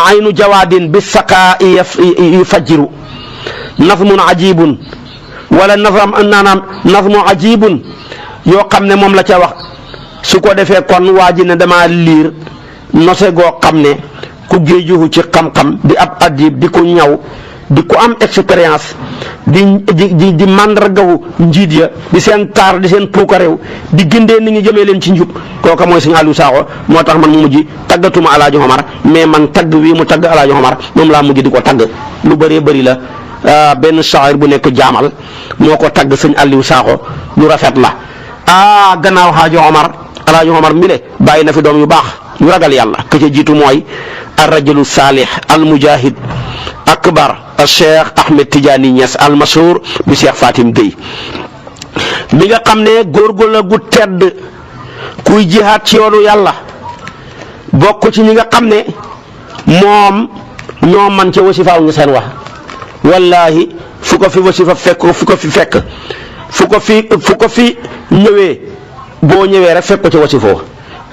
aynu jawaadin bis saqaa'i yufajjiru nazmun ajibun wala nazmu ajibun yoo xam ne moom la ca wax su ko defee kon waa ji ne dama liir nose goo xam ne ku géejuhu ci xam-xam di ab adib di ko ñaw di ko am expérience di màndargawu njiit ya di seen taar di seen puukareew di gindee nit ñi jëmee leen ci njub kooka mooy sëñ Aliou Sakho moo tax man mu mujj taggatuma Alaaji Omar mais man tagg wii mu tagg Alaaji Omar moom laa mujj di ko tagg lu bëree bëri la benn shaa'ir bu nekk jaamal moo ko tagg sëñ Aliou Sakho lu rafet la gannaaw Xaaji Omar Alaaji Omar mi le bàyyi na fi doom yu baax yu ragal yàlla ka ca jiitu mooy ar-rajulu saalih al-mujahid akbar Cheikh Ahmed Tidiane Niass al-mashhur bi Cheikh Fatim Gueye mi nga xam ne góorgóorlu la gu tedd kuy jihaat ci yoonu yàlla bokk ci ñi nga xam ne moom ñoo man ca wasifaaw ñu seen wax wallahi fu ko fi wasifa fekk fu ko fi fekk fu ko fi ñëwee boo ñëwee rek fekk ko ca wasifoo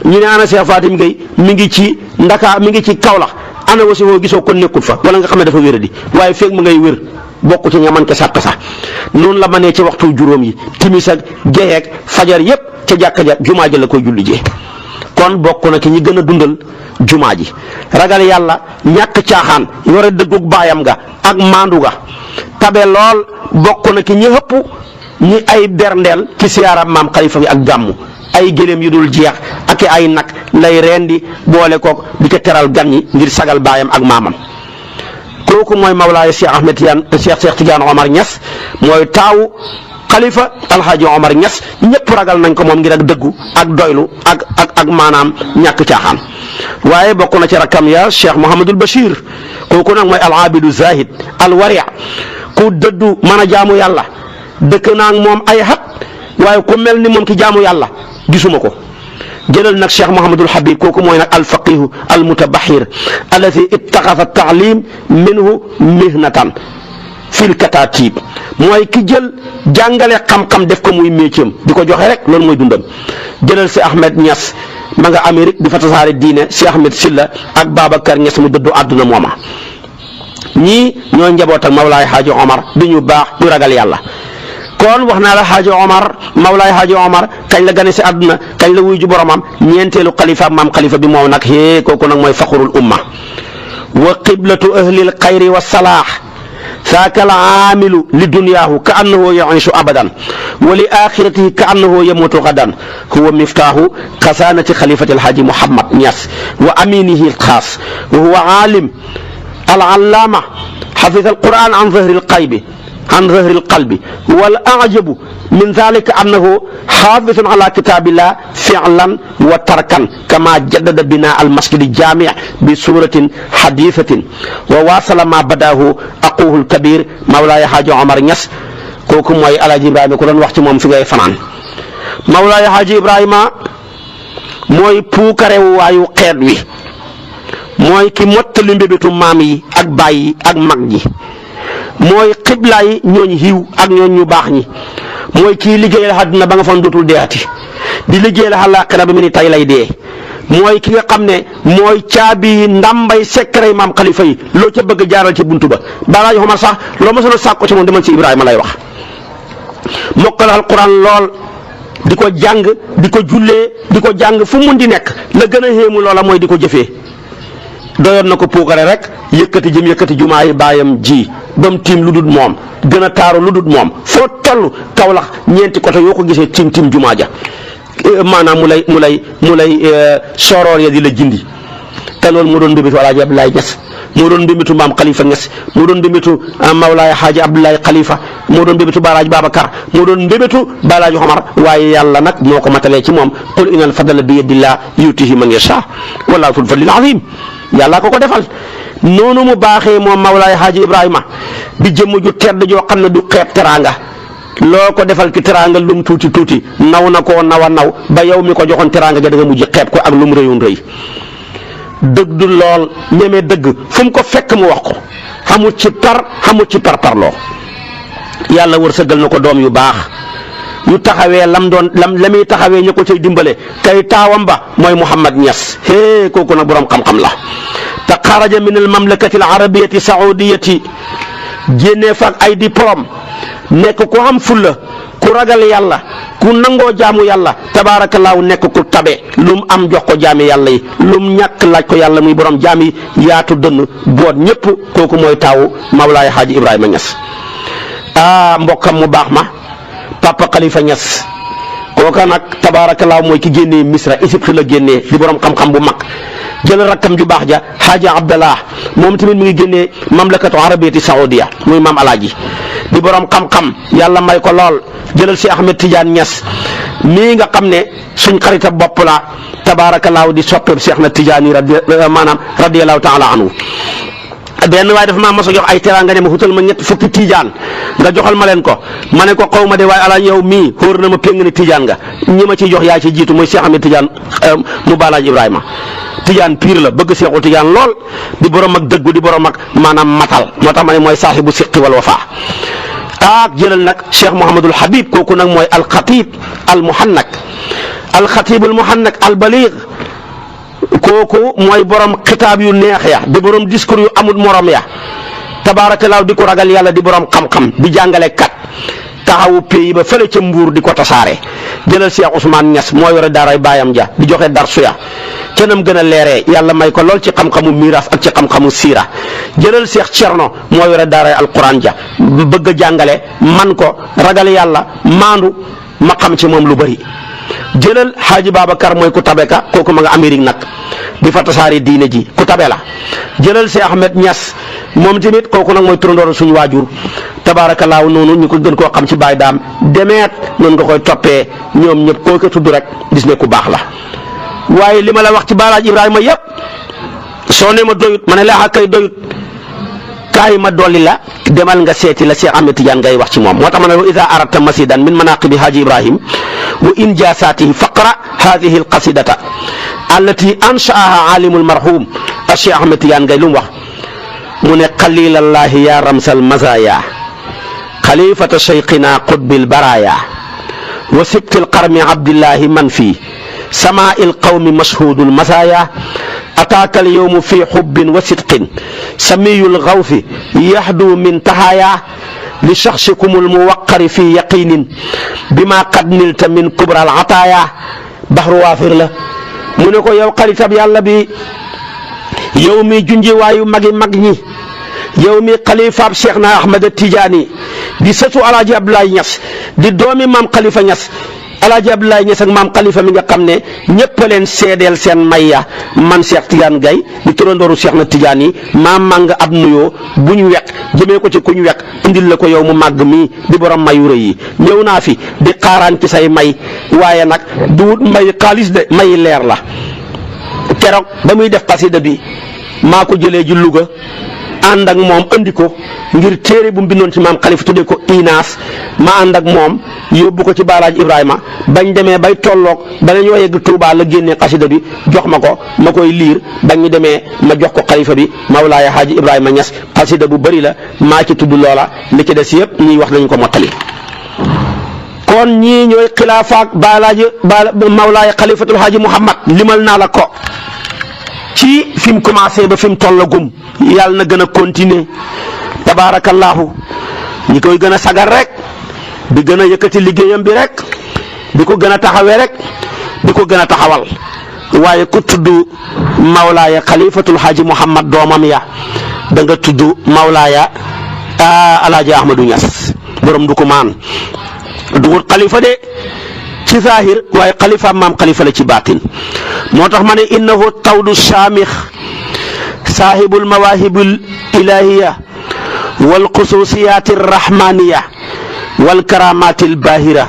ñu ne ana Cheikh Fatim Gueye mi ngi ci Ndakaar mi ngi ci Kaolack ana wasifoo gisoo ko nekkul fa wala nga xam ne dafa wér di waaye feeg mu ngay wér bokk ci nga man ca sàkk sax noonu la ma nee ci waxtu juróom yi timis ak geyeeg fajar yépp ca jàkka ja jumaa ji la koy julli jee kon bokk na ci ñi gën a dundal jumaa ji ragal yàlla ñàkk caaxaan yore dëggug baayam ga ak maandu ga tabe lool bokk na ci ñi ëpp ñi ay berndeel ci siyaara maam Khalifa bi ak gàmmu ay gëléem yu dul jeex ak ay nag lay rendi boole kook di ko teral gan ñi ngir sagal baayam ak maamam kooku mooy Mawlaaya Cheikh Ahmed Tidiane Omar Niass mooy taawu Khalifa Alhaji Omar Niass ñëpp ragal nañ ko moom ngir ak dëggu ak doylu ak maanaam ñàkk caaxaan waaye bokk na ci rakkam ya Cheikh Mouhamadul Bachir kooku nag mooy al abidu zahid al wari ku dëddu mën a jaamu yàlla dëkk naa moom ay xat waaye ku mel ni moom ki jaamu yàlla gisuma ko jëlal nag Cheikh Mouhamadul Habib kooku mooy nag alfaqihu almutabahir alladi ittaxasa taalim minhu mihnatan fil katatib mooy ki jël jàngale xam-xam def ko muy métier di ko joxe rek loolu mooy dundam jëlal si Ahmed Niass ma nga Amérique di fa tasaare diine si Ahmed Silla ak Babacar Niass mu dëddu àdduna mooma ñii ñooy njaboot ak Mawlaay Xaaji Omar di ñu baax ñu ragal yàlla kon wax naa la Xaaji Omar Mawlaay Xaaji Omar kañ la gane si àdduna kañ la wuy ju boromam ñeenteelu xalifa maam xalifa bi moom nag kooku nag mooy faxrul umma wa qiblatu ahlil xayri wa salaax saaka al aamilu li dunyaahu ka annahu yaishu abadan wa li axiratihi ka annahu yamutu gadan huwa miftaahu xasaanati xalifati alxaaji Muhammad Ñas wa aminihi alxaas wa huwa aalim al-allaama xafida alquran an zahri alqaybi عن ظهر القلب والأعجب من ذلك أنه حافظ على كتاب الله فعلا وتركا كما جدد بناء المسجد الجامع بصورة حديثة وواصل ما بداه أخوه الكبير مولاي حاج عمر Ñas kooku mooy Alaaji Ibrahima ku doon wax ci moom fi ngay fanaan Mawlaay Xaaji Ibrahima mooy puukarewu waayu xeet wi mooy ki mottali mbébétu maam yi ak baay yi ak mag ñi mooy xiblaay ñooñ xiiw ak ñooñ ñu baax ñi mooy kii liggéeyal àdduna ba nga fan dootul deeati di liggéeyal àllaaxira bi mu ni tay lay dee mooy ki nga xam ne mooy caabi ndàmbay sekkarey maam xalifa yi loo ca bëgg jaaral ci buntu ba balaa Omar sax loo ma sono sàkko ci moom demal ci Ibrahima lay wax mokkal alquran lool di ko jàng di ko jullee di ko jàng fu mun di nekk la gën a xéemu loola mooy di ko jëfee doyoon na ko puukare rek yëkkati jumaa yi baayam ji ba mu tiim lu dul moom gën a taaru lu dul moom foo toll Kawlax ñeenti côté yoo ko gisee tiim jumaa ja maanaam mu lay soroor ya di la jindi te loolu moo doon mbébitu Alaaji Abdoulaye Ñas moo doon mbébitu maam Khalifa Ñas moo doon mbébitu Mawlaay Xaaji Abdoulaye Khalifa moo doon mbébitu Balaaji Babacar moo doon mbébitu Balaaji Omar waaye yàlla nag moo ko matalee ci moom qul innal fadla bi yadillah yutihi man yasha wallaahu zul fadlil azim yàlla ko defal noonu mu baaxee moom Mawlaay Xaaji Ibrahima di jëmm ju tedd joo xam ne du xeeb teraanga loo ko defal ci teraanga lum tuuti naw na koo naw a naw ba yow mi ko joxoon teraanga ja da nga mujj xeeb ko ak lum rëyoon rëy dëgg du lool ñeme dëgg fu mu ko fekk mu wax ko xamut ci parparloo yàlla wërsëgal na ko doom yu baax yu taxawee la muy taxawee ñu ko cay dimbale kay taawam ba mooy Muhammad Ñas kooku nag borom xam-xam la te xaraja min al mamlakati al arabiyati saudiyati génnee fa ak ay diplôme nekk ku am fulla ku ragal yàlla ku nangoo jaamu yàlla tabaarakallaahu nekk ku tabe lu mu am jox ko jaami yàlla yi lu mu ñàkk laaj ko yàlla muy borom jaami yaatu dënn boot ñëpp kooku mooy taawu Mawlaay Xaaji Ibrahima Ñas mbokkam mu baax ma Papa Khalifa Ñas kooka nag tabaarakallaahu mooy ki génnee Misra Égypte la génnee di borom xam-xam bu mag jël rakkam ju baax ja Xaaji Abdallah moom tamit mu ngi génnee mamlakatu arabiyati saoudia muy maam alaaji di borom xam-xam yàlla may ko lool jëlal si Ahmed Tidiane Ñas mii nga xam ne suñ xarita bopp la tabaarakallaahu di soppeeb Seex na Tidiane yi radiyallaahu taala anhu benn waaye dafa maa mos a jox ay teraanga ne ma xutal ma ñett fukki Tidiane nga joxal ma leen ko ma ne ko xaw ma de waaye alaaji yow mii xóor na ma péng ni Tidiane nga ñi ma ciy jox yaa ci jiitu muy Seex Ahmed Tidiane mu Balaaji Ibrahima Tidiane pire la bëgg Seexul Tidiane lool di borom ak dëggu di borom ak maanaam matal moo tax ma ne mooy saaxibu siqi wal wafa jëlal nag Cheikh Mouhamadul Habib kooku nag mooy alxatib almuhannak alxatibul muhannak albaligh kooku mooy borom xitaab yu neex ya di borom discours yu amul morom ya tabaarakallaahu di ko ragal yàlla di borom xam-xam di jàngale kat taxawu pays ba fële ca Mbuur di ko tasaare jëlal Cheikh Ousmane Niass moo yore daaray baayam ja di joxe darsu ya ca nam gën a leeree yàlla may ko lool ci xam-xamu miiraas ak ci xam-xamu siira jëlal Cheikh Thierno moo yore daaray alquran ja bëgg a jàngale man ko ragal yàlla maandu ma xam ci moom lu bari jëlal Xaaji Babacar mooy ku tabe ka kooku ma nga Amérique nag di fa tasaare diine ji ku tabe la jëlal Cheikh Ahmed Niass moom tamit kooku nag mooy turandooru suñu waajur tabaarakallaahu noonu ñu ko gën koo xam ci baay daam demeet noonu nga koy toppee ñoom ñëpp koo ko tudd rek gis ne ku baax la waaye li ma la wax ci Balaaji Ibrahima yëpp soo ne ma doyut ma ne la kay doyut kaay ma dolli la demal nga seeti la Cheikh Ahmed Tidiane ngay wax ci moom moo tax ma ne ida aradta masidan min manaqibi Haaji Ibrahim wa injasatihi faqra hadihi alqasidata allati anshaaha alimul marhum Cheikh Ahmed Tidiane ngay lu mu wax mu ne xalilallahi ya ramsal mazaya xalifata cheikhina qutbil baraya wa sibtil qarmi abdillahi man fi samaa'il qawmi mashhudul masaya ataaka al yawmu fi xubbin wa sidqin samiyul xawfi yaxdu min tahaya li shaxsikumul muwaqqari fi yaqinin bima qad nilta min kubral ataaya baxru waafir la mu ne ko yow xaritab yàlla bi yow mi junji waayu magi mag ñi yow mi xalifaab Cheikh na Ahmad Tijaani di sëtu Alaaji Abdoulaye Niass di doomi maam Khalifa Niass Alaaji Abdoulaye Niass ak maam Khalifa mi nga xam ne ñëpp a leen seedeel seen mayya man Cheikh Tidiane Gaye di turandooru Cheikh na Tidiane maam màng ab nuyoo bu ñu wekk jëmee ko ci ku ñu wekk indil la ko yow mu màgg mii di borom mayu rëy yi ñëw naa fi di xaaraan ci say may waaye nag du wut may xaalis de may leer la keroog ba muy def xasida bi maa ko jëlee ji Louga ànd ak moom andi ko ngir téere bu mu bindoon ci maam Khalifa tuddee ko Inaas ma ànd ak moom yóbbu ko ci Baalaaj Ibrahima bañ demee bay tolloog ba ñoo yegg Touba la génnee xasida bi jox ma ko ma koy liir bañ ñu demee ma jox ko xalifa bi Mawlaaya Haaji Ibrahima Niass xasida bu bëri la maa ci tudd loola li ci des yëpp ñuy wax nañu ko mottali. kon ñii ñooy xilaafaak Mawlaaya Khalifatul Haaji Muhammad limal naa la ko ci fi mu commencé ba fi mu tollagum yàlla na gën a continuer tabaarakallaahu ñi koy gën a sagar rek di gën a yëkkati liggéeyam bi rek di ko gën a taxawee rek di ko gën a taxawal waaye ku tudd Mawlaaya Khalifatul Haaji Muhammad doomam ya da nga tudd Mawlaaya Alaaji Ahmadou Niass borom du ko maan dugut xalifa de ci zahir waaye xalifa maam xalifa la ci baatin moo tax ma ne innahu tawdu saamix saahibul mawaahibul ilaahiya wal xusuusiyaati rahmaaniya wal karaamaatil baahira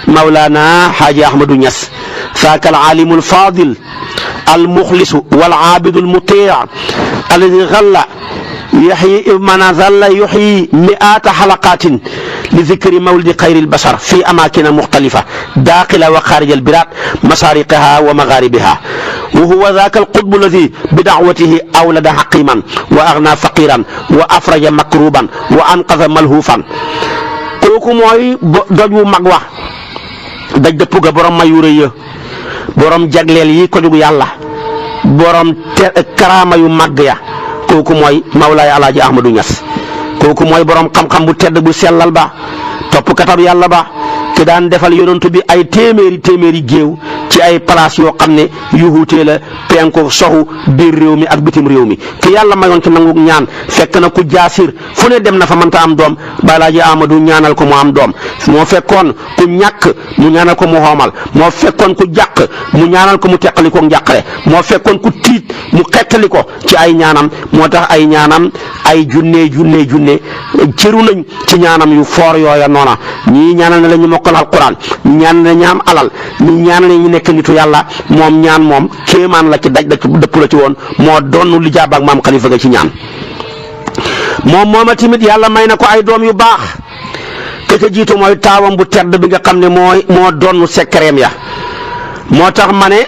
mawlaana Haaji Ahmadou Niass saaka al aalimul faadil al muxlisu wal aabidul mutii alladi xalla yaxyi man zalla yuxyi mi'aata xalaqaatin li zikri mawlidi xayril basar fi amaakina muxtalifa daaxila wa xaarija albilaad masaariqiha wa magaaribiha wa huwa zaaka alqutbu alladi bi dacwatihi awlada xaqiman wa agna faqiran wa afraja makruban wa anqada malhuufan kooku mooy doj wu mag wax daj dëpp ga borom mayu rëy ya borom jagleel yi ko jóg yàlla borom karaama yu màgg ya kooku mooy Mawlaaya Alaaji Ahmadou Niass kooku mooy borom xam-xam bu tedd bu sellal ba topp katab yàlla ba ki daan defal yonantu bi ay téeméeri géew ci ay place yoo xam ne yu wuutee la penku soxu biir réew mi ak bitim réew mi ki yàlla mayoon ci nangu ñaan fekk na ku jaasir fu ne dem na fa mënta am doom Alaaji Ahmadou ñaanal ko mu am doom moo fekkoon ku ñàkk mu ñaanal ko mu xoomal moo fekkoon ku jàq mu ñaanal ko mu teqali ko njàqare moo fekkoon ku tiit mu xettali ko ci ay ñaanam moo tax ay ñaanam ay junne cëru nañ ci ñaanam yu foor yooya noona ñii ñaanal na la ñu mokkal alquran ñi ñaanal na ñaam alal ñi ñaanal na ñu nekk nitu yàlla moom ñaan moom kéemaan la ci daj dëpp la ci woon moo doon li jaabaak maam Khalifa ga ci ñaan mooma tamit yàlla may na ko ay doom yu baax ke ca jiitu mooy taawam bu tedd bi nga xam ne moo doon sekkereem ya moo tax ma ne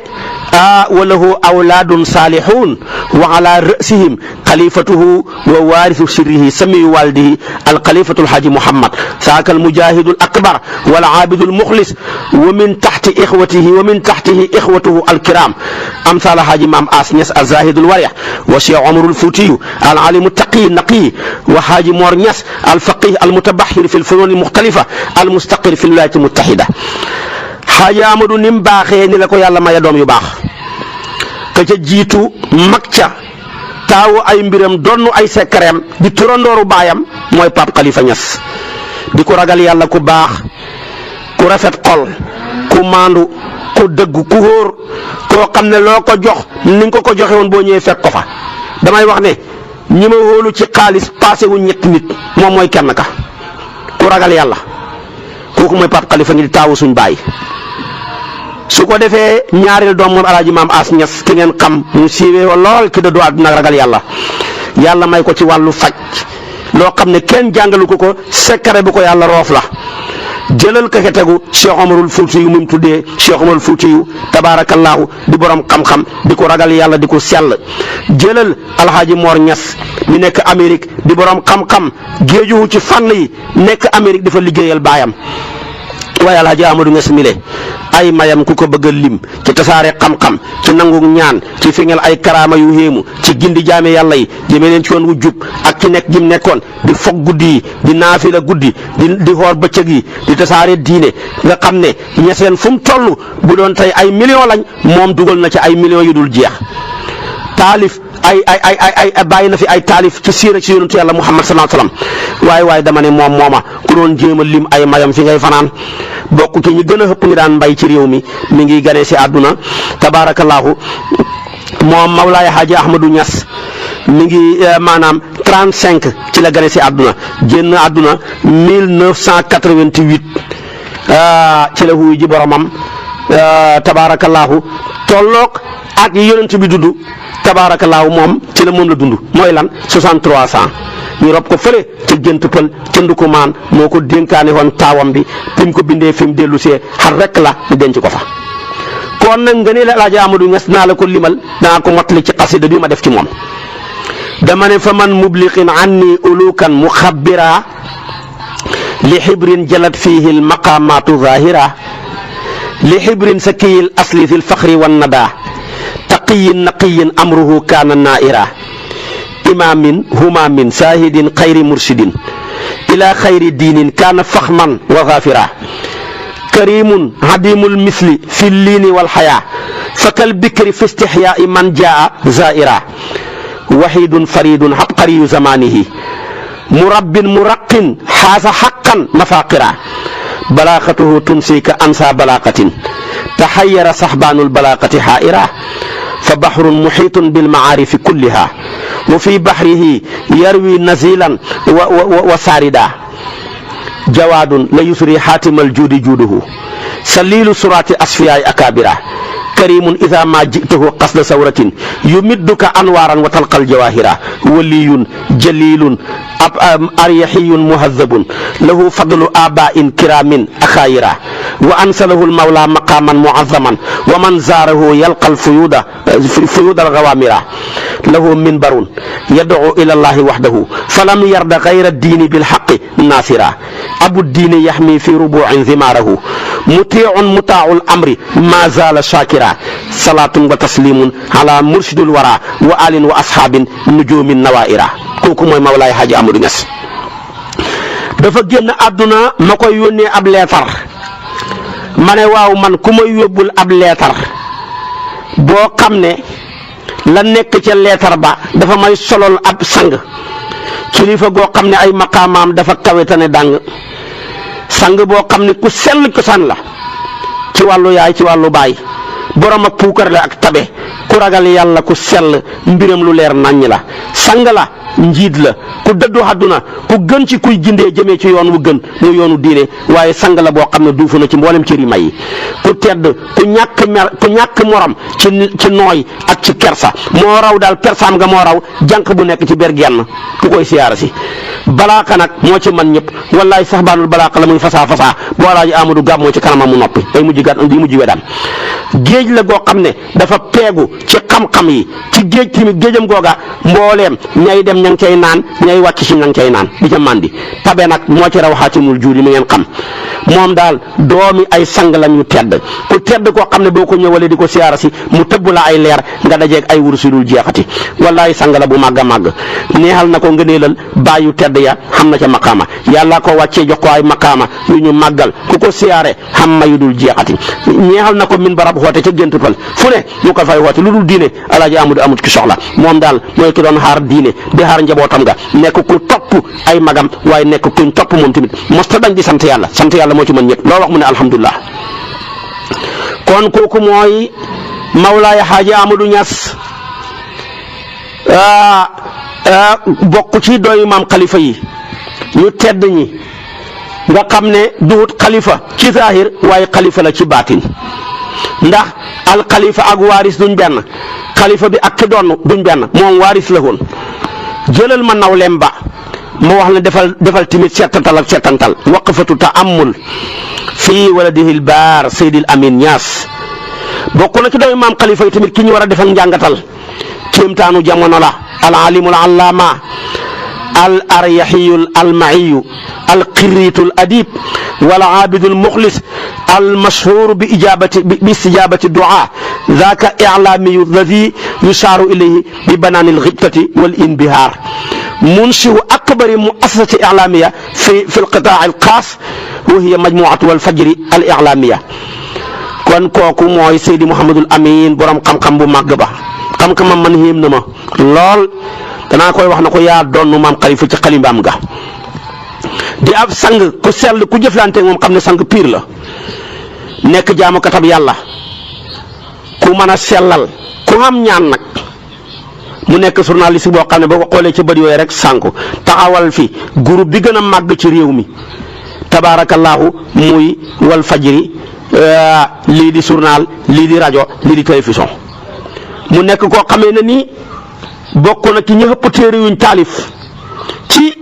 wa lahu awlaadun saalihun wa ala rasihim xalifatuhu wa waarisu sirrihi samiyu walidihi alxalifatu alxaaji Muhammad saaka almujahidu alakbar wal aabidu almuxlis wa min taxti ixwatihi wa min taxtihi ixwatuhu alkiram amsal alxaaji Maam As Ñas alzahidu alwarix wa Cheikh Omarul Fuutiyu alalimu taqi naqi wa xaaji Moor Ñas alfaqih almutabaxir fi lfunun almuxtalifa almustaqir fi lwilaayati almutaxida Xaaji Amadou ni mu baaxee ni la ko yàlla maya doom yu baax ka ca jiitu mag ca taawu ay mbiram donnu ay sekkareem di turandooru baayam mooy Pape Khalifa Niass di ko ragal yàlla ku baax ku rafet xol ku maandu ku dëggu ku hóor koo xam ne loo ko jox ni nga ko joxe woon boo ñëwee fekk ko fa damay wax ne ñi ma wóolu ci xaalis passé wu ñetti nit moom mooy kenn ka ku ragal yàlla kooku mooy Pape Khalifa ngi di taawu suñ baay su ko defee ñaareel doom moom Alaaji Maam As Ñas ki ngeen xam mu siiwee lool ki dëddu àdduna ragal yàlla may ko ci wàllu faj loo xam ne kenn jàngalu ko sekkare bu ko yàlla roof la jëlal ka tegu Cheikh Omarul Fuutiyu mu tuddee Cheikh Omarul Fuutiyu tabaarakallaahu di borom xam-xam di ko ragal yàlla di ko sell jëlal Alhaaji Moor Ñas mi nekk Amérique di borom xam-xam géejuwu ci fànn yi nekk Amérique dafa liggéeyal baayam waaye Alaaji Amadou Niass mile ay mayam ku ko bëgg a lim ci tasaare xam-xam ci nangu ñaan ci feeñal ay karaama yu héemu ci gindi jaame yàlla yi jëmee leen ci yoon wu jub ak ci nekk gi mu nekkoon di foog guddi yi di naafila guddi di xoor bëccëg yi di tasaare diine nga xam ne ñeseen fu mu toll bu doon tey ay millions lañ moom dugal na ci ay millions yu dul jeex taalif ay bàyyi na fi ay taalif ci siira ci yonentu yàlla Muhammad sallallahu alayhi wasallam waaye dama ne mooma ku doon jéem a lim ay mayam fi ngay fanaan bokk ci ñi gën a xëpp ngi daan mbay ci réew mi ngi gane si àdduna tabaarakallaahu moom Mawlaay Haaji Ahmadou Niass mi ngi maanaam 35 ci la gane si àdduna génn àdduna 1988 ci la wuyu ji boromam tabaarakallaahu tolloog ak yi yonent bi dudd tabaarakallaahu moom ci la moom la dund mooy lan 63 ans ñu rob ko fële ca gént pël ca ndukumaan moo ko dénkaane woon taawam bi fi mu ko bindee fi mu dellu see xar rek la ñu denc ko fa. kon nag nga ne la Alaaji Amadou Niass naa la ko limal danaa ko mottali ci xasida bi ma def ci moom dama ne fa man mubliqin anni ulukan muxabbira li xibrin jalat fihi l maqamatu zahira li xibrin sakiyil asli fi l faxri wan nada taqiyin naqiyin amruhu kaana naira imaamin humaamin saahidin xayri mursidin ila xayri diinin kaana faxman wa zaafira karimun hadimul misli fi liini wal xayaa fakal bikri fi istixyaai man jaa zaira wahidun faridun habqariyu zamanihi murabbin muraqin xaasa xaqan mafaqira balaaqatuhu tunsika ansa balaaqatin taxayyara saxbaanul balaaqati xaaira fa baxrun muxiitun bilmacaarifi kulliha wa fi baxrihi yarwi nazilan wa saarida jawaadun la yusri xaatimal juudi juuduhu saliilu suraati asfiyaay akaabira karimun ida ma jitahu qasda sawratin yumidduka anwaaran wa talqal jawahira waliyun jalilun aryaxiyun muhadabun lahu fadlu abain kiramin axayira wa ansalahu almawla maqaman muazaman wa man zaarahu yalqa alfuyuda algawamira lahu minbarun yad'u ila allahi waxdahu falam yarda gayra diini bilxaqi nasira abu diini yaxmi fi rubuin zimaarahu mutiicun mutaacu lamri ma zaala shakira salaatun wa taslimun ala mursidul wara wa alin wa asxaabin nujumin nawaira kooku mooy Mawlaay Haaji Amadou Niass dafa génn àdduna ma koy yónnee ab leetar ma ne waaw man ku may yóbbul ab leetar boo xam ne la nekk ca leetar ba dafa may solol ab sang kilifa goo xam ne ay maqaamaam dafa kawetane dàng sang boo xam ne ku sell cosaan la ci wàllu yaay ci wàllu baay borom ak puukar la ak tabe ku ragal yàlla ku sell mbiram lu leer naññ la sang la njiit la ku dëddu àdduna ku gën ci kuy gindee jëmee ci yoon wu gën mu yoonu diine waaye sang la boo xam ne duufu na ci mboolem cëri may yi ku tedd ku ñàkk morom ci nooy ak ci kersa moo raw daal kersaam nga moo raw jànq bu nekk ci ber genn ku koy siyaara si balaaka nag moo ci man ñëpp wallaay sax baanul balaaka la muy fasaa boo Alaaji Amadou Gab moo ci kanamam mu noppi day mujj wedam géej la goo xam ne dafa peegu ci xam-xam yi ci géej tamit géejam googa mbooleem ñay dem ña ngi cay naan ñay wàcc si ña ngi cay naan di ca màndi tabe nag moo ci raw xaatimul juudi mi ngeen xam moom daal doomi ay sang lañ yu tedd ku tedd koo xam ne boo ko ñëwalee di ko siyaara si mu tëbb la ay leer nga dajeeg ay wursu dul jeexati wallaay sang la bu màgg a màgg neexal na ko ngëneelal bàyyu tedd ya xam na ca maqaama yàlla ko wàccee jox ko ay maqaama yu ñu màggal ku ko siyaare xam ma yu dul jeexati neexal na ko min barab xoote ca gént pal fu ne ñu ko fay xoote lu dul diine Alaaji Amadou amut ki soxla moom daal mooy ki doon xaar diine di xaar njabootam ga nekk ku topp ay magam waaye nekk kuñ topp moom tamit mosta dañ di sant yàlla moo ci mën ñëpp loo wax mu ne alhamdulilah kon kooku mooy Mawlaay Haaji Amadou Niass bokk ci doy maam xalifa yi ñu tedd ñi nga xam ne duhut xalifa ci zahir waaye xalifa la ci baatin ndax al xalifa ak waaris duñ benn xalifa bi ak ki doon duñ benn moom waaris la woon jëlal ma nawleem ba ma wax ne defal timit settantal waqfatu ta'ammul fii waladihil baar Seydil Amin Niass bokk na ci doomi maam xalifa yi tamit ki ñu war a defal njàngatal kéemtaanu jamono la al alimul allama al aryaxiyu al maciyu al qirritu al adib wal aabidu al muxlis al mashhur bi istijabati duaa zaaka iclaamiyu alladi yusaaru ilayhi bi banaani al xibtati wal inbihaar munshiu akbari muassasati iclaamiya fi alqitaa al xaas wa hiya majmuatu wal fajri al iclaamiya. kon kooku mooy Seydi Mouhamadul Amin borom xam-xam bu màgg ba xam-xamam man yéem na ma lool danaa koy wax na ko yaa doon maam Khalifa ci xalimbaam ga di ab sang ku sell ku jëflante moom xam ne sang piir la nekk jaamukatab yàlla ku mën a sellal ku am ñaan nag mu nekk journaliste boo xam ne boo ko xoolee ca bët yooyu rek sànku taxawal fi groupe bi gën a màgg ci réew mi tabaarakallaahu muy wal fajri lii di journal lii di rajo lii di télévision mu nekk koo xamee ne nii bokk na ci ñi ëpp téere yuñ taalif ci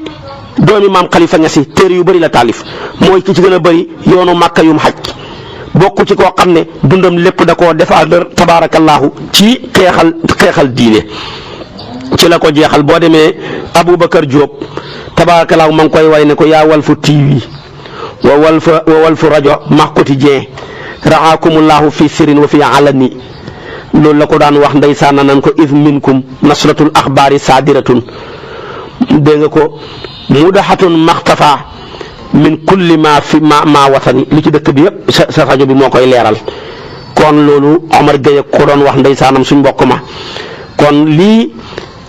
doomi maam Khalifa Niass téere yu bëri la taalif mooy ki ci gën a bëri yoonu Màkka yum xaj bokk ci koo xam ne dundam lépp da koo defal tabaarakallaahu ci xeexal diine ci la ko jeexal boo demee Aboubacar Diop tabaarakallaahu ma ngi koy way ne ko yaa Walfu TV wa Walfu rajo max quotidien raxaakumullaahu fi sirin wa fi alani loolu la ko daan wax ndeysaan nan ko if minkum nasratul axbaari saadiratun dégg nga ko mudaxatun maxtafa min kulli ma fi ma watani li ci dëkk bi yëpp sa rajo bi moo koy leeral kon loolu Omar Gueye ko doon wax ndeysaanam suñ mbokk ma kon lii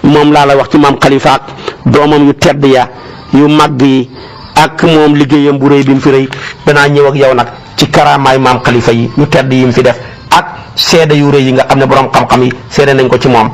moom laa la wax ci maam Khalifa ak doomam yu tedd ya yu màgg yi ak moom liggéeyam bu rëy bi mu fi rëy danaa ñëw ak yow nag ci karaamaay maam Khalifa yi yu tedd yi mu fi def ak seede yu rëy yi nga xam ne borom xam-xam yi seede nañ ko ci moom.